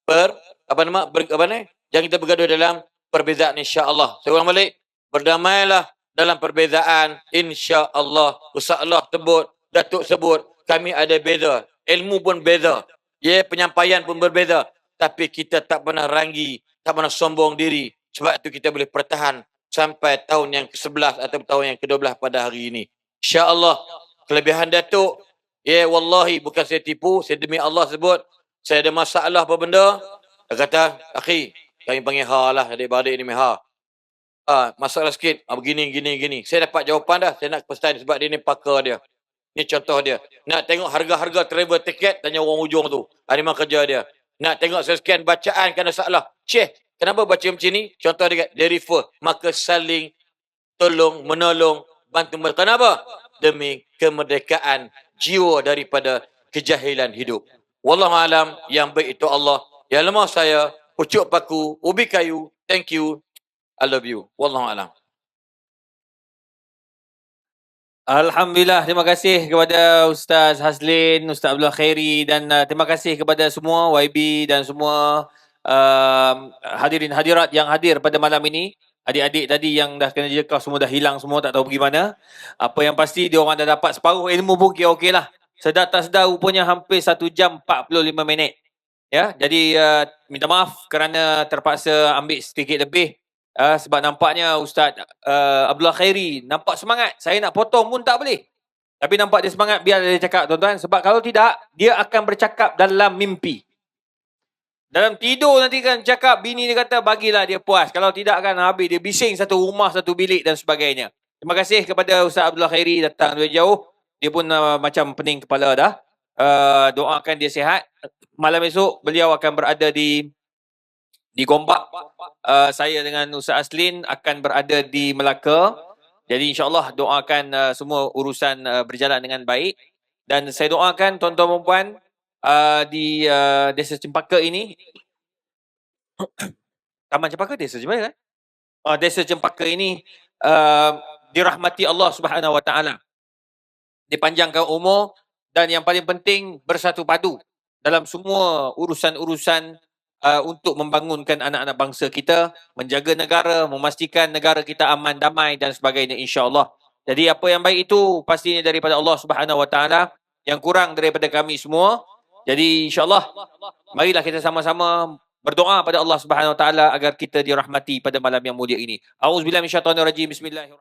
Jangan kita bergaduh dalam perbezaan, insya-Allah. Saya ulang balik. Berdamailah dalam perbezaan, insya-Allah. Ustaz Allah sebut, Datuk sebut, kami ada beza. Ilmu pun beza. Penyampaian pun berbeza. Tapi kita tak pernah ranggi, tak pernah sombong diri. Sebab itu kita boleh bertahan sampai tahun yang ke-11 atau tahun yang ke-12 pada hari ini. Insya-Allah. Kelebihan Datuk, wallahi bukan saya tipu, saya demi Allah sebut, saya ada masalah apa benda, dia kata, akhi, kami panggil ha lah, adik-beradik ni ha. Masalah sikit, begini. Saya dapat jawapan dah, saya nak pesan sebab dia ni pakar dia. Ni contoh dia. Nak tengok harga-harga travel tiket, tanya orang ujung tu. Ini memang kerja dia. Nak tengok sekian bacaan kena salah. Syekh, kenapa baca macam ni? Contoh dia refer. Maka saling tolong, menolong, bantu. Kenapa? Demi kemerdekaan jiwa daripada kejahilan hidup. Wallahualam, yang baik itu Allah. Yang lemah saya, pucuk paku, ubi kayu. Thank you. I love you. Wallahualam. Alhamdulillah, terima kasih kepada Ustaz Hazlin, Ustaz Abdullah Khairi, dan terima kasih kepada semua YB dan semua hadirin hadirat yang hadir pada malam ini. Adik-adik tadi yang dah kena jekau semua dah hilang semua, tak tahu pergi mana. Apa yang pasti dia orang dah dapat separuh ilmu pun okey lah. Sedar tak sedar rupanya hampir 1 jam 45 minit. Ya, jadi minta maaf kerana terpaksa ambil sedikit lebih. Sebab nampaknya Ustaz Abdullah Khairi nampak semangat. Saya nak potong pun tak boleh. Tapi nampak dia semangat, biar dia cakap tuan-tuan. Sebab kalau tidak, dia akan bercakap dalam mimpi. Dalam tidur nanti kan cakap, bini dia kata bagilah dia puas. Kalau tidak kan habis, dia bising satu rumah, satu bilik dan sebagainya. Terima kasih kepada Ustaz Abdullah Khairi datang dari jauh. Dia pun macam pening kepala dah. Doakan dia sihat. Malam esok beliau akan berada di Gombak. Saya dengan Ustaz Aslin akan berada di Melaka. Jadi insyaAllah doakan semua urusan berjalan dengan baik. Dan saya doakan tuan-tuan dan puan di Desa Cempaka ini. Taman Cempaka, Desa Cempaka kan? Desa Cempaka ini dirahmati Allah Subhanahu Wa Taala. Dipanjangkan umur dan yang paling penting bersatu padu dalam semua urusan-urusan untuk membangunkan anak-anak bangsa kita, menjaga negara, memastikan negara kita aman, damai dan sebagainya insya-Allah. Jadi apa yang baik itu pastinya daripada Allah Subhanahu Wa Taala, yang kurang daripada kami semua. Jadi insya-Allah marilah kita sama-sama berdoa pada Allah Subhanahu Wa Taala agar kita dirahmati pada malam yang mulia ini. Auzubillahi minasyaitonirrajim. Bismillahirrahmanirrahim.